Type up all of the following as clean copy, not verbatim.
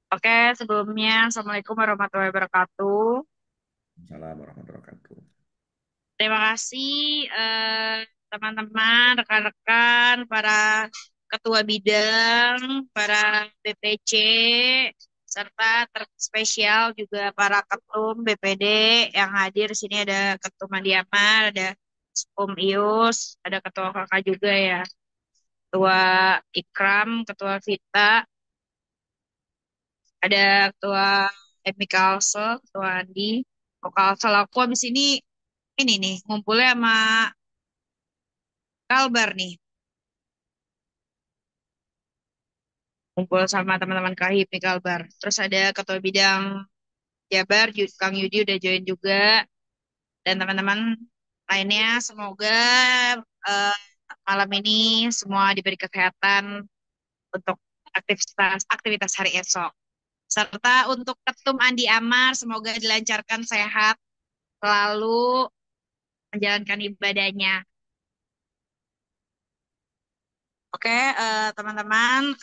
Oke, sebelumnya Assalamualaikum warahmatullahi wabarakatuh. Assalamualaikum warahmatullahi wabarakatuh. Terima kasih teman-teman, rekan-rekan, para ketua bidang, para BPC, serta terspesial juga para ketum BPD yang hadir. Di sini ada Ketum Adiamar, ada Om Ius, ada Ketua KK juga ya, Ketua Ikram, Ketua Vita, ada ketua Emi Kalsel, ketua Andi. Kok Kalsel aku abis ini nih ngumpulnya sama Kalbar nih. Ngumpul sama teman-teman Kahip nih Kalbar. Terus ada ketua bidang Jabar, Kang Yudi udah join juga. Dan teman-teman lainnya semoga eh, malam ini semua diberi kesehatan untuk aktivitas aktivitas hari esok. Serta untuk Ketum Andi Amar, semoga dilancarkan sehat selalu menjalankan ibadahnya. Oke, teman-teman,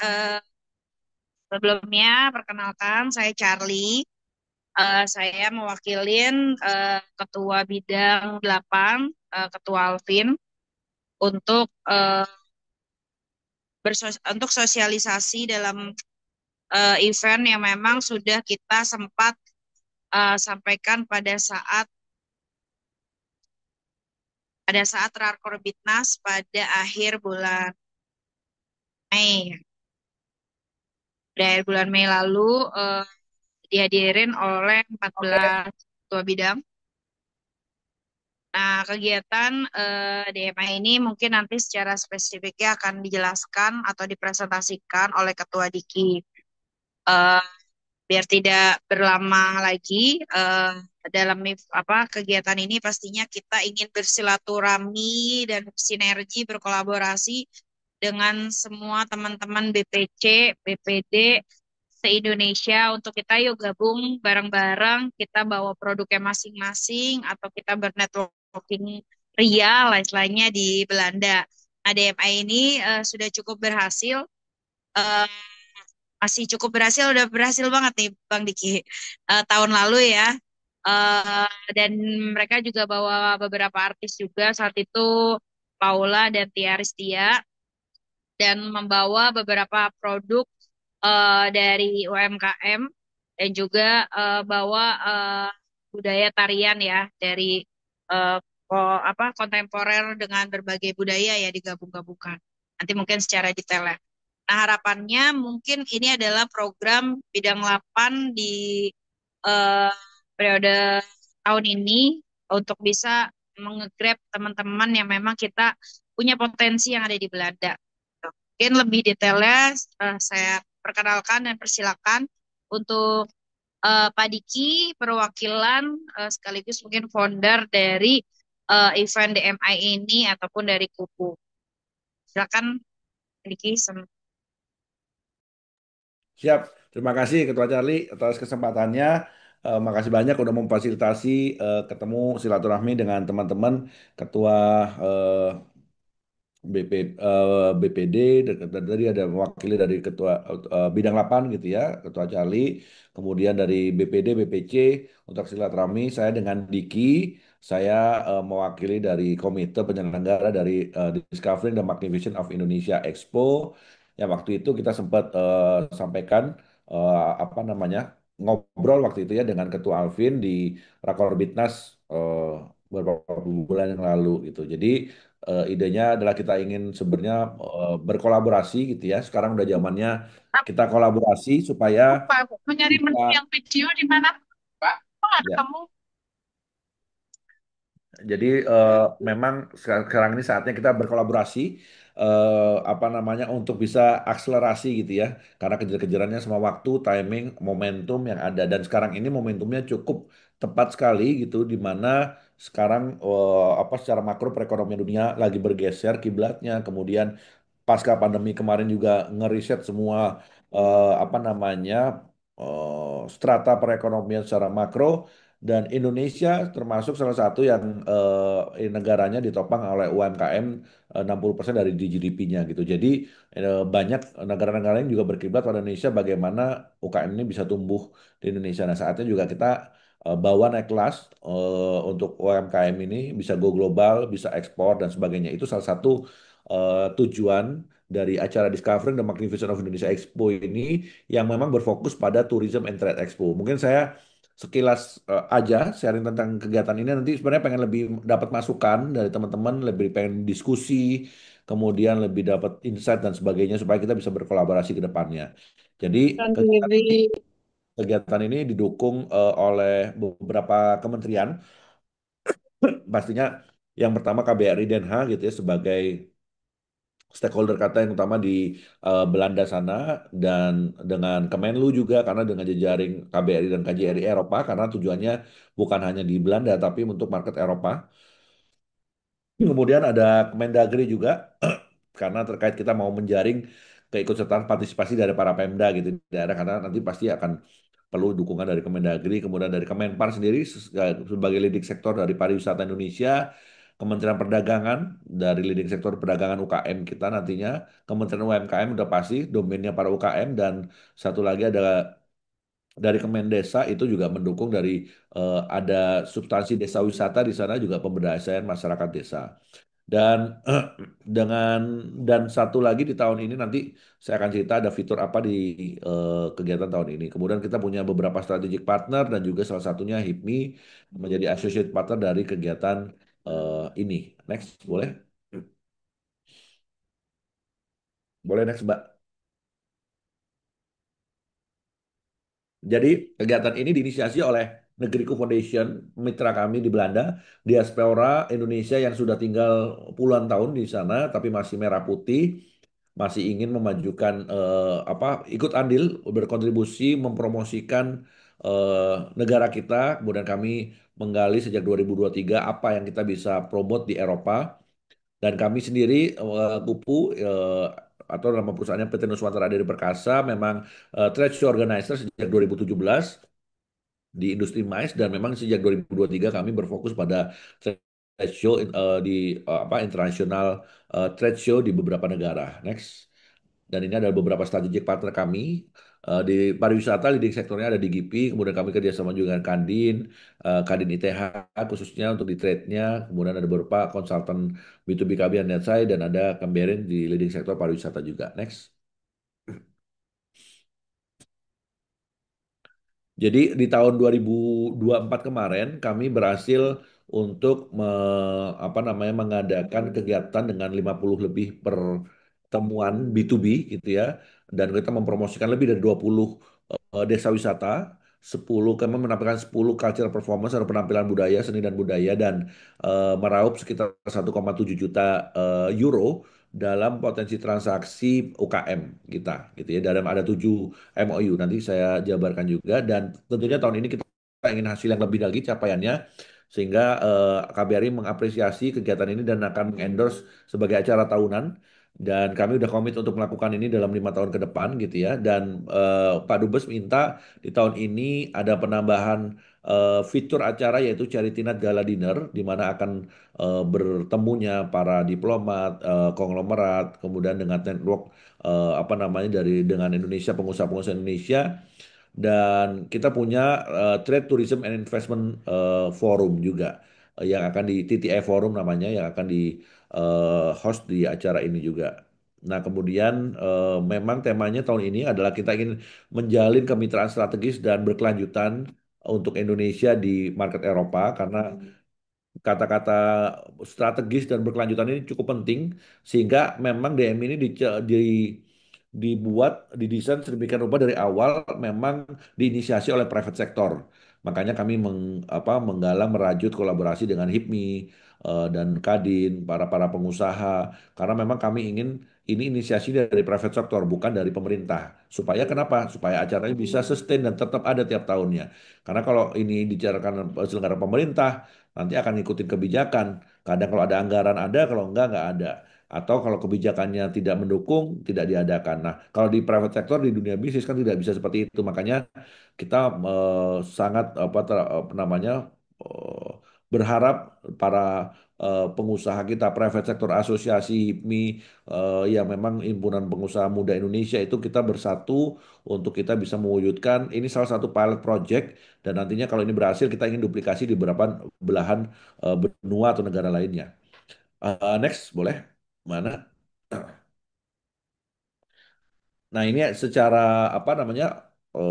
sebelumnya perkenalkan saya Charlie. Saya mewakilin Ketua Bidang 8, Ketua Alvin, untuk untuk sosialisasi dalam event yang memang sudah kita sempat sampaikan pada saat Rakorbinas pada akhir bulan Mei. Pada akhir bulan Mei lalu eh, dihadirin oleh 14 ketua bidang. Nah, kegiatan DMA ini mungkin nanti secara spesifiknya akan dijelaskan atau dipresentasikan oleh Ketua Diki. Eh, Biar tidak berlama lagi dalam kegiatan ini, pastinya kita ingin bersilaturahmi dan sinergi berkolaborasi dengan semua teman-teman BPC, BPD se-Indonesia untuk kita yuk gabung bareng-bareng, kita bawa produknya masing-masing atau kita bernetworking ria lah istilahnya di Belanda. Nah, DMI ini sudah cukup berhasil, eh, masih cukup berhasil, udah berhasil banget nih Bang Diki tahun lalu ya. Eh, dan mereka juga bawa beberapa artis juga saat itu, Paula dan Tia Aristia, dan membawa beberapa produk dari UMKM dan juga bawa budaya tarian ya dari kontemporer dengan berbagai budaya ya digabung-gabungkan. Nanti mungkin secara detail ya. Nah, harapannya mungkin ini adalah program bidang 8 di eh, periode tahun ini untuk bisa mengegrab teman-teman yang memang kita punya potensi yang ada di Belanda. Mungkin lebih detailnya saya perkenalkan dan persilakan untuk Pak Diki, perwakilan sekaligus mungkin founder dari event DMI ini ataupun dari Kupu. Silakan Pak Diki. Siap. Terima kasih Ketua Charlie atas kesempatannya. Makasih banyak udah memfasilitasi ketemu silaturahmi dengan teman-teman Ketua eh, BPD, dan tadi ada mewakili dari Ketua Bidang 8 gitu ya, Ketua Charlie, kemudian dari BPD, BPC untuk silaturahmi. Saya dengan Diki, saya mewakili dari Komite Penyelenggara dari Discovering the Magnificent of Indonesia Expo. Ya waktu itu kita sempat sampaikan apa namanya ngobrol waktu itu ya dengan Ketua Alvin di Rakorbitnas beberapa bulan yang lalu gitu. Jadi idenya adalah kita ingin sebenarnya berkolaborasi gitu ya. Sekarang udah zamannya kita kolaborasi supaya Lupa aku mau nyari bisa menu yang video di mana? Pak, kok nggak ya. ketemu? Jadi memang sekarang ini saatnya kita berkolaborasi apa namanya untuk bisa akselerasi gitu ya. Karena kejar-kejarannya sama waktu, timing, momentum yang ada dan sekarang ini momentumnya cukup tepat sekali gitu di mana sekarang apa secara makro perekonomian dunia lagi bergeser kiblatnya. Kemudian pasca pandemi kemarin juga ngeriset semua apa namanya strata perekonomian secara makro Dan Indonesia termasuk salah satu yang negaranya ditopang oleh UMKM 60% dari GDP-nya gitu. Jadi banyak negara-negara lain juga berkiblat pada Indonesia bagaimana UKM ini bisa tumbuh di Indonesia. Nah, saatnya juga kita bawa naik kelas untuk UMKM ini bisa go global, bisa ekspor dan sebagainya. Itu salah satu tujuan dari acara Discovering the Magnificent of Indonesia Expo ini yang memang berfokus pada Tourism and Trade Expo. Mungkin saya sekilas aja sharing tentang kegiatan ini, nanti sebenarnya pengen lebih dapat masukan dari teman-teman, lebih pengen diskusi, kemudian lebih dapat insight dan sebagainya supaya kita bisa berkolaborasi ke depannya. Jadi kegiatan ini, Sendiri. kegiatan ini didukung oleh beberapa kementerian, pastinya yang pertama KBRI Den Haag gitu ya sebagai stakeholder kata yang utama di Belanda sana, dan dengan Kemenlu juga karena dengan jejaring KBRI dan KJRI Eropa karena tujuannya bukan hanya di Belanda tapi untuk market Eropa. Kemudian ada Kemendagri juga karena terkait kita mau menjaring keikutsertaan partisipasi dari para Pemda gitu di daerah, karena nanti pasti akan perlu dukungan dari Kemendagri, kemudian dari Kemenpar sendiri sebagai leading sektor dari pariwisata Indonesia, Kementerian Perdagangan dari leading sektor perdagangan UKM kita nantinya, Kementerian UMKM udah pasti domainnya para UKM, dan satu lagi ada dari Kemendesa itu juga mendukung dari ada substansi desa wisata di sana juga pemberdayaan masyarakat desa. Dan dengan dan satu lagi di tahun ini nanti saya akan cerita ada fitur apa di kegiatan tahun ini. Kemudian kita punya beberapa strategic partner dan juga salah satunya HIPMI menjadi associate partner dari kegiatan ini. Next, boleh? Boleh next, Mbak. Jadi kegiatan ini diinisiasi oleh Negeriku Foundation, mitra kami di Belanda, diaspora Indonesia yang sudah tinggal puluhan tahun di sana, tapi masih merah putih, masih ingin memajukan apa, ikut andil, berkontribusi, mempromosikan negara kita. Kemudian kami menggali sejak 2023 apa yang kita bisa promote di Eropa. Dan kami sendiri Kupu atau nama perusahaannya PT Nuswantara Diri Perkasa memang trade show organizer sejak 2017 di industri mais, dan memang sejak 2023 kami berfokus pada trade show di apa internasional trade show di beberapa negara. Next. Dan ini ada beberapa strategic partner kami. Di pariwisata, leading sektornya ada di GIPI, kemudian kami kerjasama juga dengan Kadin, Kadin ITH khususnya untuk di trade-nya, kemudian ada beberapa konsultan B2B kami yang net saya, dan ada Kemberin di leading sektor pariwisata juga. Next. Jadi di tahun 2024 kemarin kami berhasil untuk apa namanya mengadakan kegiatan dengan 50 lebih pertemuan B2B gitu ya, dan kita mempromosikan lebih dari 20 desa wisata, 10 kami menampilkan 10 cultural performance atau penampilan budaya, seni dan budaya, dan meraup sekitar 1,7 juta euro dalam potensi transaksi UKM kita gitu ya. Dalam ada 7 MOU nanti saya jabarkan juga, dan tentunya tahun ini kita ingin hasil yang lebih lagi capaiannya, sehingga KBRI mengapresiasi kegiatan ini dan akan mengendorse sebagai acara tahunan, dan kami udah komit untuk melakukan ini dalam 5 tahun ke depan gitu ya. Dan Pak Dubes minta di tahun ini ada penambahan fitur acara yaitu Charity Night Gala Dinner, di mana akan bertemunya para diplomat, konglomerat, kemudian dengan network apa namanya dari dengan Indonesia, pengusaha-pengusaha Indonesia, dan kita punya Trade Tourism and Investment Forum juga yang akan di TTI Forum namanya, yang akan di host di acara ini juga. Nah, kemudian memang temanya tahun ini adalah kita ingin menjalin kemitraan strategis dan berkelanjutan untuk Indonesia di market Eropa, karena kata-kata strategis dan berkelanjutan ini cukup penting, sehingga memang DM ini dibuat, didesain sedemikian rupa dari awal memang diinisiasi oleh private sector. Makanya kami menggalang merajut kolaborasi dengan HIPMI dan Kadin, para pengusaha, karena memang kami ingin ini inisiasi dari private sector bukan dari pemerintah. Supaya kenapa? Supaya acaranya bisa sustain dan tetap ada tiap tahunnya. Karena kalau ini dibicarakan selenggara pemerintah, nanti akan ngikutin kebijakan. Kadang kalau ada anggaran ada, kalau enggak ada. Atau kalau kebijakannya tidak mendukung, tidak diadakan. Nah, kalau di private sector di dunia bisnis kan tidak bisa seperti itu. Makanya kita sangat apa namanya eh, berharap para pengusaha kita, private sector asosiasi HIPMI, yang memang himpunan pengusaha muda Indonesia itu kita bersatu untuk kita bisa mewujudkan ini salah satu pilot project dan nantinya kalau ini berhasil kita ingin duplikasi di beberapa belahan benua atau negara lainnya. Next, boleh? Mana? Nah, ini secara apa namanya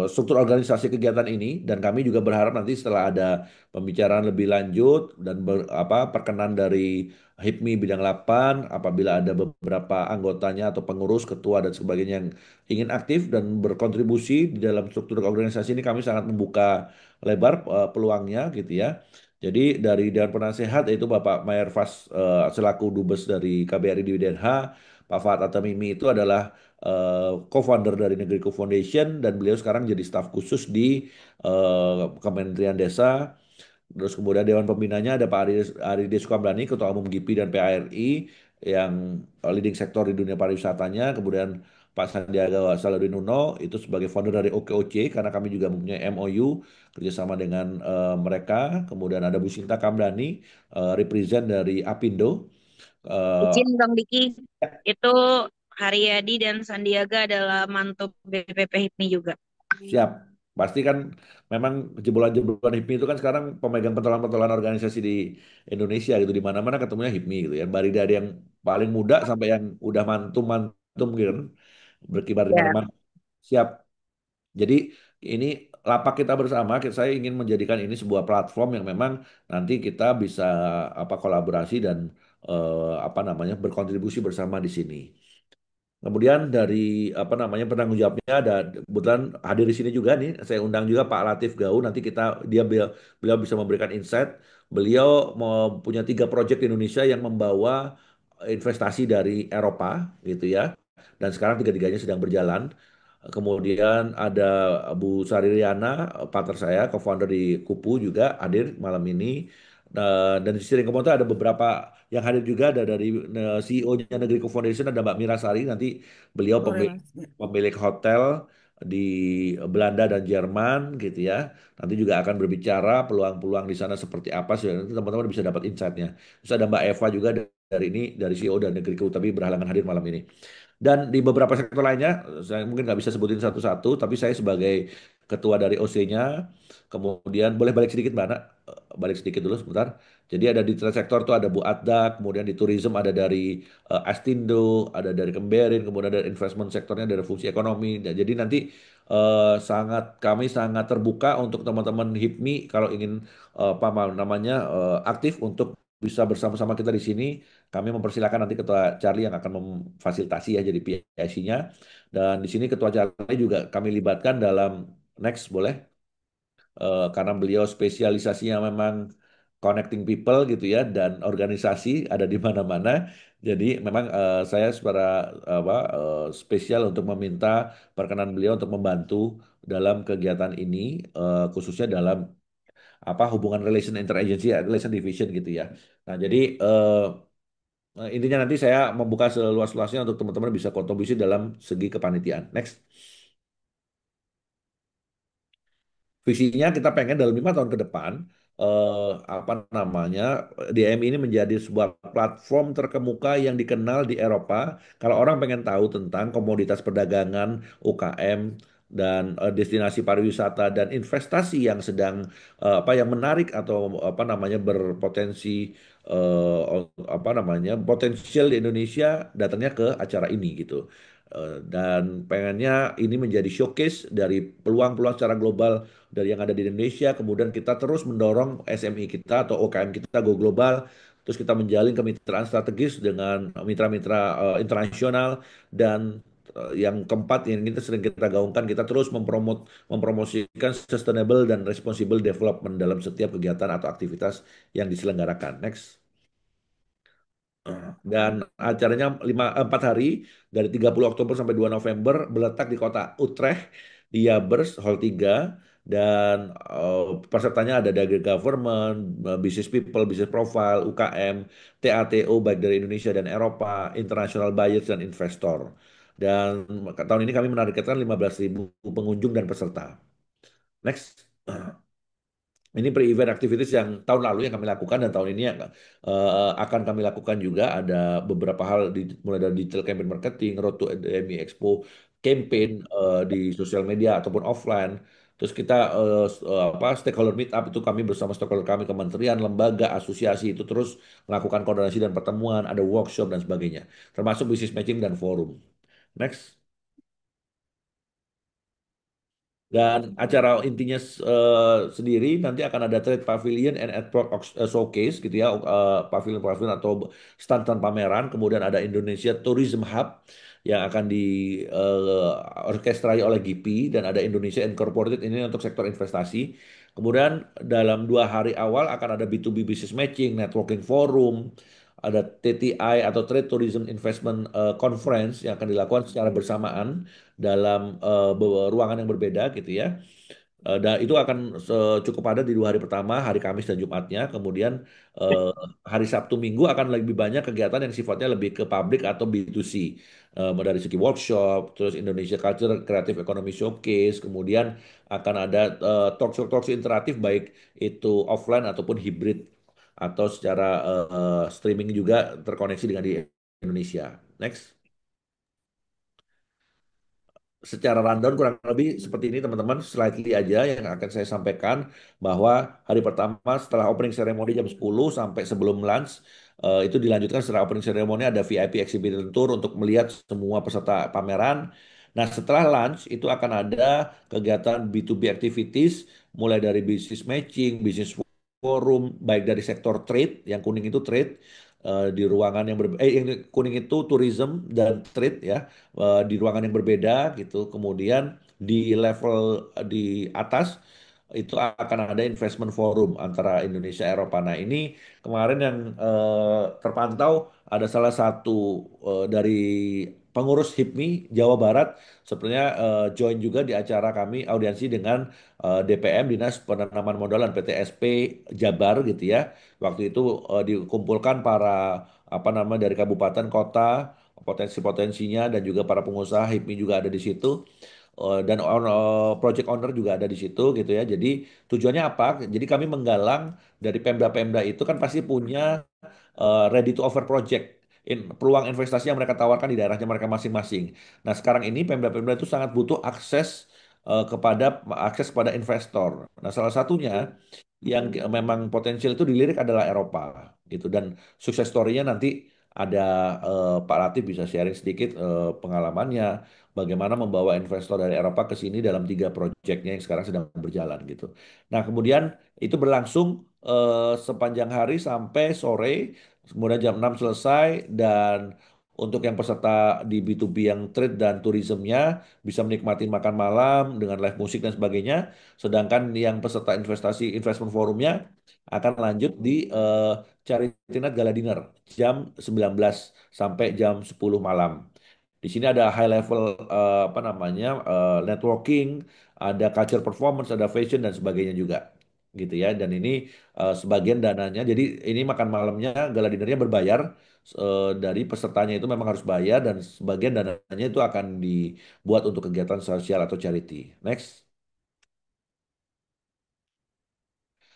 struktur organisasi kegiatan ini dan kami juga berharap nanti setelah ada pembicaraan lebih lanjut dan apa perkenan dari HIPMI bidang 8 apabila ada beberapa anggotanya atau pengurus, ketua dan sebagainya yang ingin aktif dan berkontribusi di dalam struktur organisasi ini kami sangat membuka lebar peluangnya gitu ya. Jadi dari Dewan Penasehat yaitu Bapak Mayer Fas selaku Dubes dari KBRI di Den Haag, Pak Fuad Atamimi itu adalah co-founder dari Negeriku Foundation dan beliau sekarang jadi staf khusus di Kementerian Desa. Terus kemudian Dewan Pembinanya ada Pak Aridis Sukamdhani, Ketua Umum GIPI dan PARI yang leading sektor di dunia pariwisatanya. Kemudian Pak Sandiaga Salahuddin Uno itu sebagai founder dari OKOC karena kami juga mempunyai MOU kerjasama dengan mereka. Kemudian ada Bu Sinta Kamdhani, represent dari Apindo. Eh, Izin Bang Diki, itu Haryadi dan Sandiaga adalah mantu BPP HIPMI juga. Siap. Pasti kan memang jebolan-jebolan HIPMI itu kan sekarang pemegang pentolan-pentolan organisasi di Indonesia gitu. Di mana-mana ketemunya HIPMI gitu ya. Dari yang paling muda sampai yang udah mantum-mantum gitu kan. Berkibar di Ya. mana-mana. Siap. Jadi ini lapak kita bersama, saya ingin menjadikan ini sebuah platform yang memang nanti kita bisa apa kolaborasi dan apa namanya berkontribusi bersama di sini. Kemudian dari apa namanya penanggung jawabnya ada kebetulan hadir di sini juga nih. Saya undang juga Pak Latif Gau. Nanti beliau, beliau bisa memberikan insight. Beliau punya 3 proyek di Indonesia yang membawa investasi dari Eropa gitu ya. Dan sekarang tiga-tiganya sedang berjalan. Kemudian ada Bu Sari Riana, partner saya, co-founder di Kupu juga hadir malam ini. Dan di sisi Komodo ada beberapa yang hadir juga ada dari CEO-nya Negeriku Foundation ada Mbak Mira Sari nanti beliau Sore, Mas. pemilik hotel di Belanda dan Jerman gitu ya. Nanti juga akan berbicara peluang-peluang di sana seperti apa sih nanti teman-teman bisa dapat insight-nya. Terus ada Mbak Eva juga dari ini dari CEO dan Negeriku tapi berhalangan hadir malam ini. Dan di beberapa sektor lainnya, saya mungkin nggak bisa sebutin satu-satu, tapi saya sebagai ketua dari OC-nya, kemudian boleh balik sedikit Mbak Ana? Balik sedikit dulu sebentar. Jadi ada di trade sektor tuh ada Bu Adda, kemudian di tourism ada dari Astindo, ada dari Kemberin, kemudian ada investment sektornya dari fungsi ekonomi. Dan jadi nanti kami sangat terbuka untuk teman-teman HIPMI kalau ingin apa namanya aktif untuk bisa bersama-sama kita di sini kami mempersilakan nanti Ketua Charlie yang akan memfasilitasi ya jadi PIC-nya. Dan di sini Ketua Charlie juga kami libatkan dalam next boleh karena beliau spesialisasinya memang connecting people gitu ya dan organisasi ada di mana-mana. Jadi memang saya secara spesial untuk meminta perkenan beliau untuk membantu dalam kegiatan ini khususnya dalam apa hubungan relation interagency relation division gitu ya. Nah, jadi intinya nanti saya membuka seluas-luasnya untuk teman-teman bisa kontribusi dalam segi kepanitiaan. Next. Visinya kita pengen dalam 5 tahun ke depan apa namanya DMI ini menjadi sebuah platform terkemuka yang dikenal di Eropa. Kalau orang pengen tahu tentang komoditas perdagangan, UKM dan destinasi pariwisata dan investasi yang sedang apa yang menarik atau apa namanya berpotensi apa namanya potensial di Indonesia datangnya ke acara ini gitu. Dan pengennya ini menjadi showcase dari peluang-peluang secara global dari yang ada di Indonesia, kemudian kita terus mendorong SMI kita atau UKM kita go global, terus kita menjalin kemitraan strategis dengan mitra-mitra internasional dan yang keempat yang kita sering kita gaungkan, kita terus mempromosikan sustainable dan responsible development dalam setiap kegiatan atau aktivitas yang diselenggarakan. Next. Dan acaranya 4 hari dari 30 Oktober sampai 2 November berletak di kota Utrecht di Jabbers Hall 3. dan pesertanya ada dari government, business people, business profile, UKM, TATO baik dari Indonesia dan Eropa, international buyers dan investor. Dan tahun ini kami menargetkan 15.000 pengunjung dan peserta. Next. Ini pre-event activities yang tahun lalu yang kami lakukan dan tahun ini yang akan kami lakukan juga ada beberapa hal mulai dari digital campaign marketing, Road to EMI Expo campaign di sosial media ataupun offline. Terus kita apa stakeholder meet up itu kami bersama stakeholder kami kementerian, lembaga, asosiasi itu terus melakukan koordinasi dan pertemuan, ada workshop dan sebagainya, termasuk business matching dan forum. Next. Dan acara intinya sendiri nanti akan ada trade pavilion and artwork showcase gitu ya, pavilion-pavilion atau stand-stand pameran. Kemudian ada Indonesia Tourism Hub yang akan di orkestrai oleh GP dan ada Indonesia Incorporated ini untuk sektor investasi. Kemudian dalam 2 hari awal akan ada B2B business matching, networking forum, ada TTI atau Trade Tourism Investment Conference yang akan dilakukan secara bersamaan dalam ruangan yang berbeda gitu ya. Dan itu akan cukup padat di 2 hari pertama, hari Kamis dan Jumatnya. Kemudian eh, hari Sabtu Minggu akan lebih banyak kegiatan yang sifatnya lebih ke publik atau B2C. Dari segi workshop, terus Indonesia Culture Creative Economy Showcase, kemudian akan ada talk show interaktif baik itu offline ataupun hibrid atau secara streaming juga terkoneksi dengan di Indonesia. Next. Secara rundown kurang lebih seperti ini teman-teman, slightly aja yang akan saya sampaikan bahwa hari pertama setelah opening ceremony jam 10 sampai sebelum lunch itu dilanjutkan setelah opening ceremony ada VIP exhibition tour untuk melihat semua peserta pameran. Nah, setelah lunch itu akan ada kegiatan B2B activities mulai dari business matching, business forum baik dari sektor trade, yang kuning itu trade di ruangan yang yang kuning itu tourism dan trade ya di ruangan yang berbeda gitu. Kemudian di level di atas itu akan ada investment forum antara Indonesia Eropa. Nah, ini kemarin yang terpantau ada salah satu dari pengurus HIPMI Jawa Barat sebenarnya join juga di acara kami audiensi dengan DPM Dinas Penanaman Modal dan PTSP Jabar gitu ya. Waktu itu dikumpulkan para apa nama dari kabupaten kota potensi-potensinya dan juga para pengusaha HIPMI juga ada di situ. Dan project owner juga ada di situ gitu ya. Jadi tujuannya apa? Jadi kami menggalang dari Pemda-Pemda itu kan pasti punya ready to offer project. Peluang investasi yang mereka tawarkan di daerahnya mereka masing-masing. Nah, sekarang ini Pemda-Pemda itu sangat butuh akses kepada investor. Nah, salah satunya yang memang potensial itu dilirik adalah Eropa gitu dan sukses story-nya nanti ada Pak Latif bisa sharing sedikit pengalamannya bagaimana membawa investor dari Eropa ke sini dalam 3 proyeknya yang sekarang sedang berjalan gitu. Nah, kemudian itu berlangsung sepanjang hari sampai sore, kemudian jam 6 selesai dan untuk yang peserta di B2B yang trade dan tourismnya bisa menikmati makan malam dengan live musik dan sebagainya. Sedangkan yang peserta investment forumnya akan lanjut di Charity Night Gala Dinner jam 19 sampai jam 10 malam. Di sini ada high level apa namanya networking, ada culture performance, ada fashion dan sebagainya juga gitu ya. Dan ini sebagian dananya, jadi ini makan malamnya gala dinernya berbayar dari pesertanya itu memang harus bayar dan sebagian dananya itu akan dibuat untuk kegiatan sosial atau charity. Next.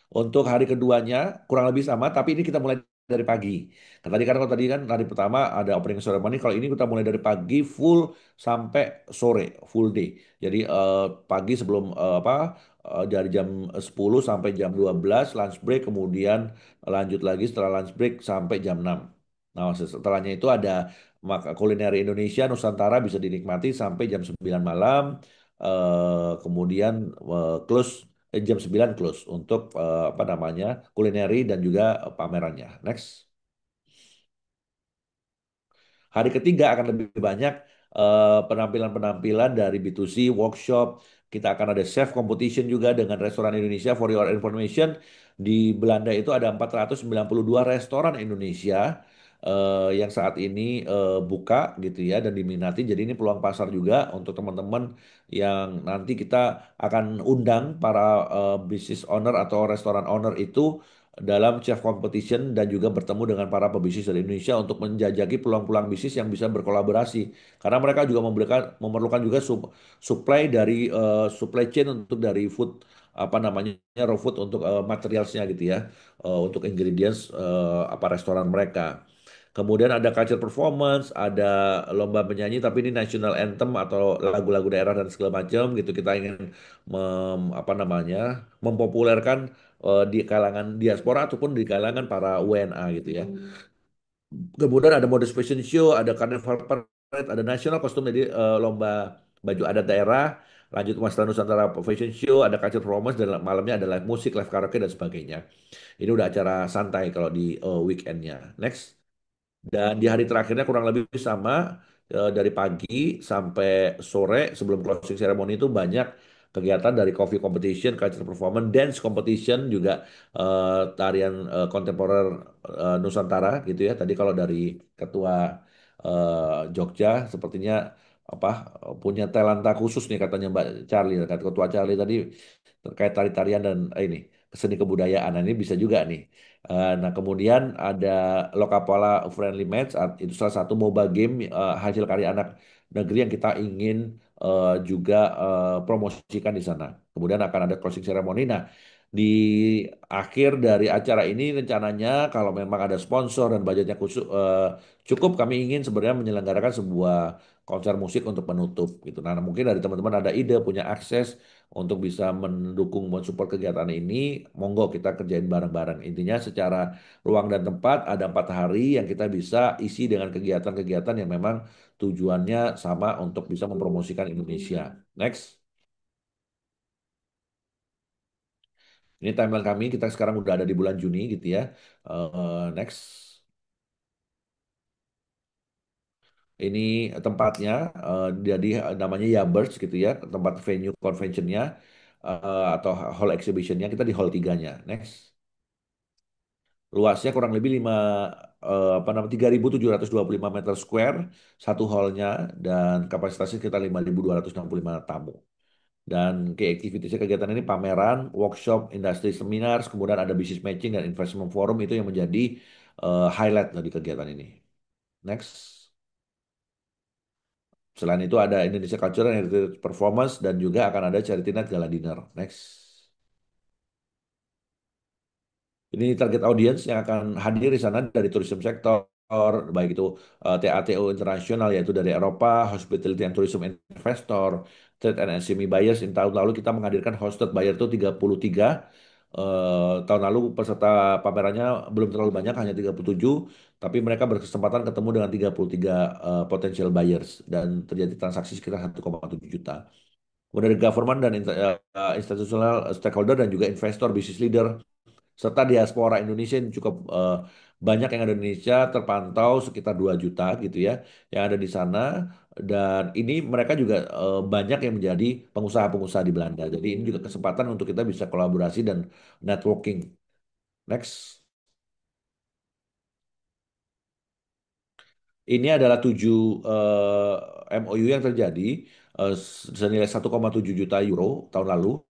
Untuk hari keduanya kurang lebih sama, tapi ini kita mulai dari pagi. Kalau tadi kan hari pertama ada opening ceremony, kalau ini kita mulai dari pagi full sampai sore, full day. Jadi pagi sebelum dari jam 10 sampai jam 12 lunch break, kemudian lanjut lagi setelah lunch break sampai jam 6. Nah, setelahnya itu ada kuliner Indonesia Nusantara bisa dinikmati sampai jam 9 malam. Kemudian close jam 9 close untuk apa namanya kulineri dan juga pamerannya. Next. Hari ketiga akan lebih banyak penampilan-penampilan dari B2C, workshop. Kita akan ada chef competition juga dengan restoran Indonesia. For your information, di Belanda itu ada 492 restoran Indonesia yang saat ini buka gitu ya dan diminati. Jadi ini peluang pasar juga untuk teman-teman yang nanti kita akan undang para business owner atau restoran owner itu dalam chef competition dan juga bertemu dengan para pebisnis dari Indonesia untuk menjajaki peluang-peluang bisnis yang bisa berkolaborasi. Karena mereka juga memerlukan juga supply dari supply chain untuk dari food apa namanya raw food untuk materialsnya gitu ya, untuk ingredients apa restoran mereka. Kemudian ada culture performance, ada lomba menyanyi, tapi ini national anthem atau lagu-lagu daerah dan segala macam gitu. Kita ingin apa namanya mempopulerkan di kalangan diaspora ataupun di kalangan para WNA gitu ya. Kemudian ada modest fashion show, ada carnival parade, ada national kostum jadi lomba baju adat daerah, lanjut Western Nusantara Fashion Show, ada culture performance dan malamnya ada live musik, live karaoke dan sebagainya. Ini udah acara santai kalau di weekendnya. Next. Dan di hari terakhirnya kurang lebih sama dari pagi sampai sore sebelum closing ceremony itu banyak kegiatan dari coffee competition, culture performance, dance competition juga tarian kontemporer Nusantara gitu ya. Tadi kalau dari ketua Jogja sepertinya apa punya talenta khusus nih katanya Mbak Charlie, kata ketua Charlie tadi terkait tari-tarian dan ini seni kebudayaan. Nah, ini bisa juga nih. Nah, kemudian ada Lokapala Friendly Match, itu salah satu MOBA game hasil karya anak negeri yang kita ingin juga promosikan di sana. Kemudian akan ada closing ceremony. Nah, di akhir dari acara ini rencananya kalau memang ada sponsor dan budgetnya khusus cukup, kami ingin sebenarnya menyelenggarakan sebuah konser musik untuk penutup gitu. Nah, mungkin dari teman-teman ada ide, punya akses untuk bisa mendukung, mensupport kegiatan ini, monggo kita kerjain bareng-bareng. Intinya secara ruang dan tempat ada 4 hari yang kita bisa isi dengan kegiatan-kegiatan yang memang tujuannya sama untuk bisa mempromosikan Indonesia. Next, ini timeline kami, kita sekarang udah ada di bulan Juni gitu ya. Next, ini tempatnya, jadi namanya Yabers gitu ya, tempat venue conventionnya atau hall exhibitionnya, kita di hall tiganya. Next. Luasnya kurang lebih apa namanya 3.725 meter square satu hallnya dan kapasitasnya sekitar 5.265 tamu. Dan ke aktivitasnya kegiatan ini pameran, workshop, industri seminar, kemudian ada business matching dan investment forum itu yang menjadi highlight dari kegiatan ini. Next. Selain itu ada Indonesia Culture and Heritage Performance dan juga akan ada charity night gala dinner. Next. Ini target audience yang akan hadir di sana dari tourism sektor, baik itu TATO internasional yaitu dari Eropa, hospitality and tourism investor, trade and SME buyers. In tahun lalu kita menghadirkan hosted buyer itu 33. Tahun lalu peserta pamerannya belum terlalu banyak, hanya 37, tapi mereka berkesempatan ketemu dengan 33 potential buyers dan terjadi transaksi sekitar 1,7 juta. Kemudian dari government dan institutional stakeholder dan juga investor, business leader, serta diaspora Indonesia yang cukup banyak yang ada di Indonesia terpantau sekitar 2 juta gitu ya yang ada di sana dan ini mereka juga banyak yang menjadi pengusaha-pengusaha di Belanda. Jadi ini juga kesempatan untuk kita bisa kolaborasi dan networking. Next. Ini adalah 7 MOU yang terjadi senilai 1,7 juta euro tahun lalu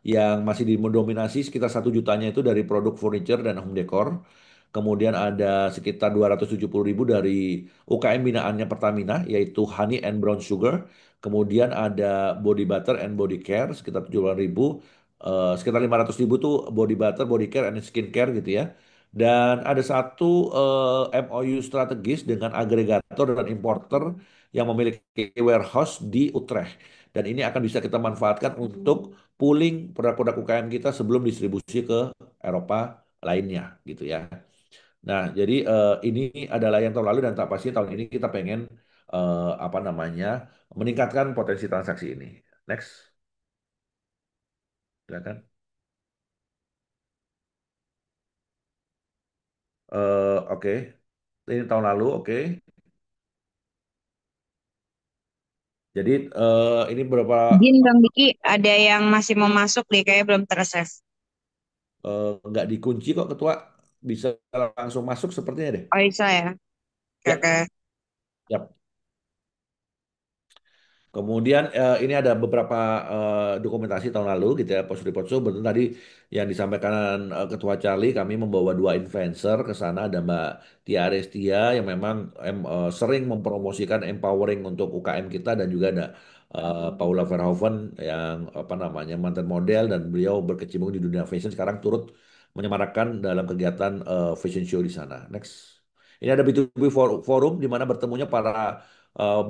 yang masih mendominasi sekitar 1 jutanya itu dari produk furniture dan home decor. Kemudian ada sekitar 270 ribu dari UKM binaannya Pertamina, yaitu Honey and Brown Sugar. Kemudian ada Body Butter and Body Care, sekitar 70 ribu. Sekitar 500 ribu tuh Body Butter, Body Care, and Skin Care gitu ya. Dan ada satu MOU strategis dengan agregator dan importer yang memiliki warehouse di Utrecht. Dan ini akan bisa kita manfaatkan untuk pooling produk-produk UKM kita sebelum distribusi ke Eropa lainnya gitu ya. Nah, jadi ini adalah yang tahun lalu dan tak pasti tahun ini kita pengen apa namanya meningkatkan potensi transaksi ini. Next, silakan. Oke, ini tahun lalu, oke. Jadi ini berapa Izin Bang Diki, ada yang masih mau masuk deh, kayak belum tersave. nggak dikunci kok ketua bisa langsung masuk sepertinya deh. Oh, bisa ya. Oke, Ya, oke. ya. Kemudian ini ada beberapa dokumentasi tahun lalu gitu ya, post report show. Betul tadi yang disampaikan Ketua Charlie, kami membawa dua influencer ke sana. Ada Mbak Tia Arestia yang memang sering mempromosikan empowering untuk UKM kita, dan juga ada Paula Verhoeven yang apa namanya mantan model, dan beliau berkecimpung di dunia fashion, sekarang turut menyemarakkan dalam kegiatan fashion show di sana. Next. Ini ada B2B forum di mana bertemunya para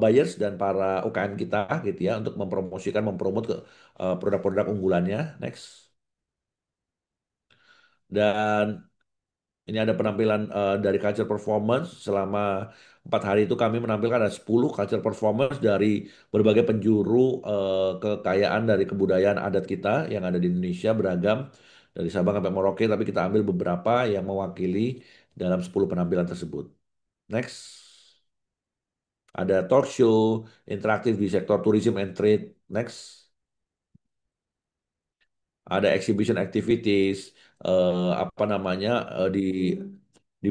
buyers dan para UKM kita gitu ya, untuk mempromosikan, mempromot ke produk-produk unggulannya. Next. Dan ini ada penampilan dari culture performance selama 4 hari itu, kami menampilkan ada 10 culture performance dari berbagai penjuru kekayaan dari kebudayaan adat kita yang ada di Indonesia, beragam dari Sabang sampai Merauke, tapi kita ambil beberapa yang mewakili dalam 10 penampilan tersebut. Next. Ada talk show interaktif di sektor tourism and trade. Next. Ada exhibition activities, apa namanya, di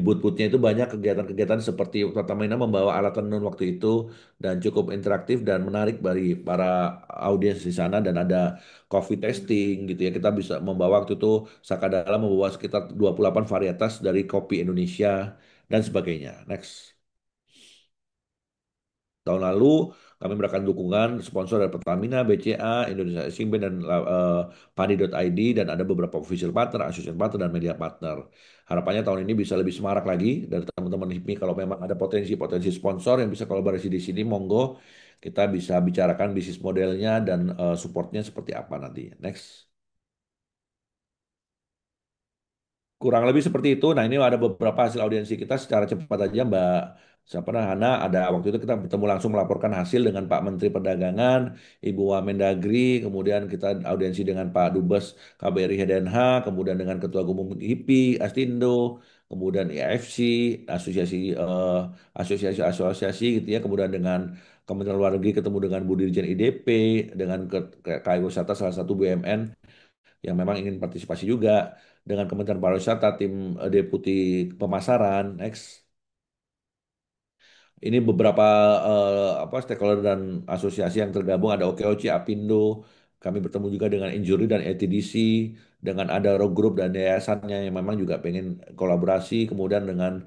booth-boothnya itu banyak kegiatan-kegiatan seperti Pertamina membawa alat tenun waktu itu, dan cukup interaktif dan menarik bagi para audiens di sana. Dan ada coffee tasting gitu ya, kita bisa membawa waktu itu Sakadala membawa sekitar 28 varietas dari kopi Indonesia dan sebagainya. Next. Tahun lalu kami mendapatkan dukungan sponsor dari Pertamina, BCA, Indonesia Racing Band, dan Padi.id, dan ada beberapa official partner, associate partner, dan media partner. Harapannya tahun ini bisa lebih semarak lagi dari teman-teman HIPMI. Kalau memang ada potensi-potensi sponsor yang bisa kolaborasi di sini, monggo kita bisa bicarakan bisnis modelnya dan supportnya seperti apa nanti. Next. Kurang lebih seperti itu. Nah, ini ada beberapa hasil audiensi kita secara cepat aja, Mbak. Siapa nah, Hana, ada waktu itu kita bertemu langsung melaporkan hasil dengan Pak Menteri Perdagangan, Ibu Wamendagri, kemudian kita audiensi dengan Pak Dubes KBRI HDNH, kemudian dengan Ketua Umum HIPI, Astindo, kemudian IAFC, asosiasi asosiasi gitu ya, kemudian dengan Kementerian Luar Negeri ketemu dengan Bu Dirjen IDP, dengan KAI Wisata salah satu BUMN yang memang ingin partisipasi juga, dengan Kementerian Pariwisata, tim Deputi Pemasaran. Next. Ini beberapa apa stakeholder dan asosiasi yang tergabung, ada OKOC, Apindo. Kami bertemu juga dengan Injury dan ETDC, dengan ada Rock Group dan yayasannya yang memang juga pengen kolaborasi, kemudian dengan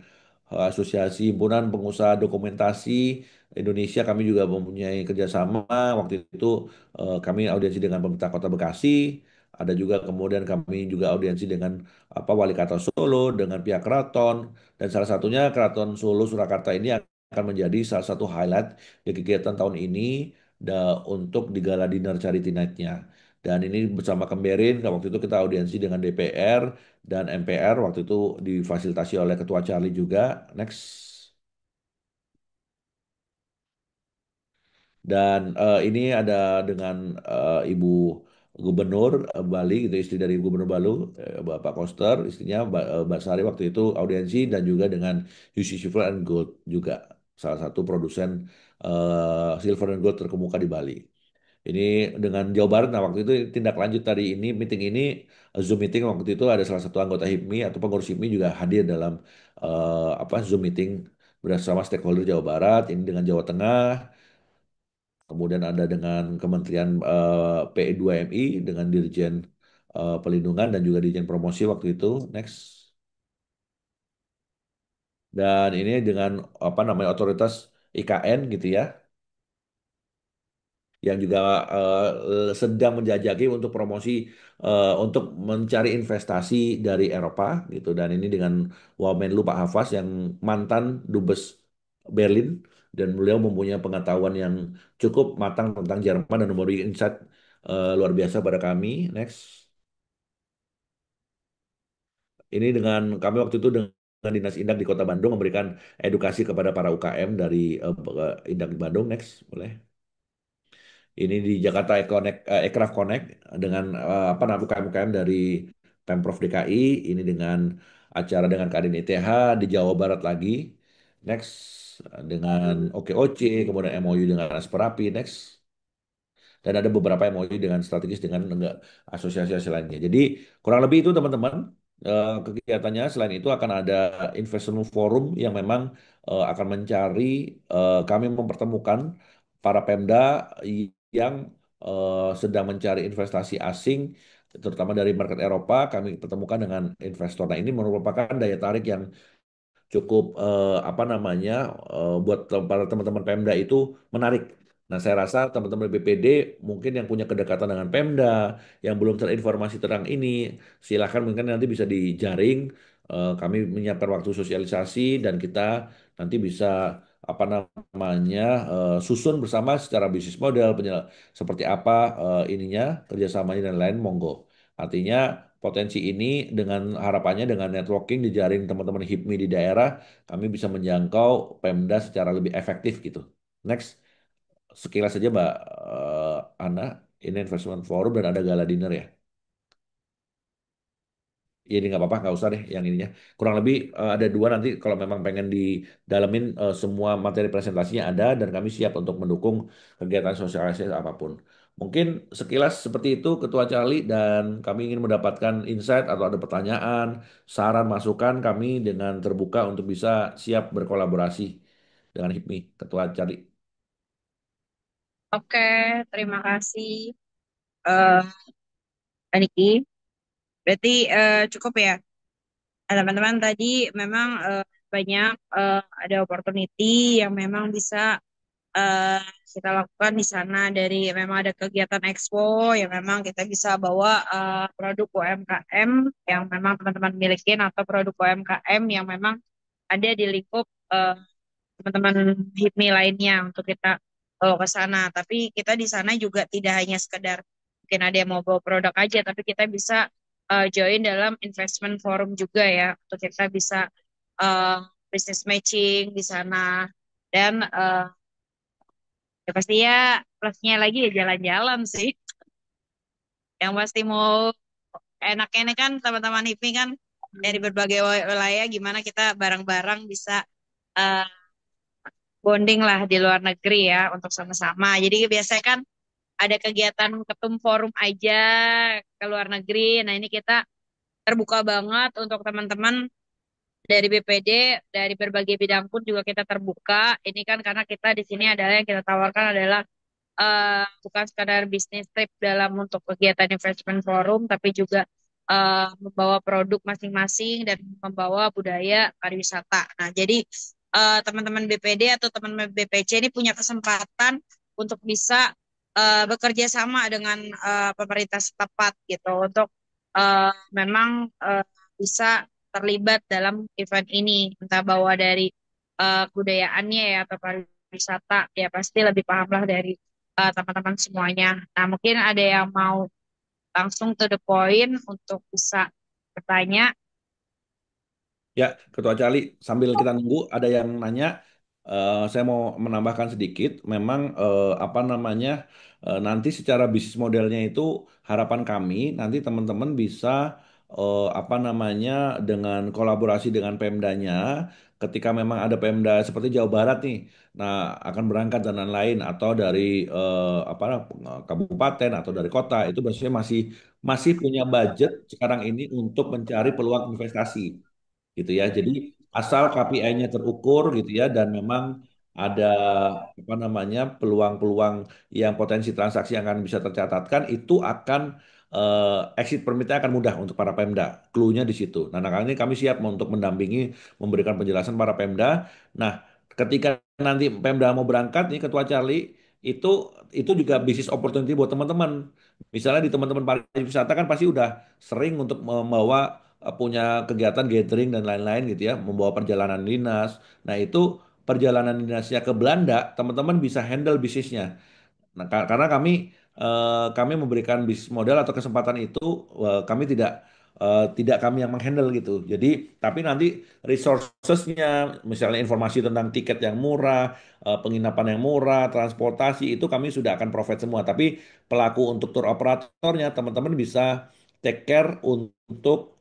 Asosiasi Himpunan Pengusaha Dokumentasi Indonesia, kami juga mempunyai kerjasama. Waktu itu kami audiensi dengan pemerintah Kota Bekasi, ada juga kemudian kami juga audiensi dengan apa Wali Kota Solo, dengan pihak keraton, dan salah satunya Keraton Solo Surakarta ini akan menjadi salah satu highlight di kegiatan tahun ini, untuk di gala dinner charity night-nya. Dan ini bersama Kemberin, waktu itu kita audiensi dengan DPR dan MPR, waktu itu difasilitasi oleh Ketua Charlie juga. Next. Dan ini ada dengan Ibu Gubernur Bali, gitu, istri dari Gubernur Balu, Bapak Koster, istrinya Mbak Sari, waktu itu audiensi, dan juga dengan UC Silver and Gold juga, salah satu produsen silver and gold terkemuka di Bali. Ini dengan Jawa Barat. Nah, waktu itu tindak lanjut dari ini, meeting ini, Zoom meeting, waktu itu ada salah satu anggota HIPMI atau pengurus HIPMI juga hadir dalam apa Zoom meeting bersama stakeholder Jawa Barat, ini dengan Jawa Tengah. Kemudian ada dengan Kementerian PE2MI, dengan Dirjen Pelindungan dan juga Dirjen Promosi waktu itu. Next. Dan ini dengan apa namanya otoritas IKN gitu ya, yang juga sedang menjajaki untuk promosi, untuk mencari investasi dari Eropa gitu. Dan ini dengan Wamenlu Pak Hafaz yang mantan Dubes Berlin, dan beliau mempunyai pengetahuan yang cukup matang tentang Jerman dan memberi insight luar biasa pada kami. Next. Ini dengan kami waktu itu dengan Dinas Indak di Kota Bandung memberikan edukasi kepada para UKM dari Indak di Bandung. Next, boleh. Ini di Jakarta Ekraf Connect dengan apa namanya UKM-UKM dari Pemprov DKI. Ini dengan acara dengan Kadin ITH di Jawa Barat lagi. Next. Dengan OKOC, kemudian MOU dengan Asperapi. Next. Dan ada beberapa MOU dengan strategis dengan asosiasi lainnya. Jadi kurang lebih itu teman-teman kegiatannya. Selain itu akan ada investment forum yang memang akan mencari, kami mempertemukan para Pemda yang sedang mencari investasi asing, terutama dari market Eropa, kami pertemukan dengan investor. Nah, ini merupakan daya tarik yang cukup apa namanya buat para teman-teman Pemda itu menarik. Nah, saya rasa teman-teman BPD mungkin yang punya kedekatan dengan Pemda, yang belum terinformasi tentang ini, silahkan mungkin nanti bisa dijaring. Kami menyiapkan waktu sosialisasi dan kita nanti bisa apa namanya susun bersama secara bisnis model seperti apa ininya kerjasamanya dan lain monggo. Artinya potensi ini dengan harapannya dengan networking di jaring teman-teman HIPMI di daerah, kami bisa menjangkau Pemda secara lebih efektif gitu. Next, sekilas saja Mbak Ana, ini investment forum dan ada gala dinner ya. Ya, ini nggak apa-apa, nggak usah deh yang ininya. Kurang lebih ada dua nanti kalau memang pengen didalemin semua materi presentasinya ada dan kami siap untuk mendukung kegiatan sosialisasi apapun. Mungkin sekilas seperti itu Ketua Cali dan kami ingin mendapatkan insight atau ada pertanyaan, saran, masukan kami dengan terbuka untuk bisa siap berkolaborasi dengan HIPMI, Ketua Cali. Oke, terima kasih, eh Aniki. Berarti cukup ya. Nah, teman-teman tadi memang banyak ada opportunity yang memang bisa eh, kita lakukan di sana dari memang ada kegiatan expo yang memang kita bisa bawa produk UMKM yang memang teman-teman milikin atau produk UMKM yang memang ada di lingkup teman-teman HIPMI lainnya untuk kita bawa ke sana. Tapi kita di sana juga tidak hanya sekedar mungkin ada yang mau bawa produk aja, tapi kita bisa join dalam investment forum juga ya, untuk kita bisa uh, business matching di sana. Dan ya pasti ya plusnya lagi ya jalan-jalan sih. Yang pasti mau enaknya ini kan teman-teman HIPMI kan dari berbagai wilayah gimana kita bareng-bareng bisa eh, bonding lah di luar negeri ya untuk sama-sama. Jadi biasanya kan ada kegiatan ketum forum aja ke luar negeri. Nah, ini kita terbuka banget untuk teman-teman dari BPD, dari berbagai bidang pun juga kita terbuka. Ini kan karena kita di sini adalah yang kita tawarkan adalah bukan sekadar bisnis trip dalam untuk kegiatan investment forum, tapi juga membawa produk masing-masing dan membawa budaya pariwisata. Nah, jadi teman-teman BPD atau teman-teman BPC ini punya kesempatan untuk bisa bekerja sama dengan pemerintah setempat gitu untuk memang bisa terlibat dalam event ini, entah bawa dari kebudayaannya ya atau pariwisata, ya pasti lebih paham lah dari teman-teman semuanya. Nah, mungkin ada yang mau langsung to the point untuk bisa bertanya. Ya, Ketua Cali, sambil kita nunggu ada yang nanya, saya mau menambahkan sedikit. Memang apa namanya nanti secara bisnis modelnya itu harapan kami nanti teman-teman bisa apa namanya dengan kolaborasi dengan Pemdanya. Ketika memang ada Pemda seperti Jawa Barat nih, nah akan berangkat dan lain-lain atau dari apa kabupaten atau dari kota itu biasanya masih masih punya budget sekarang ini untuk mencari peluang investasi gitu ya. Jadi asal KPI-nya terukur gitu ya dan memang ada apa namanya peluang-peluang yang potensi transaksi yang akan bisa tercatatkan itu akan exit permitnya akan mudah untuk para Pemda. Clue-nya di situ. Nah, kali ini kami siap untuk mendampingi, memberikan penjelasan para Pemda. Nah, ketika nanti Pemda mau berangkat nih Ketua Charlie itu itu juga bisnis opportunity buat teman-teman. Misalnya di teman-teman pariwisata kan pasti udah sering untuk membawa punya kegiatan gathering dan lain-lain gitu ya, membawa perjalanan dinas. Nah, itu perjalanan dinasnya ke Belanda, teman-teman bisa handle bisnisnya. Nah, karena kami memberikan bisnis model atau kesempatan itu kami tidak kami yang menghandle gitu. Jadi tapi nanti resourcesnya, misalnya informasi tentang tiket yang murah, penginapan yang murah, transportasi itu kami sudah akan provide semua. Tapi pelaku untuk tour operatornya teman-teman bisa take care untuk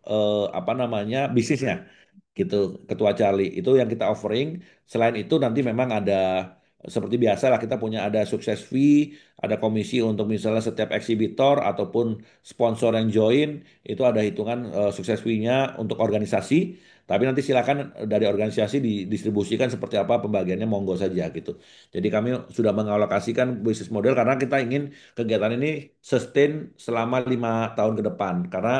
apa namanya bisnisnya gitu Ketua Charlie itu yang kita offering. Selain itu nanti memang ada seperti biasa lah kita punya ada sukses fee, ada komisi untuk misalnya setiap eksibitor ataupun sponsor yang join itu ada hitungan sukses fee-nya untuk organisasi Tapi nanti silakan dari organisasi didistribusikan seperti apa pembagiannya monggo saja gitu. Jadi kami sudah mengalokasikan bisnis model karena kita ingin kegiatan ini sustain selama 5 tahun ke depan. Karena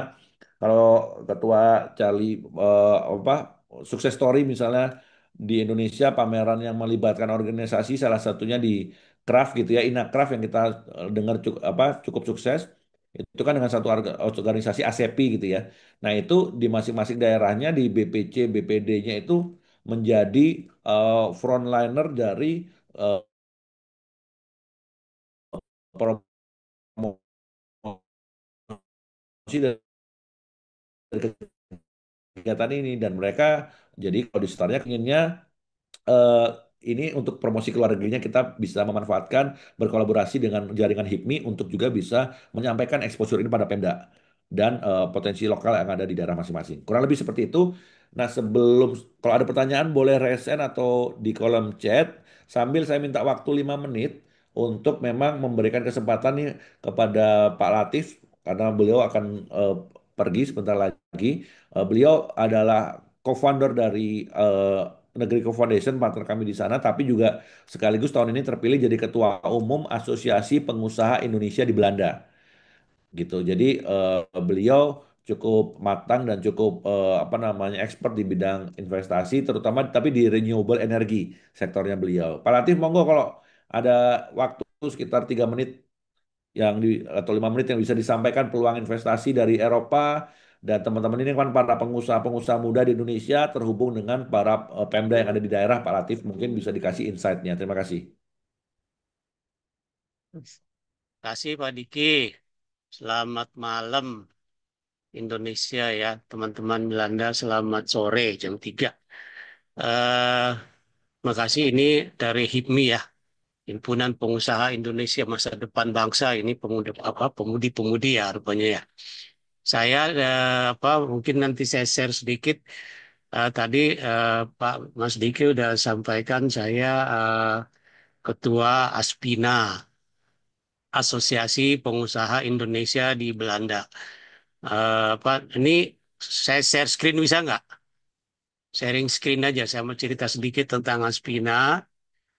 kalau Ketua Cali apa sukses story misalnya di Indonesia pameran yang melibatkan organisasi salah satunya di Craft gitu ya, Inacraft yang kita dengar cukup sukses itu kan dengan satu organisasi ASEPI gitu ya. Nah, itu di masing-masing daerahnya di BPC, BPD-nya itu menjadi frontliner dari eh, promosi dari kegiatan ini dan mereka jadi kalau di startnya inginnya eh, ini untuk promosi ke luar negerinya kita bisa memanfaatkan berkolaborasi dengan jaringan HIPMI untuk juga bisa menyampaikan exposure ini pada Pemda dan potensi lokal yang ada di daerah masing-masing. Kurang lebih seperti itu. Nah, sebelum kalau ada pertanyaan boleh resen atau di kolom chat sambil saya minta waktu 5 menit untuk memang memberikan kesempatan nih kepada Pak Latif karena beliau akan pergi sebentar lagi. Beliau adalah co-founder dari Negeri Co-Foundation, partner kami di sana, tapi juga sekaligus tahun ini terpilih jadi Ketua Umum Asosiasi Pengusaha Indonesia di Belanda, gitu. Jadi beliau cukup matang dan cukup apa namanya expert di bidang investasi, terutama tapi di renewable energy sektornya beliau. Pak Latif, monggo kalau ada waktu sekitar 3 menit atau 5 menit yang bisa disampaikan peluang investasi dari Eropa dan teman-teman ini kan para pengusaha-pengusaha muda di Indonesia terhubung dengan para Pemda yang ada di daerah. Pak Latif mungkin bisa dikasih insight-nya. Terima kasih. Kasih Pak Diki. Selamat malam Indonesia ya, teman-teman Belanda. Selamat sore jam 3. Eh, Makasih ini dari HIPMI ya, Himpunan Pengusaha Indonesia Masa Depan Bangsa. Ini pemuda apa pemudi-pemudi ya rupanya ya. Saya apa mungkin nanti saya share sedikit. Tadi Pak Mas Diki udah sampaikan saya Ketua Aspina, Asosiasi Pengusaha Indonesia di Belanda. Apa ini saya share screen bisa nggak? Sharing screen aja. Saya mau cerita sedikit tentang Aspina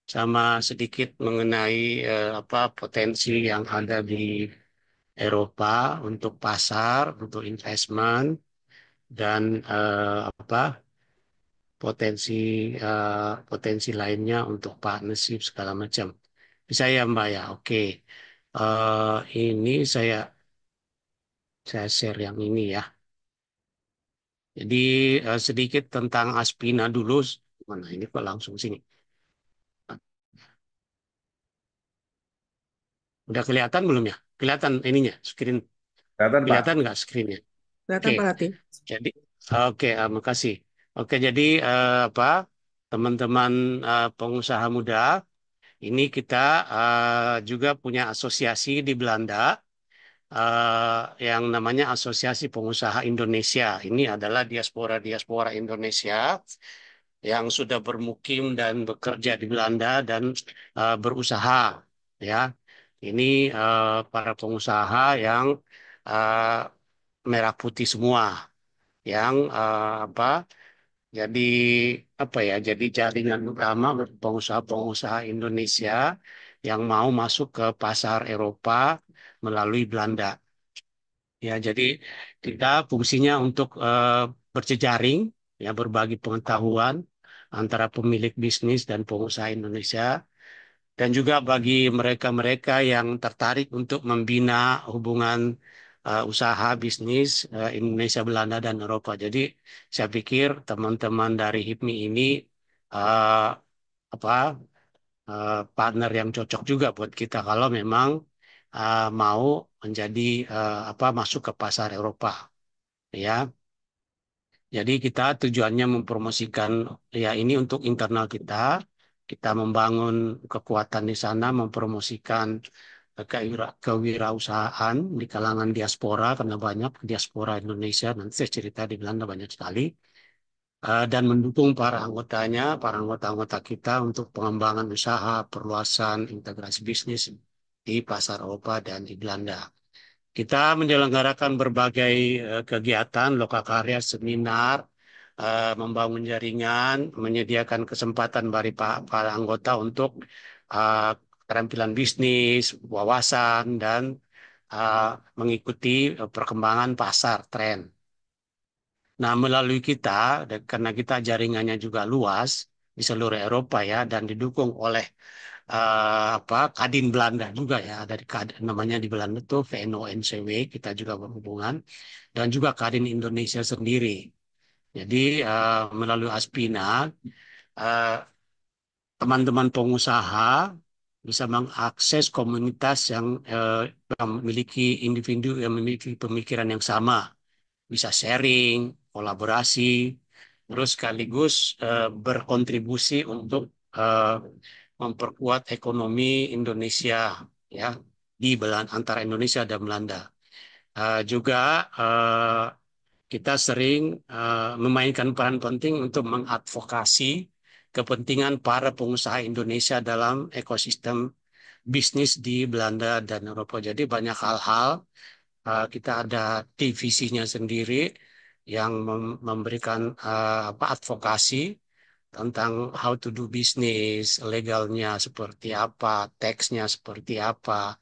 sama sedikit mengenai apa potensi yang ada di Eropa untuk pasar, untuk investment dan apa potensi potensi lainnya untuk partnership segala macam. Bisa ya Mbak ya. Oke. Ini saya share yang ini ya. Jadi sedikit tentang Aspina dulu. Mana ini kok langsung sini. Udah kelihatan belum ya? Kelihatan ininya, screen. Kelihatan, Kelihatan Pak. nggak screennya? Oke, Kelihatan Pak Latif. jadi oke, makasih. Oke, jadi apa teman-teman pengusaha muda, ini kita juga punya asosiasi di Belanda yang namanya Asosiasi Pengusaha Indonesia. Ini adalah diaspora-diaspora Indonesia yang sudah bermukim dan bekerja di Belanda dan berusaha ya. Ini para pengusaha yang uh, merah putih semua, yang apa? Jadi apa ya? Jadi jaringan utama untuk pengusaha-pengusaha Indonesia yang mau masuk ke pasar Eropa melalui Belanda. Ya, jadi kita fungsinya untuk berjejaring, ya berbagi pengetahuan antara pemilik bisnis dan pengusaha Indonesia dan juga bagi mereka-mereka yang tertarik untuk membina hubungan usaha bisnis Indonesia, Belanda, dan Eropa. Jadi saya pikir teman-teman dari HIPMI ini uh, apa partner yang cocok juga buat kita kalau memang mau menjadi apa masuk ke pasar Eropa, ya. Jadi kita tujuannya mempromosikan ya ini untuk internal kita. Kita membangun kekuatan di sana, mempromosikan kewirausahaan di kalangan diaspora karena banyak diaspora Indonesia. Nanti saya cerita di Belanda banyak sekali. Dan mendukung para anggotanya, para anggota-anggota kita untuk pengembangan usaha, perluasan integrasi bisnis di pasar Eropa dan di Belanda. Kita menyelenggarakan berbagai kegiatan, lokakarya, seminar, membangun jaringan, menyediakan kesempatan bagi para anggota untuk eh, keterampilan bisnis, wawasan, dan eh, mengikuti perkembangan pasar, tren. Nah, melalui kita, karena kita jaringannya juga luas di seluruh Eropa ya, dan didukung oleh Kadin Belanda juga ya, dari namanya di Belanda tuh VNO-NCW, kita juga berhubungan, dan juga Kadin Indonesia sendiri. Jadi melalui Aspina, eh, teman-teman pengusaha bisa mengakses komunitas yang memiliki individu yang memiliki pemikiran yang sama, bisa sharing, kolaborasi, terus sekaligus berkontribusi untuk eh, memperkuat ekonomi Indonesia ya antara Indonesia dan Belanda. Juga kita sering memainkan peran penting untuk mengadvokasi kepentingan para pengusaha Indonesia dalam ekosistem bisnis di Belanda dan Eropa. Jadi banyak hal-hal kita ada divisinya sendiri yang memberikan advokasi tentang how to do business, legalnya seperti apa, teksnya seperti apa,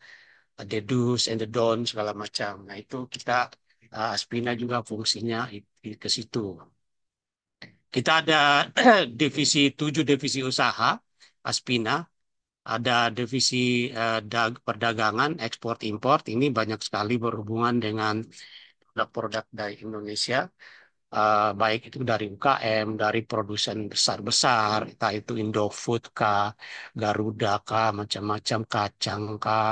the do's and the don'ts segala macam. Nah itu kita Aspina juga fungsinya ke situ. Kita ada tujuh divisi usaha Aspina, ada divisi perdagangan, ekspor import. Ini banyak sekali berhubungan dengan produk-produk dari Indonesia, baik itu dari UKM, dari produsen besar-besar, entah itu Indofood kah, Garuda kah, macam-macam kacang kah,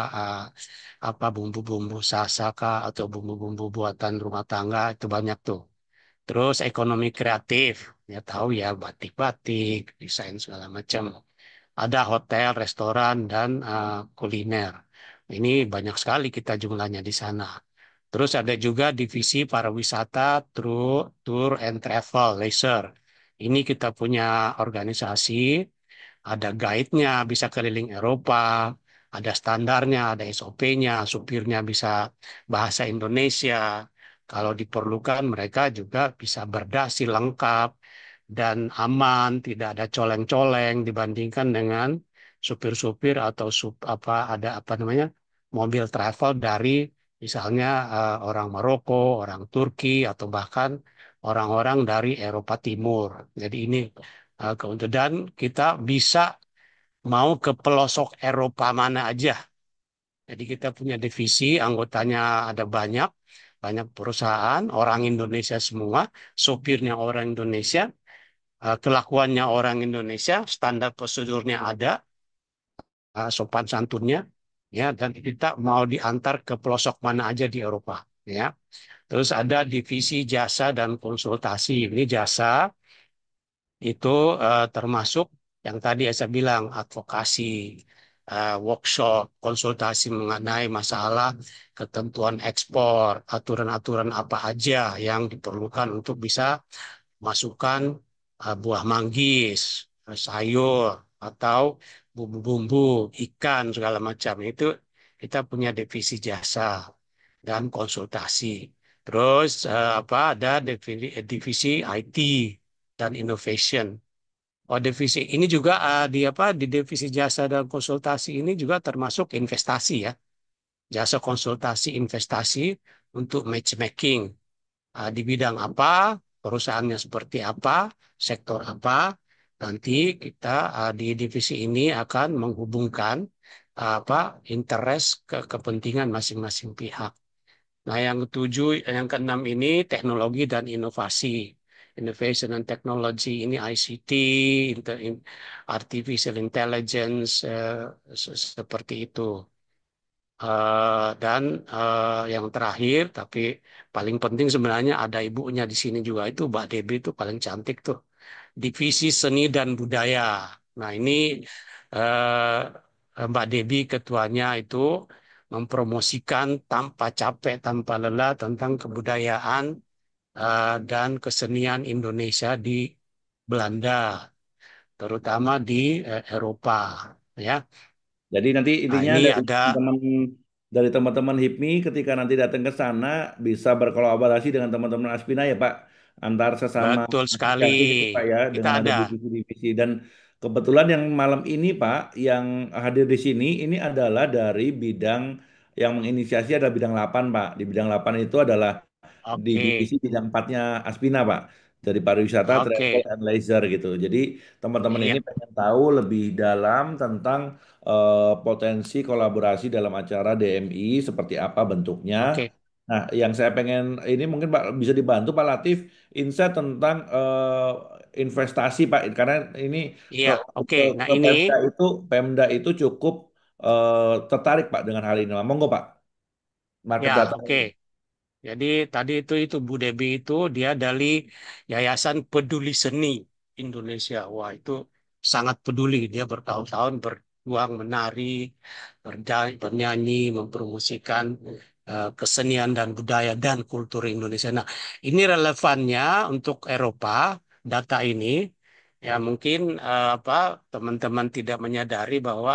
apa bumbu-bumbu sasa kah, atau bumbu-bumbu buatan rumah tangga itu banyak tuh. Terus ekonomi kreatif, ya tahu ya batik-batik, desain segala macam. Ada hotel, restoran, dan kuliner. Ini banyak sekali kita jumlahnya di sana. Terus ada juga divisi pariwisata, tour and travel, leisure. Ini kita punya organisasi, ada guide-nya, bisa keliling Eropa, ada standarnya, ada SOP-nya, supirnya bisa bahasa Indonesia. Kalau diperlukan, mereka juga bisa berdasi lengkap dan aman, tidak ada coleng-coleng dibandingkan dengan supir-supir atau ada apa namanya mobil travel dari misalnya orang Maroko, orang Turki, atau bahkan orang-orang dari Eropa Timur. Jadi ini dan kita bisa mau ke pelosok Eropa mana aja. Jadi kita punya divisi, anggotanya ada banyak, banyak perusahaan, orang Indonesia semua, sopirnya orang Indonesia, kelakuannya orang Indonesia, standar prosedurnya ada, sopan santunnya, ya, dan kita mau diantar ke pelosok mana aja di Eropa, ya. Terus ada divisi jasa dan konsultasi. Ini jasa itu termasuk yang tadi saya bilang advokasi, workshop, konsultasi mengenai masalah ketentuan ekspor, aturan-aturan apa aja yang diperlukan untuk bisa masukkan buah manggis, sayur, atau bumbu-bumbu, ikan, segala macam. Itu kita punya divisi jasa dan konsultasi. Terus ada divisi IT dan innovation. Oh, divisi ini juga di divisi jasa dan konsultasi ini juga termasuk investasi ya. Jasa konsultasi investasi untuk matchmaking. Di bidang apa, perusahaannya seperti apa, sektor apa. Nanti kita di divisi ini akan menghubungkan apa interest ke kepentingan masing-masing pihak. Nah, yang ketujuh, yang keenam ini teknologi dan inovasi. Innovation and Technology ini ICT, Artificial Intelligence, seperti itu. Dan yang terakhir, tapi paling penting sebenarnya ada ibunya di sini juga, itu Mbak Debi itu paling cantik tuh. Divisi Seni dan Budaya. Nah, ini Mbak Debi ketuanya itu mempromosikan tanpa capek, tanpa lelah tentang kebudayaan dan kesenian Indonesia di Belanda, terutama di Eropa. Ya, Jadi nanti nah intinya ini dari ada teman-teman HIPMI ketika nanti datang ke sana bisa berkolaborasi dengan teman-teman Aspina ya Pak. antar sesama Betul sekali. asosiasi gitu Pak ya, Kita dengan ada ada. divisi-divisi. Dan kebetulan yang malam ini Pak, yang hadir di sini ini adalah dari bidang yang menginisiasi adalah bidang 8 Pak. Di bidang 8 itu adalah di Oke. divisi bidang empatnya Aspina Pak. Dari pariwisata, travel, Oke. and leisure gitu. Jadi teman-teman Iya. ini pengen tahu lebih dalam tentang potensi kolaborasi dalam acara DMI seperti apa bentuknya. Oke. Nah, yang saya pengen ini mungkin Pak bisa dibantu Pak Latif insight tentang investasi Pak, karena ini Iya. ke, Oke. ke, Nah ke ini Pemda itu cukup tertarik Pak dengan hal ini. Monggo Pak, market ya data. oke. Jadi tadi itu Bu Debi itu dia dari Yayasan Peduli Seni Indonesia. Wah itu sangat peduli. Dia bertahun-tahun berjuang menari, bernyanyi, mempromosikan kesenian dan budaya dan kultur Indonesia. Nah ini relevannya untuk Eropa. Data ini ya mungkin apa teman-teman tidak menyadari bahwa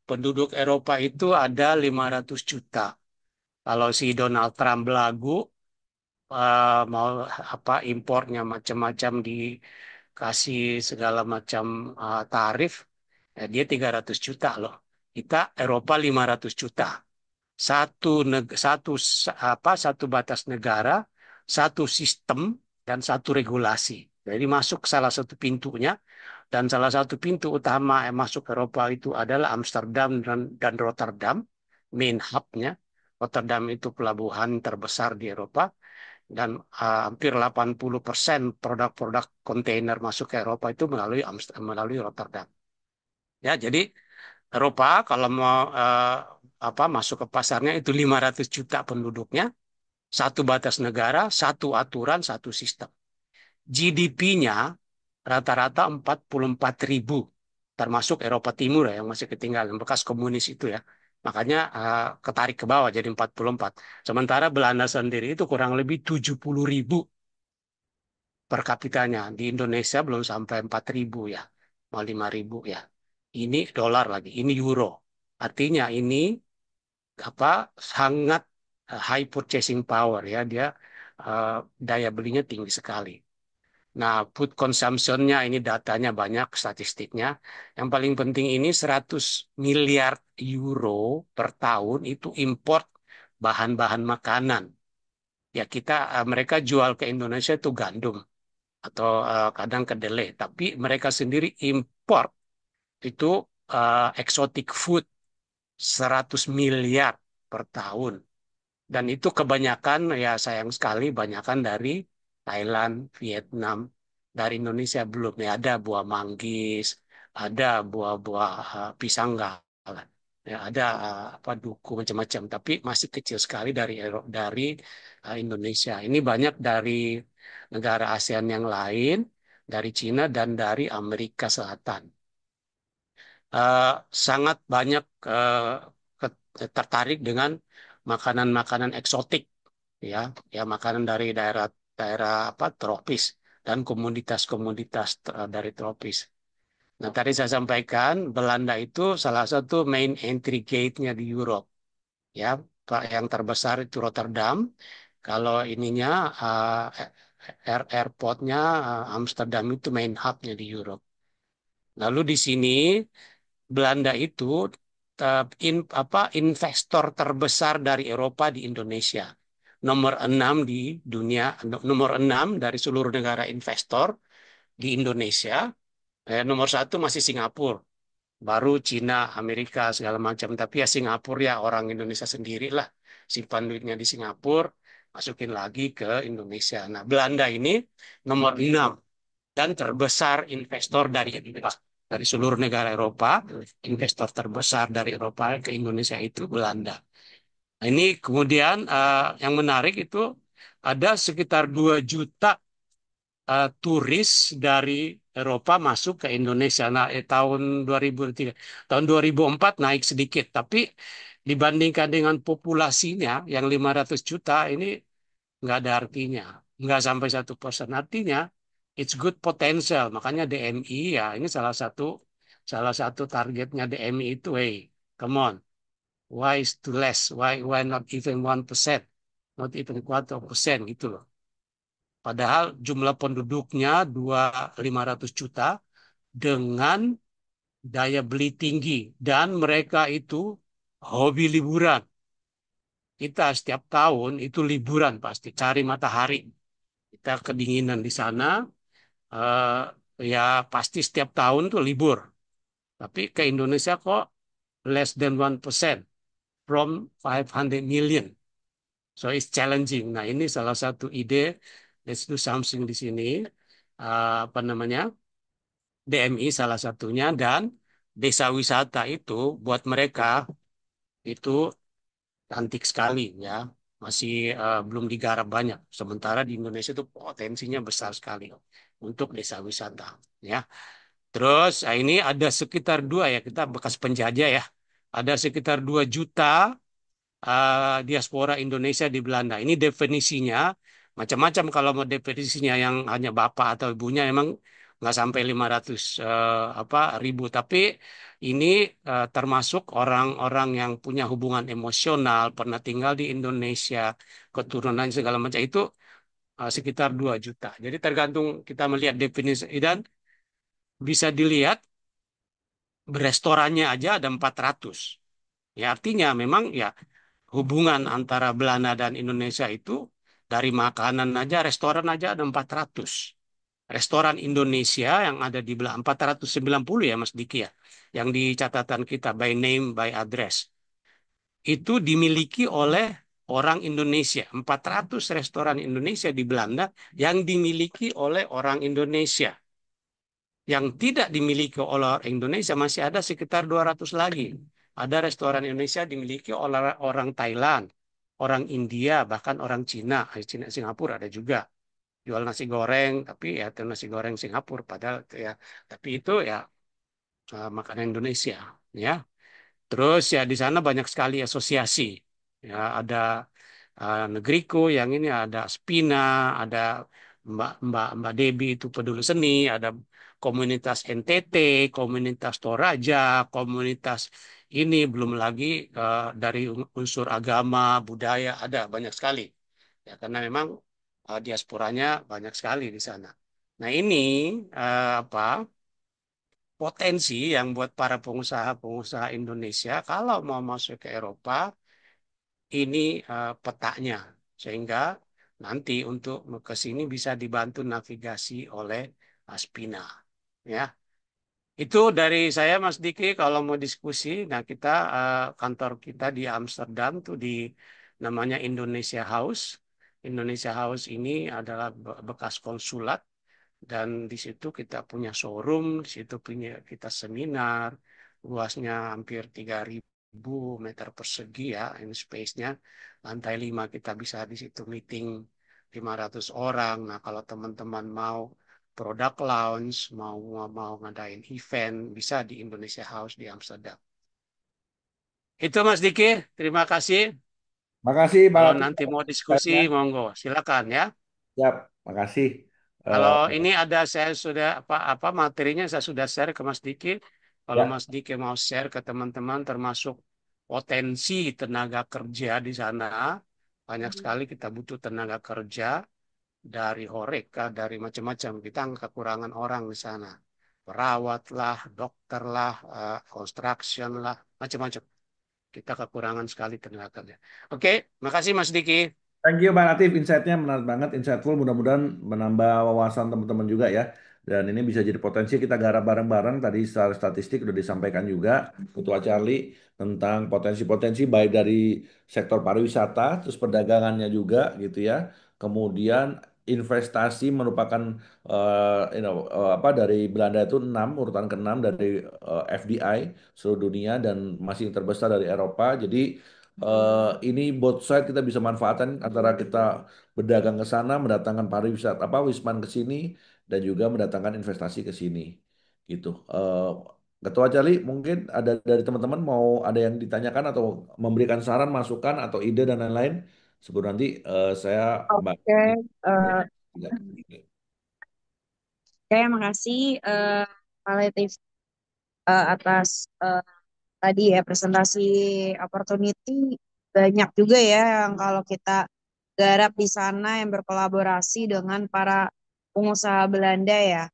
penduduk Eropa itu ada 500 juta. Kalau si Donald Trump belagu, mau apa impornya macam-macam dikasih segala macam tarif, ya dia 300 juta loh. Kita Eropa 500 juta. Satu batas negara, satu sistem dan satu regulasi. Jadi masuk salah satu pintunya dan salah satu pintu utama yang masuk Eropa itu adalah Amsterdam dan Rotterdam, main hubnya. Rotterdam itu pelabuhan terbesar di Eropa dan hampir 80% produk-produk kontainer masuk ke Eropa itu melalui Rotterdam. Ya, jadi Eropa kalau mau apa masuk ke pasarnya itu 500 juta penduduknya, satu batas negara, satu aturan, satu sistem. GDP-nya rata-rata 44.000, termasuk Eropa Timur ya, yang masih ketinggalan, bekas komunis itu ya. Makanya ketarik ke bawah jadi 44. Sementara Belanda sendiri itu kurang lebih 70.000 per kapitanya. Di Indonesia belum sampai 4.000 ya, mau 5.000 ya. Ini dolar lagi, ini euro. Artinya ini apa sangat high purchasing power ya, dia eh, daya belinya tinggi sekali. Nah, food consumption-nya ini datanya banyak statistiknya. Yang paling penting ini 100 miliar euro per tahun itu import bahan-bahan makanan. Ya kita mereka jual ke Indonesia itu gandum atau kadang kedelai, tapi mereka sendiri import itu exotic food 100 miliar per tahun. Dan itu kebanyakan ya sayang sekali banyakan dari Thailand, Vietnam, dari Indonesia belum ya ada buah manggis, ada buah-buah pisang galah, ya ada apa duku macam-macam, tapi masih kecil sekali dari Indonesia. Ini banyak dari negara ASEAN yang lain, dari Cina dan dari Amerika Selatan. Eh, Sangat banyak tertarik dengan makanan-makanan eksotik ya ya makanan dari daerah apa tropis dan komoditas-komoditas dari tropis. Nah, tadi saya sampaikan Belanda itu salah satu main entry gate-nya di Europe ya. Yang terbesar itu Rotterdam. Kalau ininya airportnya Amsterdam itu main hub-nya di Europe. Lalu di sini Belanda itu investor terbesar dari Eropa di Indonesia. Nomor 6 di dunia, nomor 6 dari seluruh negara investor di Indonesia. Nomor satu masih Singapura, baru Cina, Amerika segala macam. Tapi ya Singapura ya orang Indonesia sendiri lah. Simpan duitnya di Singapura, masukin lagi ke Indonesia. Nah, Belanda ini nomor 6 dan terbesar investor dari seluruh negara Eropa, investor terbesar dari Eropa ke Indonesia itu Belanda. Nah, ini kemudian yang menarik itu ada sekitar 2 juta turis dari Eropa masuk ke Indonesia. Nah, tahun 2004 naik sedikit, tapi dibandingkan dengan populasinya yang 500 juta ini nggak ada artinya, nggak sampai 1%. Artinya it's good potential. Makanya DMI ya ini salah satu targetnya DMI itu, hey, come on, why is too less? Why not even 1%? Not even quarter percent gitu loh. Padahal jumlah penduduknya 500 juta dengan daya beli tinggi. Dan mereka itu hobi liburan. Kita setiap tahun itu liburan pasti, cari matahari. Kita kedinginan di sana, eh, ya pasti setiap tahun tuh libur. Tapi ke Indonesia kok less than 1% from 500 million. So it's challenging. Nah, ini salah satu ide. Let's do something di sini. Apa namanya? DMI salah satunya dan desa wisata itu buat mereka itu cantik sekali ya. Masih belum digarap banyak. Sementara di Indonesia itu potensinya besar sekali untuk desa wisata ya. Terus ini ada sekitar dua ya, kita bekas penjajah ya. Ada sekitar 2 juta diaspora Indonesia di Belanda. Ini definisinya macam-macam, kalau mau definisinya yang hanya bapak atau ibunya emang nggak sampai 500 ribu. Tapi ini termasuk orang-orang yang punya hubungan emosional, pernah tinggal di Indonesia, keturunan segala macam itu sekitar 2 juta. Jadi tergantung kita melihat definisi dan bisa dilihat restorannya aja ada 400. Ya artinya memang ya hubungan antara Belanda dan Indonesia itu dari makanan aja, restoran aja ada 400. Restoran Indonesia yang ada di Belanda 490 ya Mas Diki ya. Yang di catatan kita by name, by address. Itu dimiliki oleh orang Indonesia. 400 restoran Indonesia di Belanda yang dimiliki oleh orang Indonesia. Yang tidak dimiliki oleh orang Indonesia masih ada sekitar 200 lagi. Ada restoran Indonesia dimiliki oleh orang Thailand, orang India, bahkan orang Cina. Cina Singapura ada juga. Jual nasi goreng, tapi ya itu nasi goreng Singapura. Padahal itu ya, tapi itu ya makanan Indonesia. Ya, terus ya di sana banyak sekali asosiasi. Ya, ada negeriku yang ini ada Spina, ada Mbak Mbak Mbak Debi itu peduli seni, ada komunitas NTT, komunitas Toraja, komunitas ini belum lagi dari unsur agama, budaya ada banyak sekali. Ya, karena memang diasporanya banyak sekali di sana. Nah, ini apa potensi yang buat para pengusaha-pengusaha Indonesia kalau mau masuk ke Eropa ini petanya sehingga nanti untuk ke sini bisa dibantu navigasi oleh Aspina ya. Itu dari saya Mas Diki kalau mau diskusi. Nah, kita kantor kita di Amsterdam tuh di namanya Indonesia House. Indonesia House ini adalah bekas konsulat dan di situ kita punya showroom, di situ punya kita seminar, luasnya hampir 3.000 meter persegi ya, ini space-nya. Lantai 5 kita bisa di situ meeting 500 orang. Nah, kalau teman-teman mau produk launch, mau ngadain event, bisa di Indonesia House di Amsterdam. Itu Mas Diki, terima kasih. Makasih Pak Kalau Latif. nanti mau diskusi, monggo, silakan ya. Siap, makasih. Kalau Eh, ini ada saya sudah apa materinya saya sudah share ke Mas Diki. Kalau ya. Mas Diki mau share ke teman-teman termasuk potensi tenaga kerja di sana, banyak sekali kita butuh tenaga kerja dari Horeca, dari macam-macam. Kita kekurangan orang di sana. Perawat lah, dokter lah, construction lah, macam-macam. Kita kekurangan sekali tenaga kerja. Oke, makasih Mas Diki. Thank you Bang Latif, insight-nya menarik banget, insightful. Mudah-mudahan menambah wawasan teman-teman juga ya. Dan ini bisa jadi potensi kita garap bareng-bareng. Tadi secara statistik udah disampaikan juga Ketua Charlie tentang potensi-potensi baik dari sektor pariwisata, terus perdagangannya juga gitu ya. Kemudian investasi merupakan apa dari Belanda itu 6 urutan ke-6 dari FDI seluruh dunia dan masih yang terbesar dari Eropa. Jadi ini both side kita bisa manfaatkan antara kita berdagang ke sana, mendatangkan pariwisata apa wisman ke sini dan juga mendatangkan investasi ke sini gitu. Ketua Cali mungkin ada dari teman-teman mau ada yang ditanyakan atau memberikan saran, masukan atau ide dan lain-lain sebelum nanti saya Mbak. Oke, oke, makasih Pak Latif atas tadi ya presentasi opportunity banyak juga ya yang kalau kita garap di sana yang berkolaborasi dengan para pengusaha Belanda ya.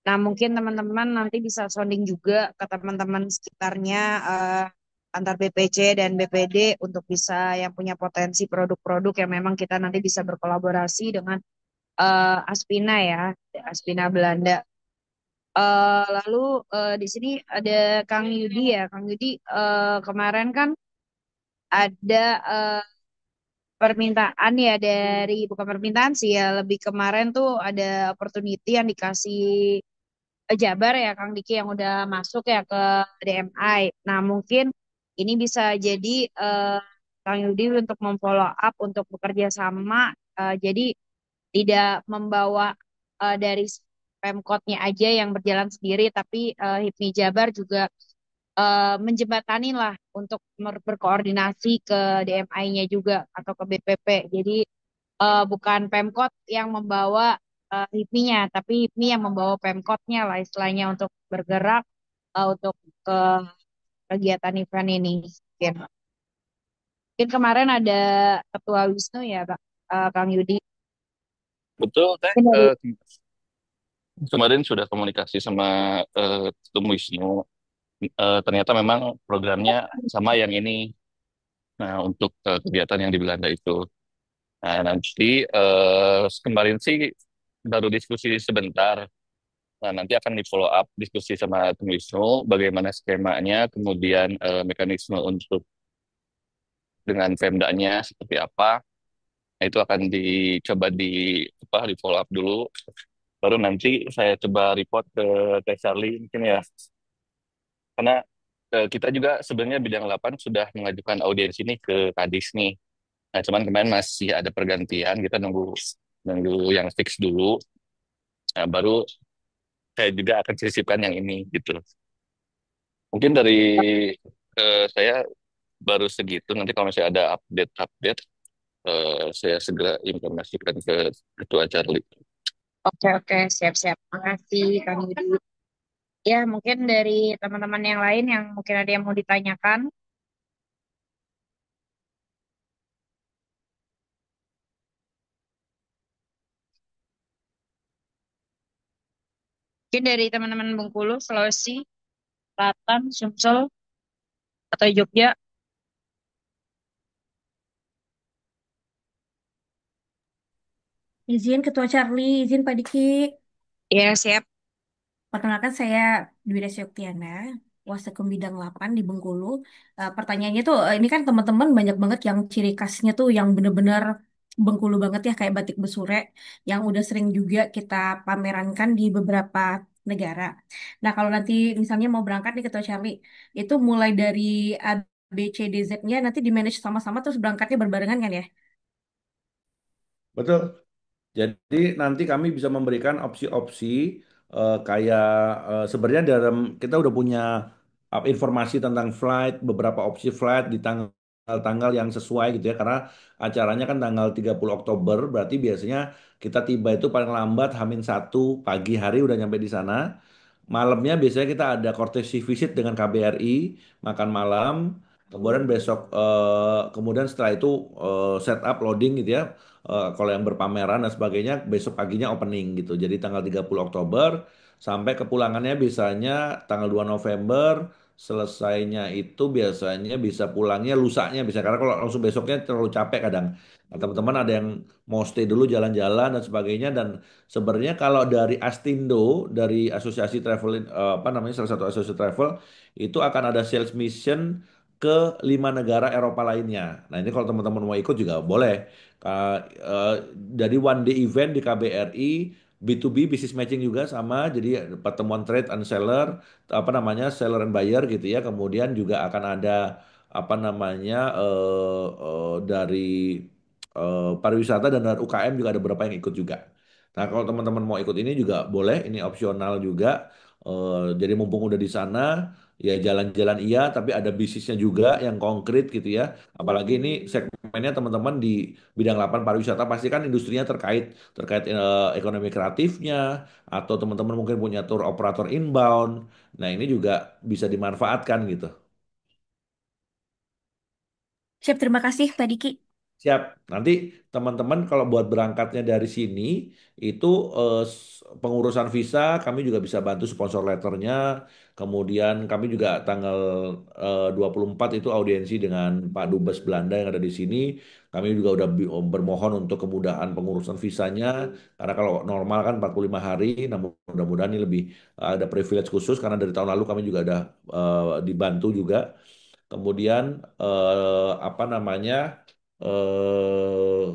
Nah, mungkin teman-teman nanti bisa sounding juga ke teman-teman sekitarnya antar BPC dan BPD untuk bisa yang punya potensi produk-produk yang memang kita nanti bisa berkolaborasi dengan Aspina ya, Aspina Belanda. Lalu di sini ada Kang Yudi ya, Kang Yudi kemarin kan ada permintaan ya dari bukan permintaan sih ya, lebih kemarin tuh ada opportunity yang dikasih Jabar ya Kang Diki yang udah masuk ya ke DMI. Nah mungkin ini bisa jadi Kang Yudi untuk memfollow up untuk bekerja sama. Jadi tidak membawa dari Pemkotnya aja yang berjalan sendiri, tapi HIPMI Jabar juga menjembatani lah untuk berkoordinasi ke DMI-nya juga atau ke BPP. Jadi bukan Pemkot yang membawa HIPMI-nya, tapi HIPMI yang membawa Pemkotnya lah istilahnya untuk bergerak untuk ke kegiatan event ini. Mungkin, mungkin kemarin ada Ketua Wisnu ya, Pak, Kang Yudi. Betul, Teh. Mungkin dari Kemarin sudah komunikasi sama Tum Wisnu. Ternyata memang programnya sama yang ini. Nah, untuk kegiatan yang di Belanda itu. Nah, nanti kemarin sih baru diskusi sebentar. Nah, nanti akan di follow up diskusi sama Tum Wisnu, bagaimana skemanya, kemudian mekanisme untuk dengan Pemdanya seperti apa. Nah, itu akan dicoba di follow up dulu. Baru nanti saya coba report ke Teh Charlie mungkin ya. Karena kita juga sebenarnya bidang 8 sudah mengajukan audiens ini ke Kadis nih. Nah, cuman kemarin masih ada pergantian, kita nunggu nunggu yang fix dulu. Nah, baru saya juga akan sisipkan yang ini gitu. Mungkin dari saya baru segitu. Nanti kalau misalnya ada update-update, saya segera informasikan ke Ketua Charlie. oke oke siap-siap. Makasih Kang Yudi. Ya mungkin dari teman-teman yang lain yang mungkin ada yang mau ditanyakan. Mungkin dari teman-teman Bengkulu, Sulawesi, Selatan, Sumsel, atau Jogja. Izin Ketua Charlie, izin Pak Diki. Ya siap. Perkenalkan saya Dwi Desi Oktiana, Wasekum Bidang 8 di Bengkulu. Pertanyaannya tuh, ini kan teman-teman banyak banget yang ciri khasnya tuh yang bener-bener Bengkulu banget ya, kayak batik Besure, yang udah sering juga kita pamerankan di beberapa negara. Nah, kalau nanti misalnya mau berangkat nih Ketua Charlie, itu mulai dari A, B, C, D, Z-nya nanti di-manage sama-sama terus berangkatnya berbarengan kan ya? Betul. Jadi nanti kami bisa memberikan opsi-opsi kayak sebenarnya dalam kita udah punya informasi tentang flight, beberapa opsi flight di tanggal-tanggal yang sesuai gitu ya. Karena acaranya kan tanggal 30 Oktober, berarti biasanya kita tiba itu paling lambat H-1 pagi hari udah nyampe di sana. Malamnya biasanya kita ada courtesy visit dengan KBRI, makan malam. Kemudian besok, kemudian setelah itu set up loading gitu ya. Kalau yang berpameran dan sebagainya, besok paginya opening gitu. Jadi tanggal 30 Oktober sampai kepulangannya biasanya tanggal 2 November. Selesainya itu biasanya bisa pulangnya lusanya bisa karena kalau langsung besoknya terlalu capek kadang. Nah, teman-teman ada yang mau stay dulu jalan-jalan dan sebagainya dan sebenarnya kalau dari Astindo, dari Asosiasi Travel, apa namanya salah satu asosiasi travel, itu akan ada sales mission ke 5 negara Eropa lainnya. Nah ini kalau teman-teman mau ikut juga boleh. Dari one day event di KBRI, B2B business matching juga sama. Jadi pertemuan trade and seller, apa namanya seller and buyer gitu ya. Kemudian juga akan ada apa namanya dari pariwisata dan dari UKM juga ada beberapa yang ikut juga. Nah, kalau teman-teman mau ikut ini juga boleh, ini opsional juga. Jadi mumpung udah di sana, ya jalan-jalan iya, tapi ada bisnisnya juga yang konkret gitu ya. Apalagi ini segmennya teman-teman di bidang 8 pariwisata pasti kan industrinya terkait terkait ekonomi kreatifnya atau teman-teman mungkin punya tour operator inbound. Nah, ini juga bisa dimanfaatkan gitu. Siap, terima kasih Pak Diki. Siap. Nanti teman-teman kalau buat berangkatnya dari sini itu pengurusan visa kami juga bisa bantu sponsor letternya. Kemudian kami juga tanggal 24 itu audiensi dengan Pak Dubes Belanda yang ada di sini. Kami juga udah bermohon untuk kemudahan pengurusan visanya karena kalau normal kan 45 hari. Namun mudah-mudahan ini lebih ada privilege khusus karena dari tahun lalu kami juga ada dibantu juga. Kemudian apa namanya? eh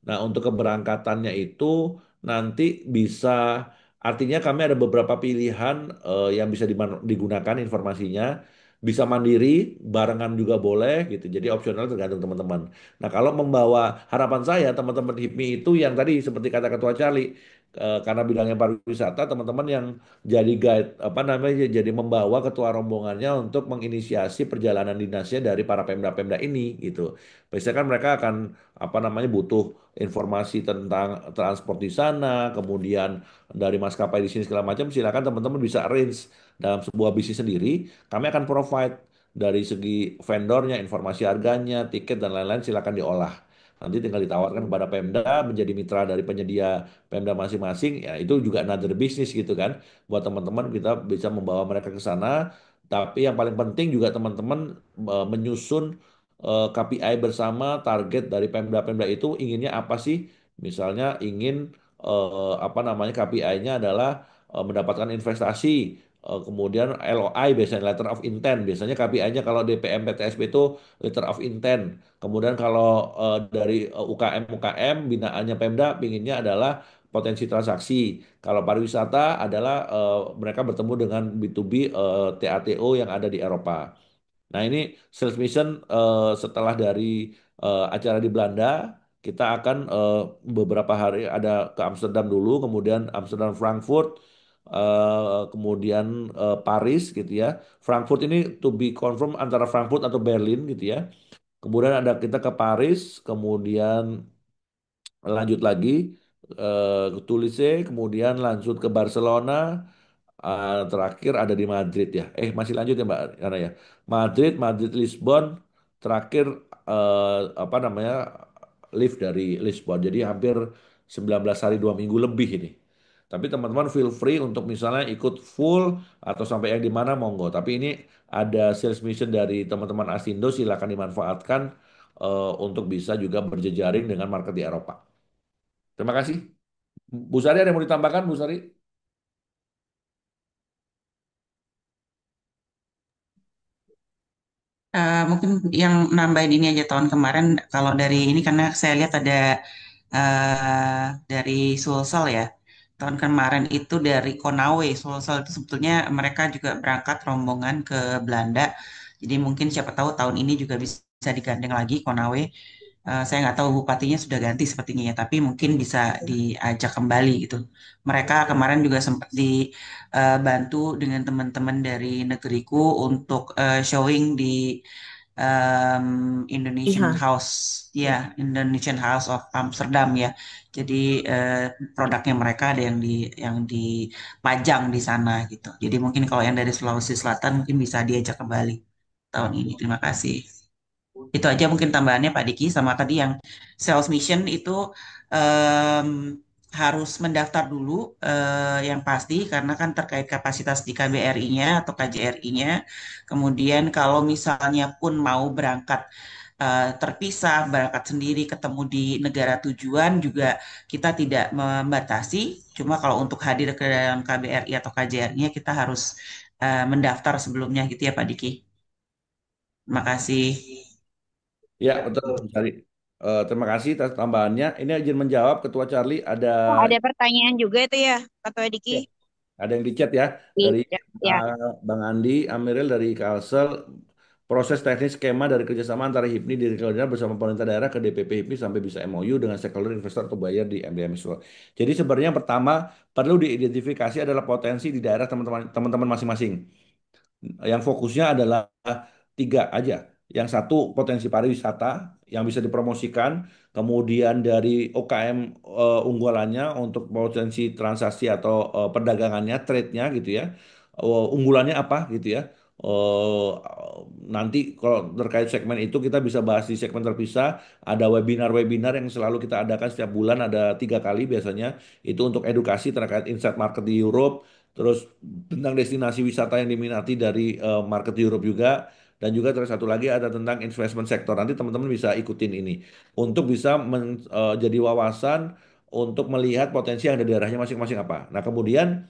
nah, untuk keberangkatannya itu nanti bisa, artinya kami ada beberapa pilihan yang bisa digunakan informasinya. Bisa mandiri, barengan juga boleh gitu. Jadi opsional tergantung teman-teman. Nah, kalau membawa harapan saya teman-teman HIPMI itu yang tadi seperti kata Ketua Charlie, karena bidangnya pariwisata, teman-teman yang jadi guide apa namanya jadi membawa ketua rombongannya untuk menginisiasi perjalanan dinasnya dari para pemda-pemda ini gitu. Biasanya kan mereka akan apa namanya butuh informasi tentang transport di sana, kemudian dari maskapai di sini segala macam. Silakan teman-teman bisa arrange dalam sebuah bisnis sendiri. Kami akan provide dari segi vendornya, informasi harganya, tiket dan lain-lain silakan diolah. Nanti tinggal ditawarkan kepada Pemda menjadi mitra dari penyedia Pemda masing-masing. Ya itu juga another business gitu kan. Buat teman-teman kita bisa membawa mereka ke sana. Tapi yang paling penting juga teman-teman menyusun KPI bersama target dari Pemda-Pemda itu inginnya apa sih? Misalnya ingin apa namanya KPI-nya adalah mendapatkan investasi, kemudian LOI biasanya letter of intent. Biasanya KPI-nya kalau DPM PTSB itu letter of intent. Kemudian kalau dari UKM binaannya Pemda pinginnya adalah potensi transaksi. Kalau pariwisata adalah mereka bertemu dengan B2B TATO yang ada di Eropa. Nah, ini sales mission setelah dari acara di Belanda, kita akan beberapa hari ada ke Amsterdam dulu, kemudian Amsterdam Frankfurt, kemudian Paris gitu ya. Frankfurt ini to be confirm antara Frankfurt atau Berlin gitu ya. Kemudian ada kita ke Paris, kemudian lanjut lagi ke Toulouse, kemudian lanjut ke Barcelona, terakhir ada di Madrid ya. Masih lanjut ya Mbak Yana ya. Madrid, Lisbon, terakhir apa namanya lift dari Lisbon. Jadi hampir 19 hari 2 minggu lebih ini. Tapi teman-teman feel free untuk misalnya ikut full atau sampai yang di mana monggo. Tapi ini ada sales mission dari teman-teman Asindo silakan dimanfaatkan untuk bisa juga berjejaring dengan market di Eropa. Terima kasih. Bu Sari ada yang mau ditambahkan Bu Sari? Mungkin yang nambahin ini aja tahun kemarin kalau dari ini karena saya lihat ada dari Sulsel ya. Tahun kemarin itu dari Konawe, Sulsel itu sebetulnya mereka juga berangkat rombongan ke Belanda. Jadi mungkin siapa tahu tahun ini juga bisa digandeng lagi Konawe. Saya nggak tahu bupatinya sudah ganti sepertinya ya, tapi mungkin bisa diajak kembali gitu. Mereka kemarin juga sempat dibantu dengan teman-teman dari negeriku untuk showing di Indonesian Iya. House, ya Indonesian House of Amsterdam ya. Jadi produknya mereka ada yang dipajang di sana gitu. Jadi mungkin kalau yang dari Sulawesi Selatan mungkin bisa diajak kembali tahun ini. Terima kasih. Itu aja mungkin tambahannya Pak Diki sama tadi yang sales mission itu em, harus mendaftar dulu yang pasti karena kan terkait kapasitas di KBRI-nya atau KJRI-nya. Kemudian kalau misalnya pun mau berangkat terpisah, berangkat sendiri ketemu di negara tujuan juga kita tidak membatasi. Cuma kalau untuk hadir ke dalam KBRI atau KJRI-nya kita harus mendaftar sebelumnya gitu ya Pak Diki. Terima kasih. Ya, betul. Cari. Terima kasih atas tambahannya. Ini izin menjawab Ketua Charlie ada Oh, ada pertanyaan juga itu ya, Ketua Diki. ya, ada yang di chat ya dari Ya, ya. Bang Andi Amiril dari Kalsel. Proses teknis skema dari kerjasama antara HIPMI di koordinat bersama pemerintah daerah ke DPP HIPMI sampai bisa MOU dengan stakeholder investor atau buyer di MDMS. Jadi sebenarnya yang pertama perlu diidentifikasi adalah potensi di daerah teman-teman masing-masing. Yang fokusnya adalah tiga aja. Yang satu potensi pariwisata yang bisa dipromosikan, kemudian dari UKM unggulannya untuk potensi transaksi atau perdagangannya, trade-nya gitu ya. Unggulannya apa gitu ya. eh, nanti kalau terkait segmen itu kita bisa bahas di segmen terpisah. Ada webinar-webinar yang selalu kita adakan setiap bulan, ada 3 kali biasanya. Itu untuk edukasi terkait insight market di Europe, terus tentang destinasi wisata yang diminati dari market di Europe juga. Dan juga terus satu lagi ada tentang investment sector. Nanti teman-teman bisa ikutin ini untuk bisa jadi wawasan untuk melihat potensi yang ada di daerahnya masing-masing apa. Nah, kemudian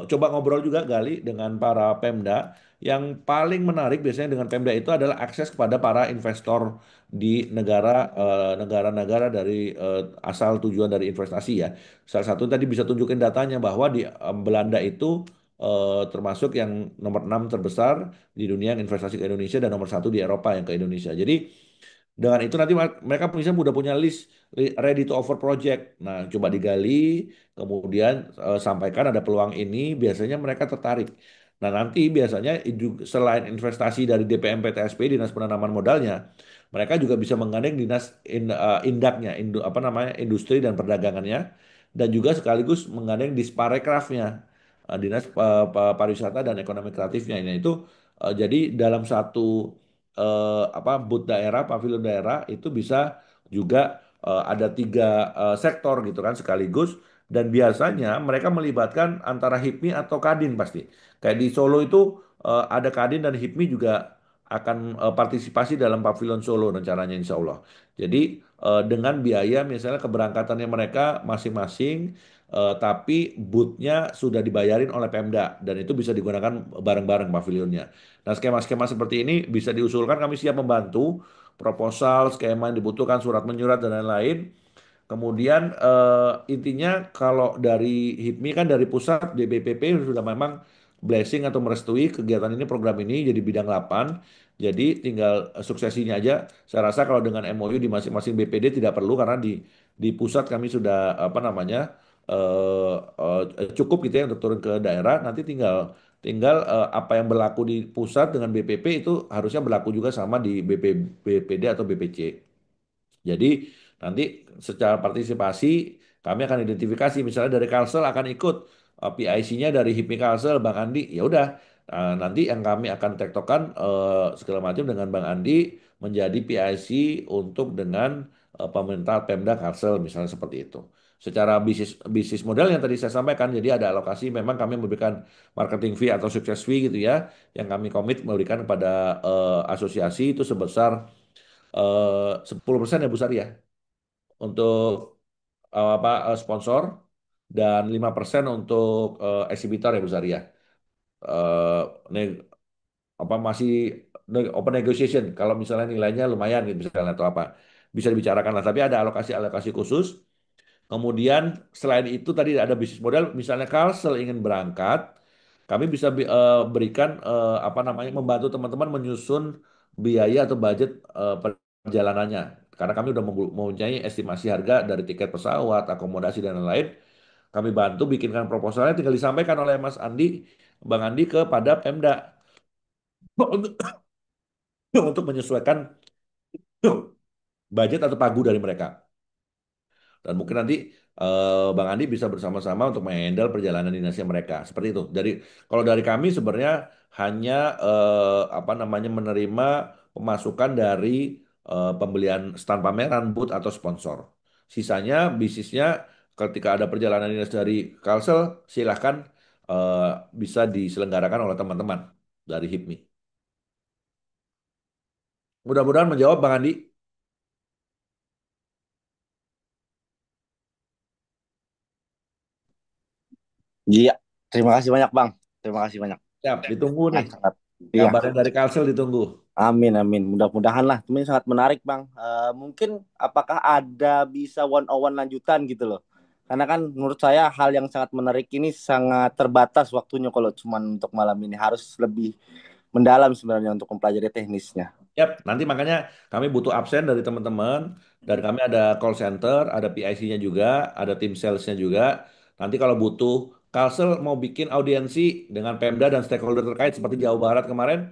coba ngobrol juga Gali dengan para Pemda. Yang paling menarik biasanya dengan Pemda itu adalah akses kepada para investor di negara-negara dari asal tujuan dari investasi ya. Salah satu tadi bisa tunjukin datanya bahwa di Belanda itu termasuk yang nomor 6 terbesar di dunia yang investasi ke Indonesia dan nomor 1 di Eropa yang ke Indonesia. Jadi dengan itu nanti mereka bisa udah punya list ready to offer project. Nah, coba digali, kemudian sampaikan ada peluang ini, biasanya mereka tertarik. Nah, nanti biasanya selain investasi dari DPM PTSP, Dinas Penanaman Modalnya, mereka juga bisa menggandeng dinas indaknya, apa namanya, industri dan perdagangannya, dan juga sekaligus menggandeng Disparekrafnya, Dinas Pariwisata dan Ekonomi Kreatifnya. Nah, itu jadi dalam satu apa booth daerah, pavilion daerah itu bisa juga ada 3 sektor gitu kan sekaligus dan biasanya mereka melibatkan antara HIPMI atau Kadin pasti. Kayak di Solo itu ada Kadin dan HIPMI juga akan partisipasi dalam pavilion Solo rencananya insya Allah. Jadi dengan biaya misalnya keberangkatannya mereka masing-masing, tapi boothnya sudah dibayarin oleh Pemda dan itu bisa digunakan bareng-bareng pavilionnya. Nah, skema-skema seperti ini bisa diusulkan, kami siap membantu. Proposal, skema yang dibutuhkan, surat menyurat, dan lain-lain. Kemudian intinya kalau dari HIPMI kan dari pusat DBPP sudah memang blessing atau merestui kegiatan ini program ini jadi bidang 8. Jadi tinggal suksesinya aja. Saya rasa kalau dengan MOU di masing-masing BPD tidak perlu karena di pusat kami sudah apa namanya cukup gitu ya untuk turun ke daerah. Nanti tinggal tinggal apa yang berlaku di pusat dengan BPP itu harusnya berlaku juga sama di BPD atau BPC. Jadi nanti secara partisipasi kami akan identifikasi misalnya dari Kalsel akan ikut PIC-nya dari HIPMI Kalsel Bang Andi ya udah. Nanti yang kami akan tektokan segala macam dengan Bang Andi menjadi PIC untuk dengan pemerintah Pemda Kalsel misalnya seperti itu. Secara bisnis bisnis model yang tadi saya sampaikan jadi ada alokasi memang kami memberikan marketing fee atau sukses fee gitu ya yang kami komit memberikan kepada asosiasi itu sebesar 10% ya Bu Sari ya untuk apa sponsor dan 5% untuk eksibitor ya Bu Sari ya. Eh, ne- apa masih open negotiation kalau misalnya nilainya lumayan gitu misalnya atau apa bisa dibicarakan lah tapi ada alokasi-alokasi khusus. Kemudian selain itu tadi ada bisnis model, misalnya Kalsel ingin berangkat, kami bisa berikan apa namanya membantu teman-teman menyusun biaya atau budget perjalanannya. Karena kami sudah mempunyai estimasi harga dari tiket pesawat, akomodasi dan lain-lain. Kami bantu bikinkan proposalnya, tinggal disampaikan oleh Mas Andi, Bang Andi kepada Pemda untuk untuk menyesuaikan budget atau pagu dari mereka. Dan mungkin nanti Bang Andi bisa bersama-sama untuk menghandle perjalanan dinasnya mereka. Seperti itu. Jadi kalau dari kami sebenarnya hanya apa namanya menerima pemasukan dari pembelian stand pameran, booth atau sponsor. Sisanya bisnisnya ketika ada perjalanan dinas dari Kalsel silahkan eh, bisa diselenggarakan oleh teman-teman dari HIPMI. Mudah-mudahan menjawab Bang Andi. Iya, terima kasih banyak Bang. Terima kasih banyak. Siap, ditunggu nih. Sangat. Iya, Kabarnya dari Kalsel ditunggu. amin amin. Mudah-mudahan lah. Ini sangat menarik Bang. Mungkin apakah ada bisa one on one lanjutan gitu loh? Karena kan menurut saya hal yang sangat menarik ini sangat terbatas waktunya kalau cuma untuk malam ini harus lebih mendalam sebenarnya untuk mempelajari teknisnya. Yap, nanti makanya kami butuh absen dari teman-teman dan kami ada call center, ada PIC-nya juga, ada tim salesnya juga. Nanti kalau butuh, Kalsel mau bikin audiensi dengan Pemda dan stakeholder terkait seperti Jawa Barat kemarin,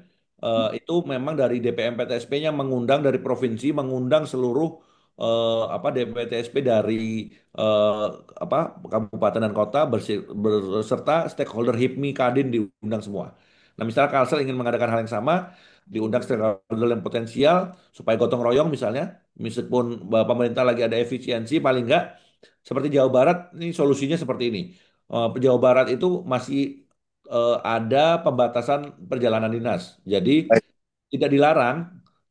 itu memang dari DPM PTSP-nya mengundang dari provinsi, mengundang seluruh apa DPTSP dari eh, apa kabupaten dan kota beserta stakeholder HIPMI Kadin diundang semua. Nah, misalnya Kalsel ingin mengadakan hal yang sama, diundang stakeholder yang potensial supaya gotong royong misalnya, meskipun pemerintah lagi ada efisiensi, paling enggak seperti Jawa Barat, ini solusinya seperti ini. Jawa Barat itu masih ada pembatasan perjalanan dinas. Jadi Baik. tidak dilarang,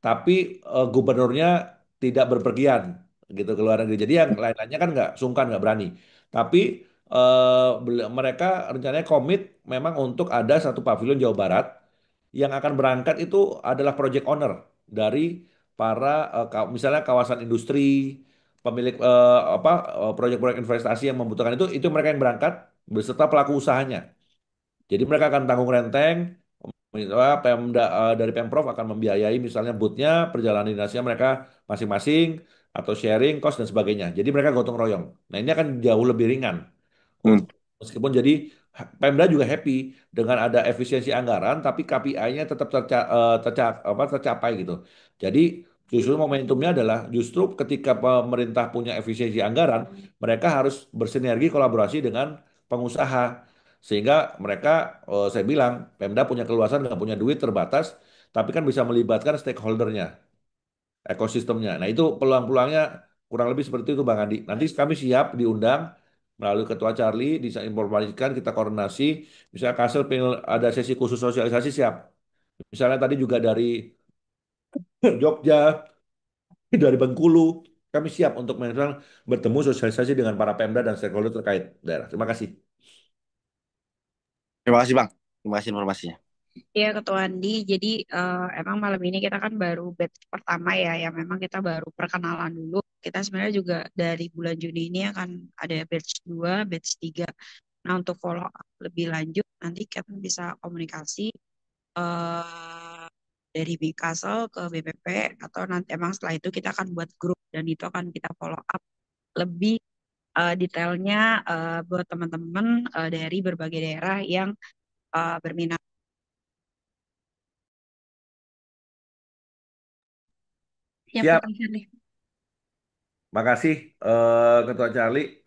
tapi gubernurnya tidak berpergian gitu ke luar negeri. Jadi yang lain-lainnya kan nggak sungkan, nggak berani. Tapi mereka rencananya komit memang untuk ada satu pavilion Jawa Barat yang akan berangkat itu adalah project owner dari para misalnya kawasan industri, pemilik proyek-proyek investasi yang membutuhkan itu mereka yang berangkat beserta pelaku usahanya. Jadi mereka akan tanggung renteng. Misalnya dari Pemprov akan membiayai misalnya bootnya, perjalanan dinasnya mereka masing-masing atau sharing cost dan sebagainya. Jadi mereka gotong royong. Nah ini akan jauh lebih ringan. Hmm. Meskipun jadi Pemda juga happy dengan ada efisiensi anggaran, tapi KPI-nya tetap tercapai gitu. Jadi justru momentumnya adalah justru ketika pemerintah punya efisiensi anggaran, mereka harus bersinergi kolaborasi dengan pengusaha. Sehingga mereka, saya bilang, Pemda punya keluasan, nggak punya duit terbatas, tapi kan bisa melibatkan stakeholdernya, ekosistemnya. Nah, itu peluang-peluangnya kurang lebih seperti itu, Bang Andi. Nanti kami siap diundang melalui Ketua Charlie, bisa informasikan, kita koordinasi. Misalnya Kasel pengen ada sesi khusus sosialisasi, siap. Misalnya tadi juga dari Jogja, dari Bengkulu, kami siap untuk memang bertemu sosialisasi dengan para Pemda dan stakeholder terkait daerah. Terima kasih. Terima kasih Bang. Terima kasih informasinya. Iya, Ketua Andi. Jadi emang malam ini kita kan baru batch pertama ya, yang memang kita baru perkenalan dulu. Kita sebenarnya juga dari bulan Juni ini akan ada batch 2, batch 3. Nah, untuk follow up lebih lanjut, nanti kita bisa komunikasi eh dari Bikasel ke BPP, atau nanti emang setelah itu kita akan buat grup, dan itu akan kita follow up lebih detailnya buat teman-teman dari berbagai daerah yang berminat. Siap, Siap. Kak Shirley. Makasih Ketua Charlie.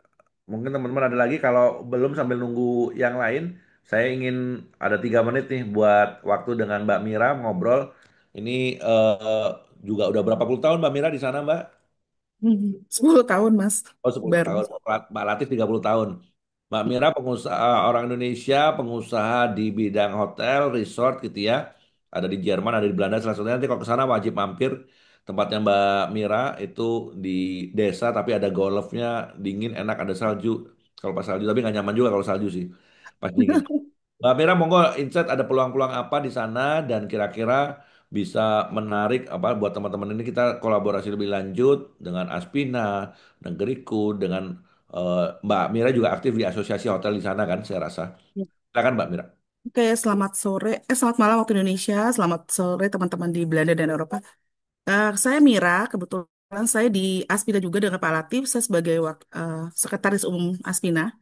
Mungkin teman-teman ada lagi. Kalau belum sambil nunggu yang lain, saya ingin ada 3 menit nih buat waktu dengan Mbak Mira ngobrol. Ini juga udah berapa puluh tahun Mbak Mira di sana, Mbak? 10 tahun Mas Oh, 10 baru. tahun. Mbak Latif 30 tahun. Mbak Mira pengusaha orang Indonesia, pengusaha di bidang hotel, resort gitu ya. Ada di Jerman, ada di Belanda, salah satunya. Nanti kalau ke sana wajib mampir. Tempatnya Mbak Mira itu di desa tapi ada golfnya, dingin, enak, ada salju. Kalau pas salju, tapi nggak nyaman juga kalau salju sih. Pas dingin. Mbak Mira, monggo insight ada peluang-peluang apa di sana dan kira-kira bisa menarik apa buat teman-teman ini kita kolaborasi lebih lanjut dengan Aspina, Negeriku, dengan Mbak Mira juga aktif di asosiasi hotel di sana kan saya rasa. Silakan Mbak Mira. Oke, selamat sore. Selamat malam waktu Indonesia. Selamat sore teman-teman di Belanda dan Eropa. Saya Mira, kebetulan saya di Aspina juga dengan Pak Latif. Saya sebagai Sekretaris Umum Aspina.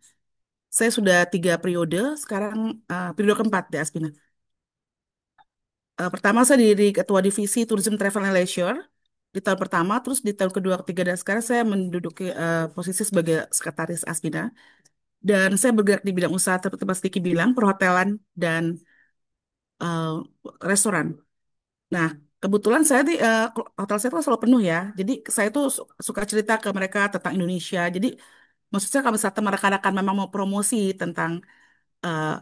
Saya sudah 3 periode, sekarang periode keempat di Aspina. Pertama saya di Ketua Divisi Tourism Travel and Leisure di tahun pertama, terus di tahun kedua, ketiga, dan sekarang saya menduduki posisi sebagai Sekretaris Aspina. Dan saya bergerak di bidang usaha seperti Mas Diki bilang, perhotelan dan eh, restoran. Nah, kebetulan saya di hotel saya tuh selalu penuh ya. Jadi saya tuh suka cerita ke mereka tentang Indonesia. Jadi maksudnya kalau misalnya rekan-rekan memang mau promosi tentang eh,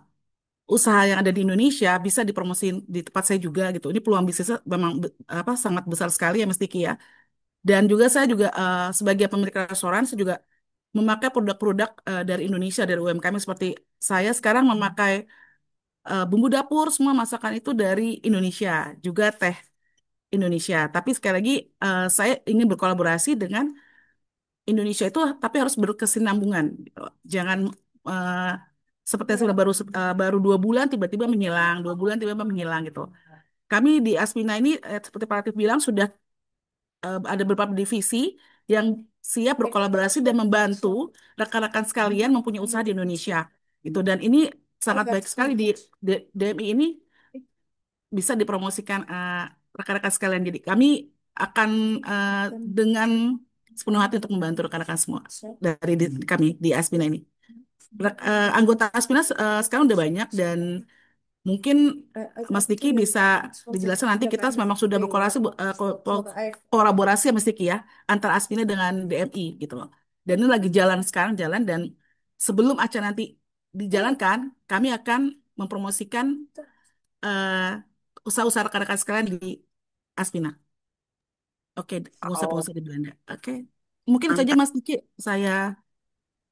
usaha yang ada di Indonesia, bisa dipromosiin di tempat saya juga gitu. Ini peluang bisnisnya memang sangat besar sekali ya Mas Diki ya. Dan juga saya juga sebagai pemilik restoran, saya juga memakai produk-produk dari Indonesia, dari UMKM seperti saya sekarang memakai bumbu dapur, semua masakan itu dari Indonesia, juga teh Indonesia. Tapi sekali lagi saya ingin berkolaborasi dengan Indonesia itu, tapi harus berkesinambungan. Gitu. Jangan eh, seperti yang sudah baru 2 bulan tiba-tiba menghilang, 2 bulan tiba-tiba menghilang gitu. Kami di Aspina ini seperti Pak Latif bilang sudah ada beberapa divisi yang siap berkolaborasi dan membantu rekan-rekan sekalian mempunyai usaha di Indonesia. Gitu. Dan ini sangat baik sekali di DMI ini bisa dipromosikan rekan-rekan sekalian. Jadi kami akan dengan sepenuh hati untuk membantu rekan-rekan semua dari kami di Aspina ini. Anggota Aspina sekarang udah banyak dan Mungkin Mas Diki bisa dijelaskan nanti kita memang sudah berkolaborasi kolaborasi ya Mas Diki ya antara Aspina dengan DMI gitu loh. Dan ini lagi jalan sekarang jalan dan sebelum acara nanti dijalankan, kami akan mempromosikan eh, usaha-usaha rekan-rekan sekalian di Aspina. Oke, Oh, pengusaha-pengusaha di Belanda. Oke. Mungkin itu saja mantap. Mas Diki, saya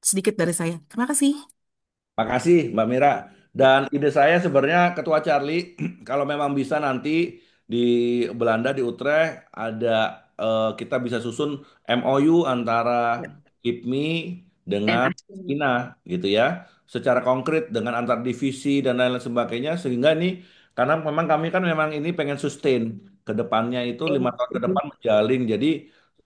sedikit dari saya. Terima kasih. Makasih Mbak Mira. Dan ide saya sebenarnya Ketua Charlie, kalau memang bisa nanti di Belanda di Utrecht ada kita bisa susun MOU antara HIPMI Dan dengan asli. INA gitu ya, secara konkret dengan antar divisi dan lain-lain sebagainya sehingga ini karena memang kami kan memang ini pengen sustain ke depannya itu 5 tahun ke depan menjalin. Jadi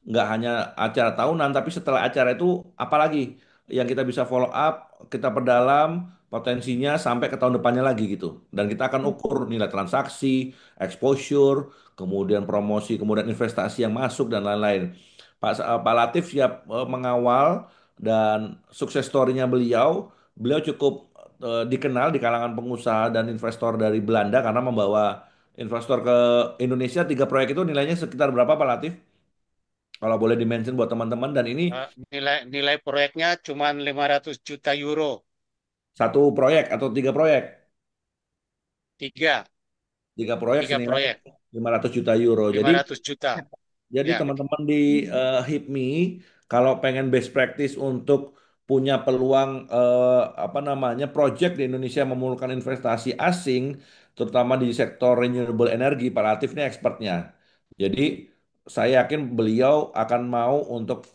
nggak hanya acara tahunan, tapi setelah acara itu apalagi yang kita bisa follow up, kita perdalam potensinya sampai ke tahun depannya lagi gitu. Dan kita akan ukur nilai transaksi, exposure, kemudian promosi, kemudian investasi yang masuk dan lain-lain. Pak Latif siap mengawal dan sukses story-nya beliau cukup dikenal di kalangan pengusaha dan investor dari Belanda karena membawa investor ke Indonesia 3 proyek itu nilainya sekitar berapa Pak Latif? Kalau boleh dimention buat teman-teman dan ini Nilai nilai proyeknya cuma 500 juta euro. 1 proyek atau 3 proyek? Tiga, 3 proyek tiga senilai proyek. 500 juta euro. Jadi 500 juta. jadi Ya, teman-teman di HIPMI kalau pengen best practice untuk punya peluang apa namanya project di Indonesia memulihkan investasi asing, terutama di sektor renewable energy, Pak Latif ini expertnya. Jadi saya yakin beliau akan mau untuk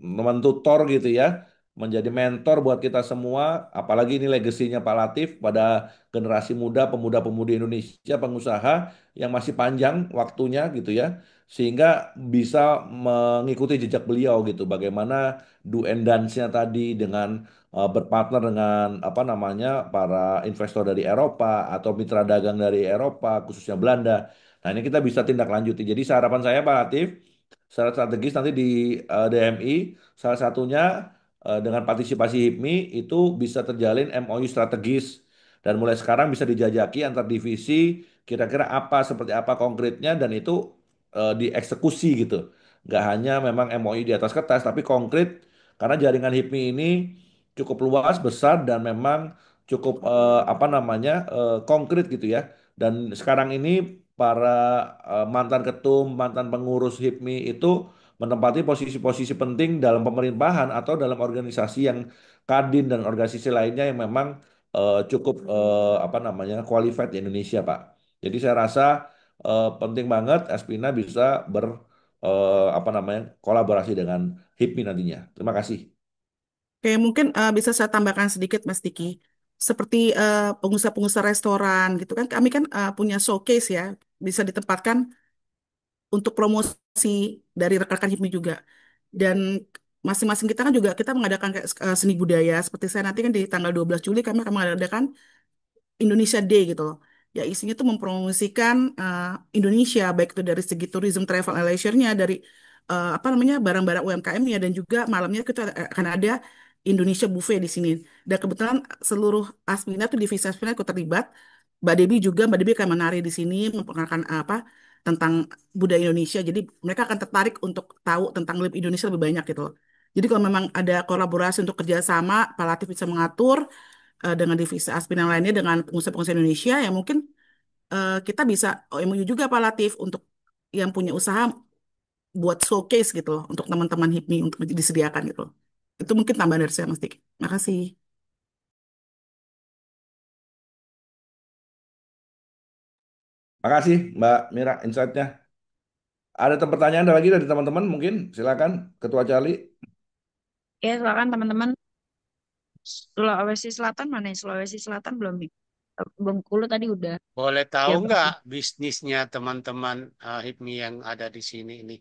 mentutor gitu ya, menjadi mentor buat kita semua. Apalagi ini legasinya Pak Latif pada generasi muda, pemuda-pemudi Indonesia, pengusaha yang masih panjang waktunya gitu ya sehingga bisa mengikuti jejak beliau gitu. Bagaimana do and dance-nya tadi dengan berpartner dengan apa namanya para investor dari Eropa atau mitra dagang dari Eropa khususnya Belanda. Nah, ini kita bisa tindak lanjuti. Jadi harapan saya Pak Latif, secara strategis nanti di DMI salah satunya dengan partisipasi HIPMI itu bisa terjalin MOU strategis dan mulai sekarang bisa dijajaki antar divisi kira-kira apa seperti apa konkretnya dan itu dieksekusi gitu. Nggak hanya memang MOU di atas kertas, tapi konkret karena jaringan HIPMI ini cukup luas, besar dan memang cukup apa namanya konkret gitu ya. Dan sekarang ini para mantan ketum, mantan pengurus HIPMI itu menempati posisi-posisi penting dalam pemerintahan atau dalam organisasi yang Kadin dan organisasi lainnya yang memang cukup apa namanya qualified di Indonesia, Pak. Jadi saya rasa penting banget Aspina bisa apa namanya kolaborasi dengan HIPMI nantinya. Terima kasih. Oke, mungkin bisa saya tambahkan sedikit, Mas Diki. Seperti pengusaha-pengusaha restoran gitu kan, kami kan punya showcase ya, bisa ditempatkan untuk promosi dari rekan-rekan HIPMI juga. Dan masing-masing kita kan juga kita mengadakan kayak, seni budaya. Seperti saya nanti kan di tanggal 12 Juli kami akan mengadakan Indonesia Day gitu loh. Ya isinya tuh mempromosikan Indonesia baik itu dari segi tourism travel and leisure-nya dari apa namanya barang-barang UMKM-nya dan juga malamnya kita akan ada Indonesia Buffet di sini. Dan kebetulan seluruh Aspina tuh divisi Aspina ikut terlibat. Mbak Debi akan menari di sini memperkenalkan apa tentang budaya Indonesia. Jadi mereka akan tertarik untuk tahu tentang lebih Indonesia lebih banyak gitu loh. Jadi kalau memang ada kolaborasi untuk kerjasama, Pak Latif bisa mengatur dengan divisi Aspin yang lainnya dengan pengusaha-pengusaha Indonesia yang mungkin kita bisa MOU juga Pak Latif untuk yang punya usaha buat showcase gitu loh untuk teman-teman HIPMI untuk disediakan gitu loh. Itu mungkin tambahan dari saya Mas Dik. Makasih. Makasih Mbak Mira insight-nya. Ada pertanyaan ada lagi dari teman-teman mungkin silakan Ketua Cali. Ya, silakan teman-teman. Sulawesi Selatan mana ya? Sulawesi Selatan belum nih. Bengkulu tadi udah. boleh tahu Jabar. nggak bisnisnya teman-teman HIPMI yang ada di sini ini?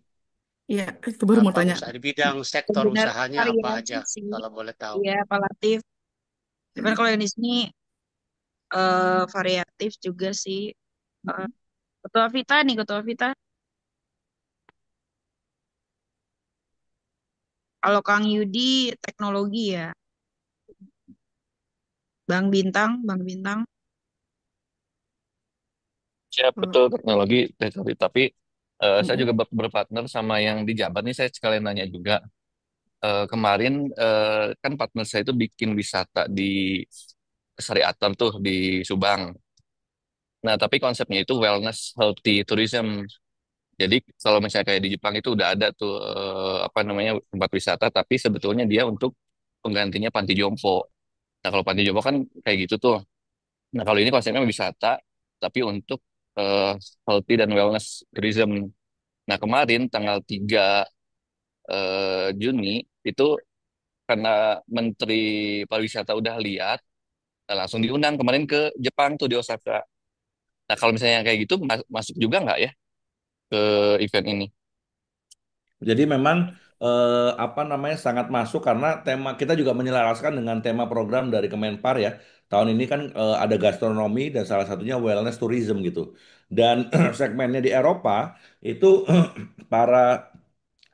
Iya, itu baru mau Apa tanya. usaha di bidang sektor Sebenarnya usahanya apa aja? variatif sih. Kalau boleh tahu. Iya, relatif. Cuman kalau yang di sini variatif juga sih. Eh, Ketua Vita nih, Ketua Vita. Kalau Kang Yudi teknologi ya. Bang Bintang. Siap, Hmm. betul teknologi teknologi. Tapi saya Mm-mm. juga berpartner sama yang di Jabar nih. Saya sekalian nanya juga. Kemarin kan partner saya itu bikin wisata di Sari Atam tuh di Subang. Nah, tapi konsepnya itu wellness healthy tourism. Jadi kalau misalnya kayak di Jepang itu udah ada tuh apa namanya tempat wisata, tapi sebetulnya dia untuk penggantinya panti jompo. Nah, kalau panti jompo kan kayak gitu tuh. Nah, kalau ini konsepnya wisata, tapi untuk healthy dan wellness tourism. Nah, kemarin tanggal 3 Juni itu karena Menteri Pariwisata udah lihat, nah, langsung diundang kemarin ke Jepang tuh di Osaka. Nah, kalau misalnya yang kayak gitu masuk juga nggak ya ke event ini? Jadi memang apa namanya sangat masuk karena tema kita juga menyelaraskan dengan tema program dari Kemenpar ya. Tahun ini kan ada gastronomi dan salah satunya wellness tourism gitu. Dan segmennya di Eropa itu para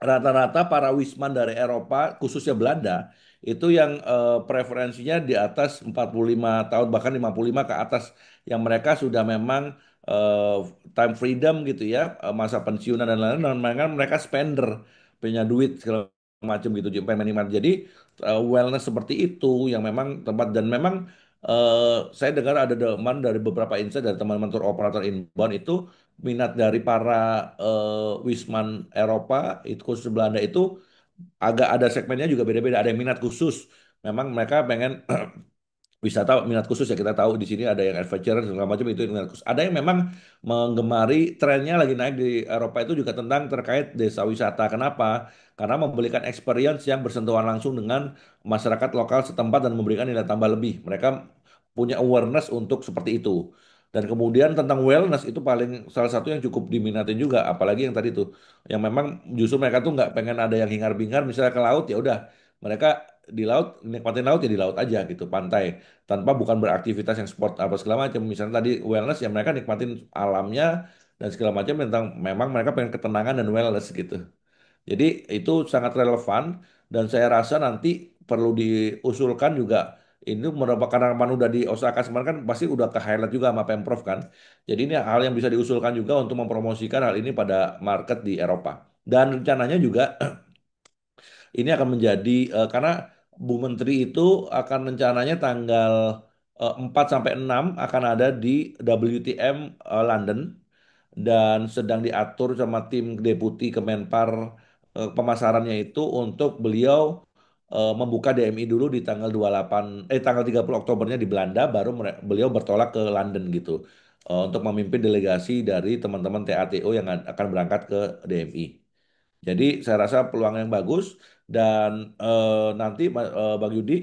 rata-rata para wisman dari Eropa, khususnya Belanda, itu yang preferensinya di atas 45 tahun, bahkan 55 ke atas, yang mereka sudah memang eh, time freedom gitu ya, masa pensiunan dan lain-lain, dan mereka spender, punya duit segala macam gitu, pengen menikmati. Jadi wellness seperti itu yang memang tempat dan memang saya dengar ada demand dari beberapa insight dari teman-teman tour operator inbound itu minat dari para Wisman Eropa itu khusus Belanda itu agak ada segmennya juga beda-beda. Ada yang minat khusus. Memang mereka pengen wisata minat khusus ya kita tahu di sini ada yang adventure segala macam itu minat khusus. Ada yang memang menggemari trennya lagi naik di Eropa itu juga tentang terkait desa wisata. Kenapa? Karena memberikan experience yang bersentuhan langsung dengan masyarakat lokal setempat dan memberikan nilai tambah lebih. Mereka punya awareness untuk seperti itu. Dan kemudian tentang wellness itu paling salah satu yang cukup diminatin juga, apalagi yang tadi tuh, yang memang justru mereka tuh nggak pengen ada yang hingar-bingar, misalnya ke laut ya udah mereka di laut nikmatin laut ya di laut aja gitu pantai tanpa bukan beraktivitas yang sport apa segala macam. Misalnya tadi wellness ya mereka nikmatin alamnya dan segala macam tentang memang mereka pengen ketenangan dan wellness gitu. Jadi itu sangat relevan dan saya rasa nanti perlu diusulkan juga ini merupakan karena Manu udah di Osaka kemarin kan pasti udah ke highlight juga sama Pemprov kan. Jadi ini hal yang bisa diusulkan juga untuk mempromosikan hal ini pada market di Eropa. Dan rencananya juga ini akan menjadi karena Bu Menteri itu akan rencananya tanggal 4 sampai 6 akan ada di WTM London dan sedang diatur sama tim Deputi Kemenpar pemasarannya itu untuk beliau membuka DMI dulu di tanggal 28 tanggal 30 Oktobernya di Belanda baru beliau bertolak ke London gitu untuk memimpin delegasi dari teman-teman TATO yang akan berangkat ke DMI. Jadi saya rasa peluang yang bagus dan nanti Bang Yudi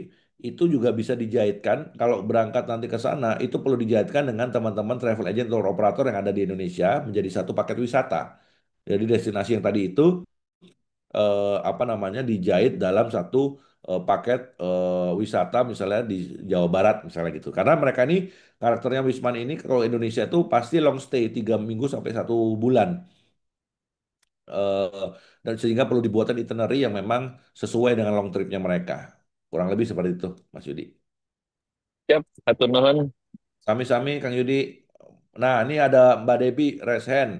itu juga bisa dijahitkan kalau berangkat nanti ke sana itu perlu dijahitkan dengan teman-teman travel agent atau operator yang ada di Indonesia menjadi satu paket wisata. Jadi destinasi yang tadi itu apa namanya dijahit dalam satu paket wisata misalnya di Jawa Barat misalnya gitu. Karena mereka ini karakternya Wisman ini kalau Indonesia itu pasti long stay 3 minggu sampai 1 bulan. eh, dan sehingga perlu dibuatkan itinerary yang memang sesuai dengan long tripnya mereka. Kurang lebih seperti itu, Mas Yudi. Siap, atur nuhun. Sami-sami, Kang Yudi. Nah, ini ada Mbak Devi Reshen.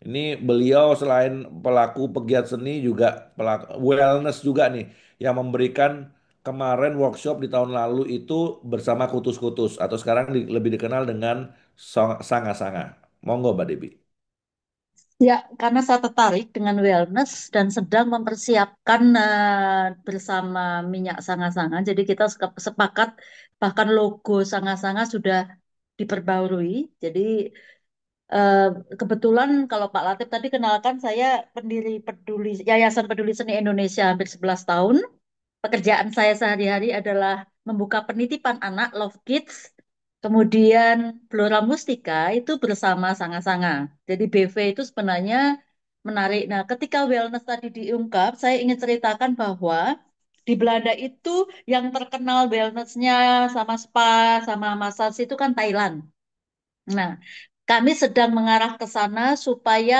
Ini beliau selain pelaku pegiat seni juga pelaku wellness juga nih yang memberikan kemarin workshop di tahun lalu itu bersama Kutus-Kutus atau sekarang lebih dikenal dengan Sanga-Sanga. Monggo Mbak Devi. Ya, karena saya tertarik dengan wellness dan sedang mempersiapkan bersama minyak sanga-sanga. Jadi kita sepakat bahkan logo sanga-sanga sudah diperbarui. Jadi eh, kebetulan kalau Pak Latif tadi kenalkan saya pendiri Yayasan Peduli Seni Indonesia hampir 11 tahun. Pekerjaan saya sehari-hari adalah membuka penitipan anak Love Kids. Kemudian Blora Mustika itu bersama Sanga-Sanga. Jadi BV itu sebenarnya menarik. Nah, ketika wellness tadi diungkap, saya ingin ceritakan bahwa di Belanda itu yang terkenal wellnessnya sama spa, sama massage itu kan Thailand. Nah, kami sedang mengarah ke sana supaya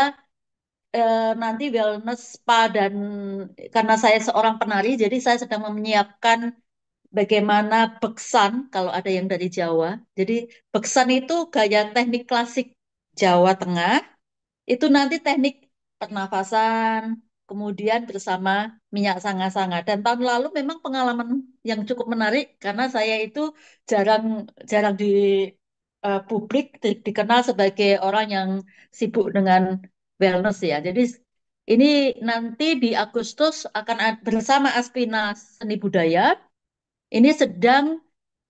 nanti wellness spa dan karena saya seorang penari, jadi saya sedang menyiapkan bagaimana beksan kalau ada yang dari Jawa. Jadi beksan itu gaya teknik klasik Jawa Tengah, itu nanti teknik pernafasan, kemudian bersama minyak sanga-sanga. Dan tahun lalu memang pengalaman yang cukup menarik karena saya itu jarang jarang di publik dikenal sebagai orang yang sibuk dengan wellness ya. Jadi ini nanti di Agustus akan bersama Aspina Seni Budaya ini sedang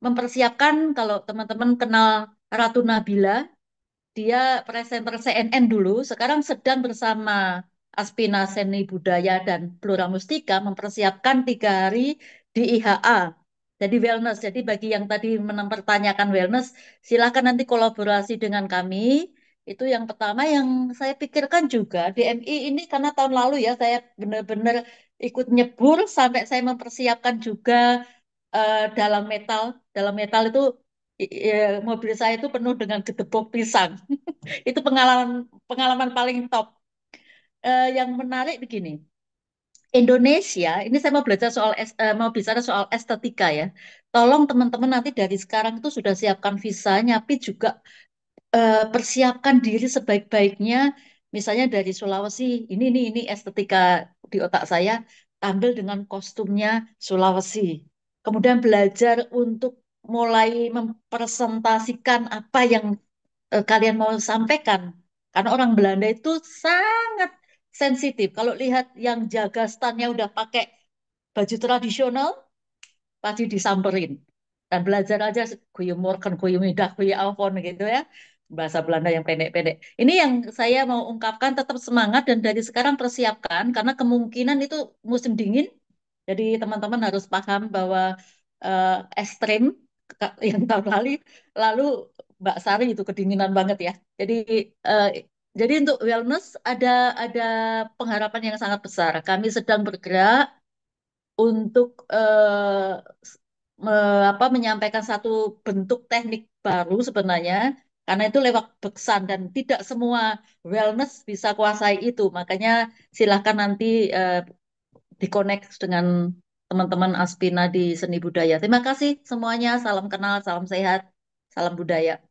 mempersiapkan kalau teman-teman kenal Ratu Nabila, dia presenter CNN dulu, sekarang sedang bersama Aspina Seni Budaya dan Blora Mustika mempersiapkan 3 hari di IHA. Jadi wellness. Jadi bagi yang tadi mempertanyakan wellness, silakan nanti kolaborasi dengan kami. Itu yang pertama yang saya pikirkan juga DMI ini karena tahun lalu ya saya benar-benar ikut nyebur sampai saya mempersiapkan juga dalam metal. Dalam metal itu mobil saya itu penuh dengan gedebok pisang. Itu pengalaman pengalaman paling top. Yang menarik begini, Indonesia, ini saya mau belajar soal mau bicara soal estetika ya. Tolong teman-teman nanti dari sekarang itu sudah siapkan visanya, tapi juga persiapkan diri sebaik-baiknya. Misalnya dari Sulawesi, ini estetika di otak saya, tampil dengan kostumnya Sulawesi. Kemudian belajar untuk mulai mempresentasikan apa yang kalian mau sampaikan. Karena orang Belanda itu sangat sensitif. Kalau lihat yang jaga standnya udah pakai baju tradisional, pasti disamperin. Dan belajar aja Goeiemorgen, Goeiemiddag, Goedenavond gitu ya. Bahasa Belanda yang pendek-pendek. Ini yang saya mau ungkapkan tetap semangat dan dari sekarang persiapkan karena kemungkinan itu musim dingin. Jadi teman-teman harus paham bahwa ekstrim yang tahun lalu Mbak Sari itu kedinginan banget ya. Jadi eh, untuk wellness ada pengharapan yang sangat besar. Kami sedang bergerak untuk menyampaikan satu bentuk teknik baru sebenarnya karena itu lewat beksan dan tidak semua wellness bisa kuasai itu. Makanya silahkan nanti dikonek dengan teman-teman Aspina di seni budaya. Terima kasih semuanya. Salam kenal, salam sehat, salam budaya.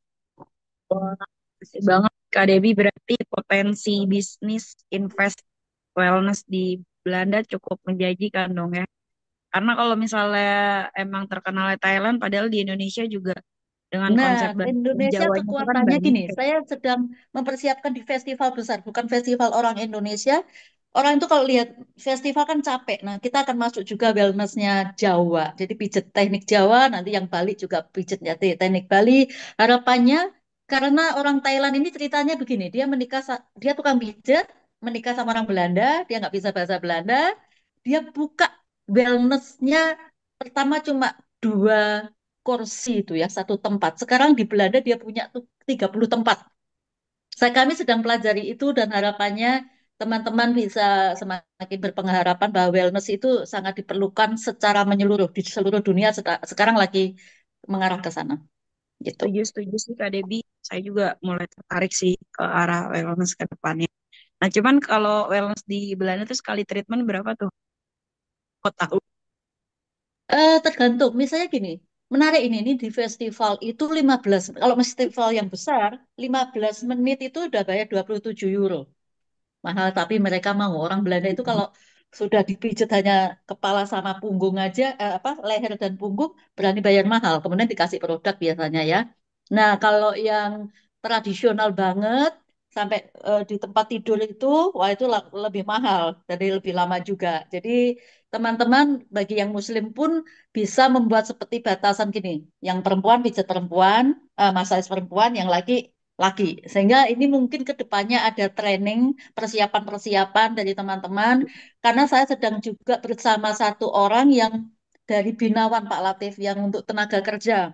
Wah, makasih banget Kak Debbie. Berarti potensi bisnis invest wellness di Belanda cukup menjanjikan dong ya. Karena kalau misalnya emang terkenal Thailand, padahal di Indonesia juga dengan Nah, konsep dan Indonesia Jawanya itu kan kekuatannya banyak gini, ya. saya sedang mempersiapkan di festival besar, bukan festival orang Indonesia. Orang itu kalau lihat festival kan capek. Nah, kita akan masuk juga wellnessnya Jawa. Jadi pijet teknik Jawa, nanti yang Bali juga pijetnya teknik Bali. Harapannya, karena orang Thailand ini ceritanya begini, dia menikah, dia tukang pijet, menikah sama orang Belanda, dia nggak bisa bahasa Belanda, dia buka wellnessnya pertama cuma 2 kursi itu ya, satu tempat. Sekarang di Belanda dia punya tuh 30 tempat. Kami sedang pelajari itu dan harapannya teman-teman bisa semakin berpengharapan bahwa wellness itu sangat diperlukan secara menyeluruh di seluruh dunia sekarang lagi mengarah ke sana gitu. Setuju sih Kak Debbie. Saya juga mulai tertarik sih ke arah wellness ke depannya. Nah, cuman kalau wellness di Belanda tuh sekali treatment berapa tuh? Kok tahu? Tergantung, misalnya gini, menarik ini di festival itu 15, kalau festival yang besar, 15 menit itu udah bayar 27 euro. Mahal tapi mereka mau. Orang Belanda itu kalau sudah dipijit hanya kepala sama punggung aja, leher dan punggung berani bayar mahal. Kemudian dikasih produk biasanya ya. Nah kalau yang tradisional banget sampai di tempat tidur itu, wah itu lebih mahal, jadi lebih lama juga. Jadi teman-teman bagi yang Muslim pun bisa membuat seperti batasan gini, yang perempuan pijat perempuan, massage perempuan, yang laki. Sehingga ini mungkin ke depannya ada training, persiapan-persiapan dari teman-teman. Karena saya sedang juga bersama satu orang yang dari Binawan Pak Latif yang untuk tenaga kerja.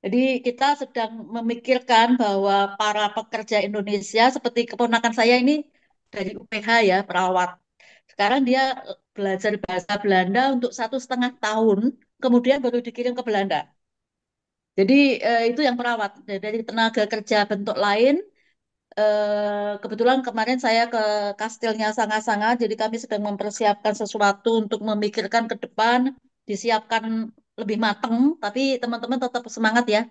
Jadi kita sedang memikirkan bahwa para pekerja Indonesia seperti keponakan saya ini dari UPH ya, perawat. Sekarang dia belajar bahasa Belanda untuk 1,5 tahun, kemudian baru dikirim ke Belanda. Jadi itu yang perawat. Dari tenaga kerja bentuk lain, kebetulan kemarin saya ke kastilnya Sanga-Sanga, jadi kami sedang mempersiapkan sesuatu untuk memikirkan ke depan, disiapkan lebih matang, tapi teman-teman tetap semangat ya.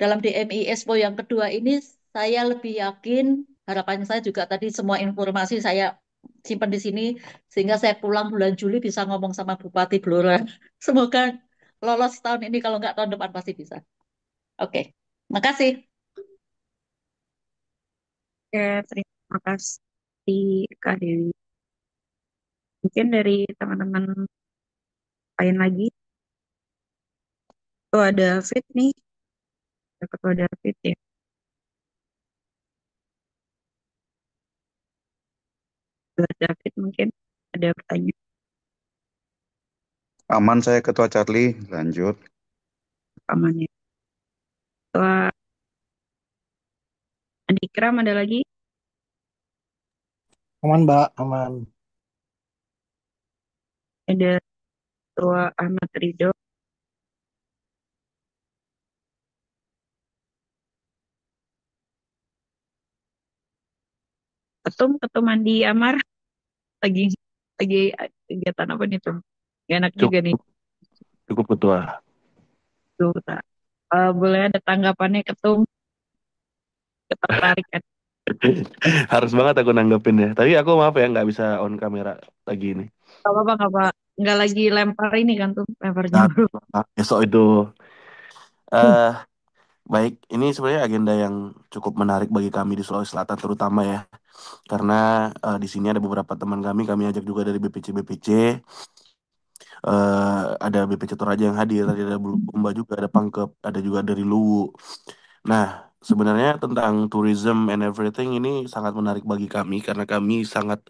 Dalam DMI Expo yang kedua ini, saya lebih yakin, harapan saya juga tadi semua informasi saya simpan di sini, sehingga saya pulang bulan Juli bisa ngomong sama Bupati Blora. Semoga lolos tahun ini, kalau nggak tahun depan pasti bisa. Oke, makasih. Oke, terima kasih Kak Dewi. Mungkin dari teman-teman lain lagi, tuh ada David nih, ada Ketua David ya. Buat David mungkin ada pertanyaan Aman saya Ketua Charlie, lanjut. rekamannya. Ketua Andikram ada lagi? Aman, Mbak, aman. Ada Ketua Ahmad Ridho. Ketum Andi Amar lagi lagi kegiatan apa nih tuh? Gak enak juga nih. Cukup, cukup ketua. Tuh, Kak. Boleh ada tanggapannya Ketum? Ketertarikan. Harus banget aku nanggepin ya. Tapi aku maaf ya nggak bisa on kamera lagi ini. Gak apa-apa, gak apa. Nggak lagi lempar ini kan tuh, lempar Nah, jempol. besok itu. eh Baik, ini sebenarnya agenda yang cukup menarik bagi kami di Sulawesi Selatan terutama ya. Karena di sini ada beberapa teman kami ajak juga dari BPC-BPC. Ada BPC Toraja yang hadir, tadi ada Bulukumba juga, ada Pangkep, ada juga dari Luwu. Nah, sebenarnya tentang tourism and everything ini sangat menarik bagi kami karena kami sangat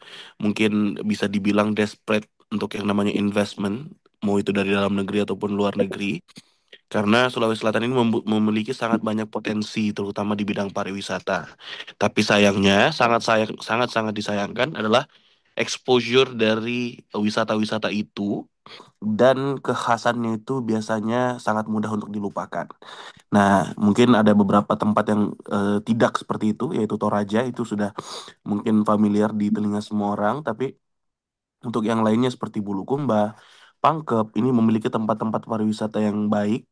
mungkin bisa dibilang desperate untuk yang namanya investment, mau itu dari dalam negeri ataupun luar negeri. Karena Sulawesi Selatan ini memiliki sangat banyak potensi, terutama di bidang pariwisata. Tapi sayangnya, sangat disayangkan adalah exposure dari wisata-wisata itu dan kekhasannya itu biasanya sangat mudah untuk dilupakan. Nah, mungkin ada beberapa tempat yang tidak seperti itu, yaitu Toraja itu sudah mungkin familiar di telinga semua orang, tapi untuk yang lainnya seperti Bulukumba, Pangkep ini memiliki tempat-tempat pariwisata yang baik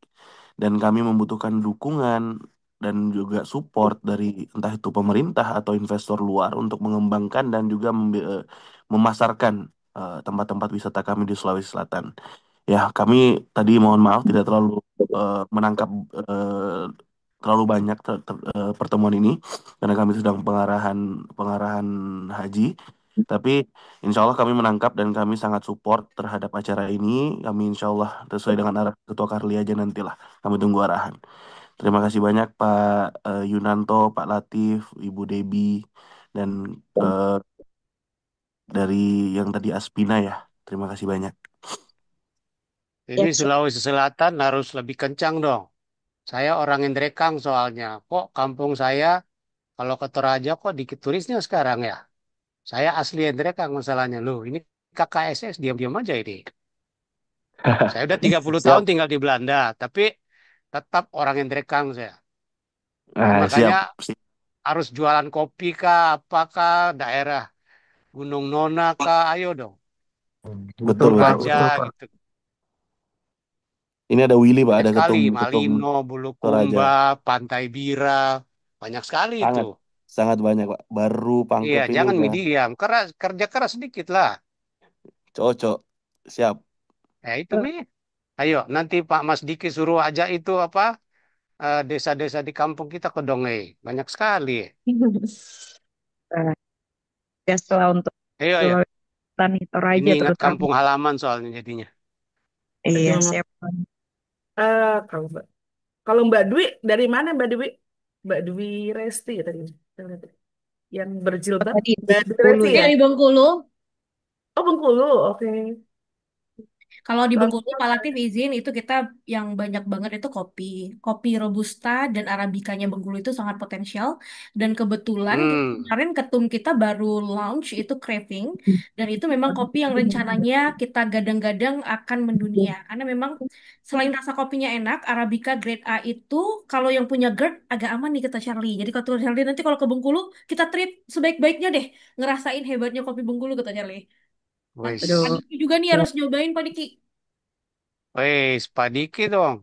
dan kami membutuhkan dukungan dan juga support dari entah itu pemerintah atau investor luar untuk mengembangkan dan juga memasarkan tempat-tempat wisata kami di Sulawesi Selatan. Ya, kami tadi mohon maaf tidak terlalu menangkap terlalu banyak pertemuan ini karena kami sedang pengarahan pengarahan haji. Tapi insya Allah kami menangkap dan kami sangat support terhadap acara ini. Kami insya Allah sesuai dengan arah Ketua Karli aja nantilah. Kami tunggu arahan. Terima kasih banyak Pak Yunanto, Pak Latif, Ibu Debi, dan eh, dari yang tadi Aspina ya. Terima kasih banyak. Ini Ya, Sulawesi Selatan harus lebih kencang dong. Saya orang Indrekang soalnya. Kok kampung saya kalau ke Toraja kok dikit turisnya sekarang ya? Saya asli Indrekang masalahnya. Loh, ini KKSS diam-diam aja ini. Saya udah 30 tahun Siap. tinggal di Belanda, tapi tetap orang Indrekang saya. Nah, Nah, makanya siap. Siap. harus jualan kopi kah, apakah daerah Gunung Nona kah, ayo dong. Betul, betul, Toraja betul, Pak. gitu. Ini ada Willy, Pak, Banyak ada sekali, ketum Malino, Toraja. Bulukumba, Pantai Bira, banyak sekali itu. Sangat, sangat banyak, Pak. Baru Iya, Pangkep ini jangan udah diam. Kerja keras sedikit lah. cocok. Siap. Ya itu nih. Ayo, nanti Pak Mas Diki suruh aja itu apa desa-desa di kampung kita ke Dongeng. Banyak sekali. ya setelah untuk Ayo, ayo. Sulawesi Selatan nih, Ini Toraja ingat terutama. kampung halaman soalnya jadinya. Iya, Aduh, siap. kalau kalau Mbak Dwi dari mana Mbak Dwi? Mbak Dwi Resti ya tadi. Yang berjilbab Tadi di Mbak Dwi Bengkulu Resti ya. ya? Dari Bengkulu. Oh Bengkulu, oke. Kalau di Lalu Bengkulu, Pak Latif izin itu kita yang banyak banget itu kopi. Kopi Robusta dan Arabikanya Bengkulu itu sangat potensial. Dan kebetulan Hmm. kemarin ketum kita baru launch itu Craving. Dan itu memang kopi yang rencananya kita gadang-gadang akan mendunia. Karena memang selain rasa kopinya enak, Arabica Grade A itu kalau yang punya GERD agak aman nih kata Charlie. Jadi kata Charlie nanti kalau ke Bengkulu kita treat sebaik-baiknya deh. Ngerasain hebatnya kopi Bengkulu kata Charlie. Nanti Pak Wes. Aduh. Diki juga nih harus nyobain Pak Diki. Wes, Pak Diki dong.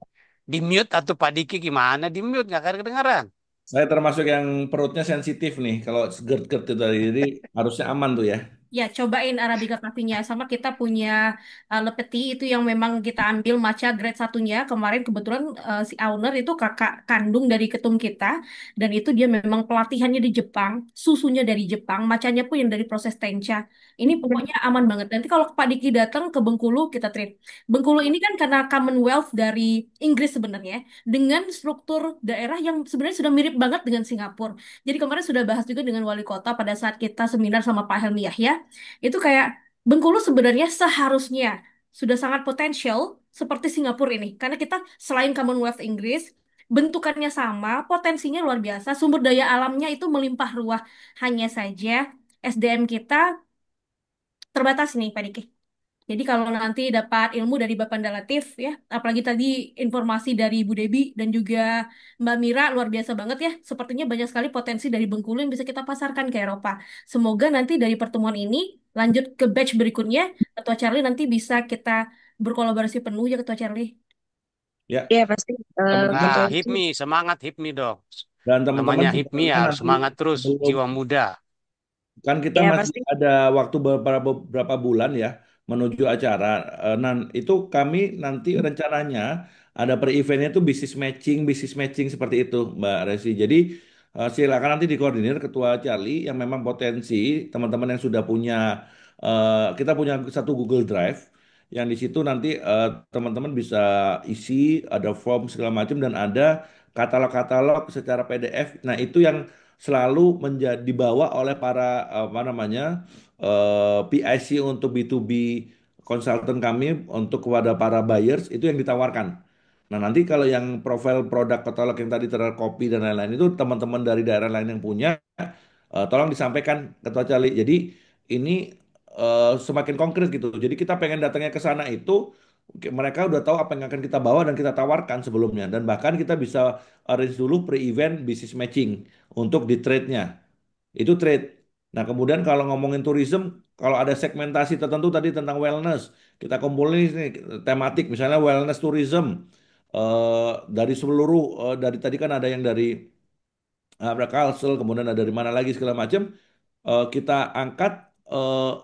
Di mute atau Pak Diki gimana? Di mute nggak kedengaran. Saya termasuk yang perutnya sensitif nih kalau GERD-GERD itu tadi. Jadi harusnya aman tuh ya. Ya, cobain Arabica coffee-nya. Sama kita punya lepeti itu yang memang kita ambil matcha grade satunya. Kemarin kebetulan si owner itu kakak kandung dari ketum kita. Dan itu dia memang pelatihannya di Jepang. Susunya dari Jepang. Matchanya pun yang dari proses tencha. Ini pokoknya aman banget. Nanti kalau Pak Diki datang ke Bengkulu, kita treat. Bengkulu ini kan karena Commonwealth dari Inggris sebenarnya. Dengan struktur daerah yang sebenarnya sudah mirip banget dengan Singapura. Jadi kemarin sudah bahas juga dengan wali kota pada saat kita seminar sama Pak Helmi Yahya. Itu kayak Bengkulu sebenarnya seharusnya sudah sangat potensial seperti Singapura ini. Karena kita selain Commonwealth Inggris, bentukannya sama, potensinya luar biasa, sumber daya alamnya itu melimpah ruah. Hanya saja SDM kita terbatas nih, Pak Diki. Jadi kalau nanti dapat ilmu dari Bapak Latif ya, apalagi tadi informasi dari Bu Debi dan juga Mbak Mira luar biasa banget ya. Sepertinya banyak sekali potensi dari Bengkulu yang bisa kita pasarkan ke Eropa. Semoga nanti dari pertemuan ini lanjut ke batch berikutnya, Ketua Charlie nanti bisa kita berkolaborasi penuh ya Ketua Charlie. Ya, Iya pasti Nah, betul. teman-teman HIPMI, semangat HIPMI dong. dan teman-teman Namanya juga HIPMI ya kan harus nanti semangat terus, sebelum jiwa muda. kan kita Ya masih pasti. ada waktu beberapa bulan ya menuju acara. Itu kami nanti rencananya ada per eventnya itu bisnis matching seperti itu, Mbak Resi. Jadi silakan nanti dikoordinir Ketua Cali yang memang potensi teman-teman yang sudah punya. Kita punya satu Google Drive yang di situ nanti teman-teman bisa isi ada form segala macam dan ada katalog-katalog secara PDF. Nah itu yang selalu menjadi dibawa oleh para apa namanya PIC untuk B2B konsultan kami untuk kepada para buyers itu yang ditawarkan. Nah, nanti kalau yang profil produk katalog yang tadi terkopi dan lain-lain itu teman-teman dari daerah lain yang punya tolong disampaikan Ketua Cali. Jadi ini semakin konkret gitu. Jadi kita pengen datangnya ke sana itu mereka udah tahu apa yang akan kita bawa dan kita tawarkan sebelumnya dan bahkan kita bisa arrange dulu pre-event business matching untuk di trade-nya. Itu trade. Nah, kemudian kalau ngomongin tourism, kalau ada segmentasi tertentu tadi tentang wellness, kita kumpulin nih tematik misalnya wellness tourism dari seluruh dari tadi kan ada yang dari Kalsel, kemudian ada dari mana lagi segala macam. Kita angkat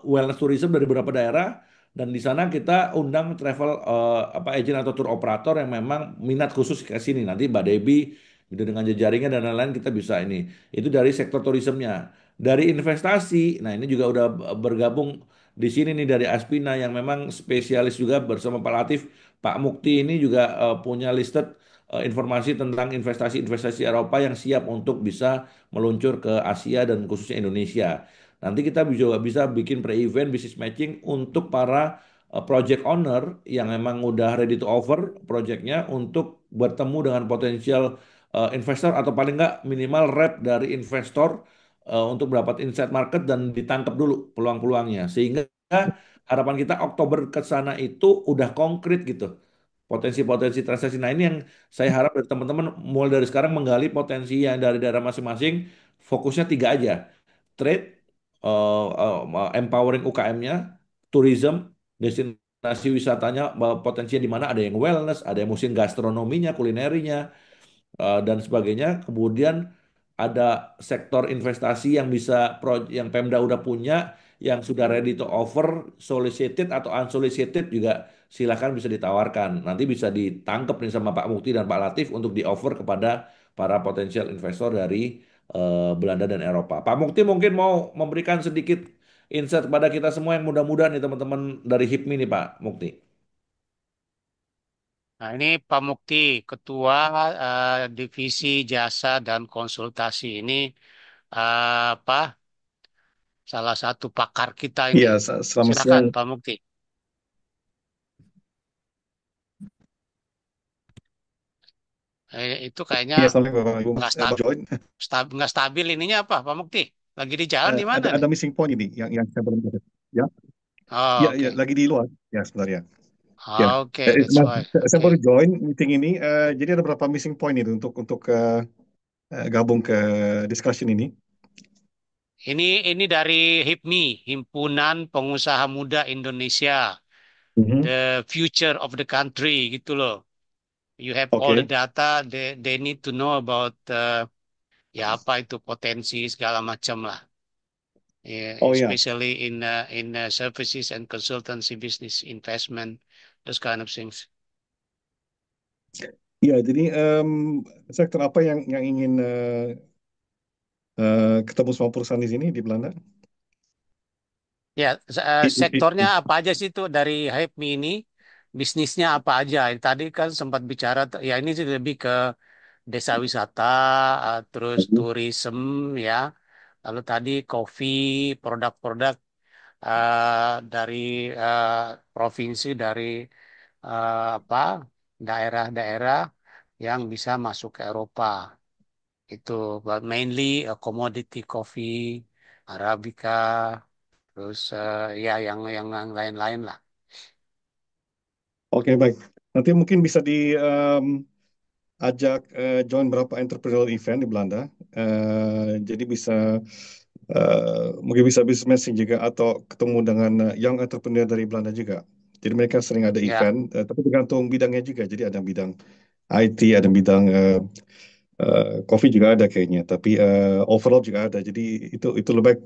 wellness tourism dari beberapa daerah dan di sana kita undang travel apa agent atau tour operator yang memang minat khusus ke sini. Nanti Mbak Debi gitu dengan jejaringnya dan lain-lain kita bisa ini. Itu dari sektor turismenya. Dari investasi, nah ini juga udah bergabung di sini nih dari Aspina yang memang spesialis juga bersama Pak Latif. Pak Mukti ini juga punya listed informasi tentang investasi-investasi Eropa yang siap untuk bisa meluncur ke Asia dan khususnya Indonesia. Nanti kita juga bisa bikin pre-event business matching untuk para project owner yang memang udah ready to offer projectnya untuk bertemu dengan potensial investor atau paling nggak minimal rep dari investor untuk mendapat insight market dan ditangkap dulu peluang-peluangnya. Sehingga harapan kita Oktober ke sana itu udah konkret gitu potensi-potensi transaksi. Nah, ini yang saya harap dari teman-teman mulai dari sekarang menggali potensi yang dari daerah masing-masing. Fokusnya tiga aja: trade, empowering UKM-nya, tourism, destinasi wisatanya, potensinya di mana ada yang wellness, ada yang mungkin gastronominya, kulinerinya, dan sebagainya. Kemudian ada sektor investasi yang bisa yang Pemda udah punya yang sudah ready to offer solicited atau unsolicited juga silakan bisa ditawarkan. Nanti bisa ditangkap nih sama Pak Mukti dan Pak Latif untuk di offer kepada para potensial investor dari Belanda dan Eropa. Pak Mukti mungkin mau memberikan sedikit insight kepada kita semua yang muda-muda nih teman-teman dari HIPMI nih Pak Mukti. Nah, ini Pak Mukti, Ketua Divisi Jasa dan Konsultasi ini apa? Salah satu pakar kita ini. Iya, selamat Silakan siang. Pak Mukti. Itu kayaknya Iya, assalamualaikum Bapak Ibu. nggak Bapak join. nggak stabil ininya apa, Pak Mukti? Lagi di jalan di mana Ada nih? missing point ini yang saya belum dapat. Ya, Oh, ya, ya, oke. lagi di luar. Ya, sebentar ya. Ya, Oke, that's Mas, why. saya Oke. baru join meeting ini. Jadi ada beberapa missing point itu untuk gabung ke discussion ini. Ini dari HIPMI, Himpunan Pengusaha Muda Indonesia, Mhm. the future of the country gitu loh. You have all the Oke. data they need to know about ya apa itu potensi segala macam lah. Yeah, Oh ya, especially in services and consultancy business investment, those kind of things. ya. Jadi sektor apa yang ingin ketemu sama perusahaan di sini di Belanda? Ya, I- i- sektornya i- apa aja sih itu dari HIPMI ini? Bisnisnya apa aja? Tadi kan sempat bicara, ya ini sih lebih ke desa wisata, terus tourism ya. Lalu tadi kopi, produk-produk dari eh, provinsi, dari apa daerah-daerah yang bisa masuk ke Eropa. Itu but mainly commodity coffee, Arabica, terus ya yang lain-lain lah. Oke, baik. Nanti mungkin bisa ajak join berapa entrepreneurial event di Belanda. Jadi bisa mungkin bisa business matching juga atau ketemu dengan young entrepreneur dari Belanda juga. Jadi mereka sering ada Ya, event, tapi tergantung bidangnya juga. Jadi ada bidang IT, ada bidang coffee juga ada kayaknya. Tapi overall juga ada. Jadi itu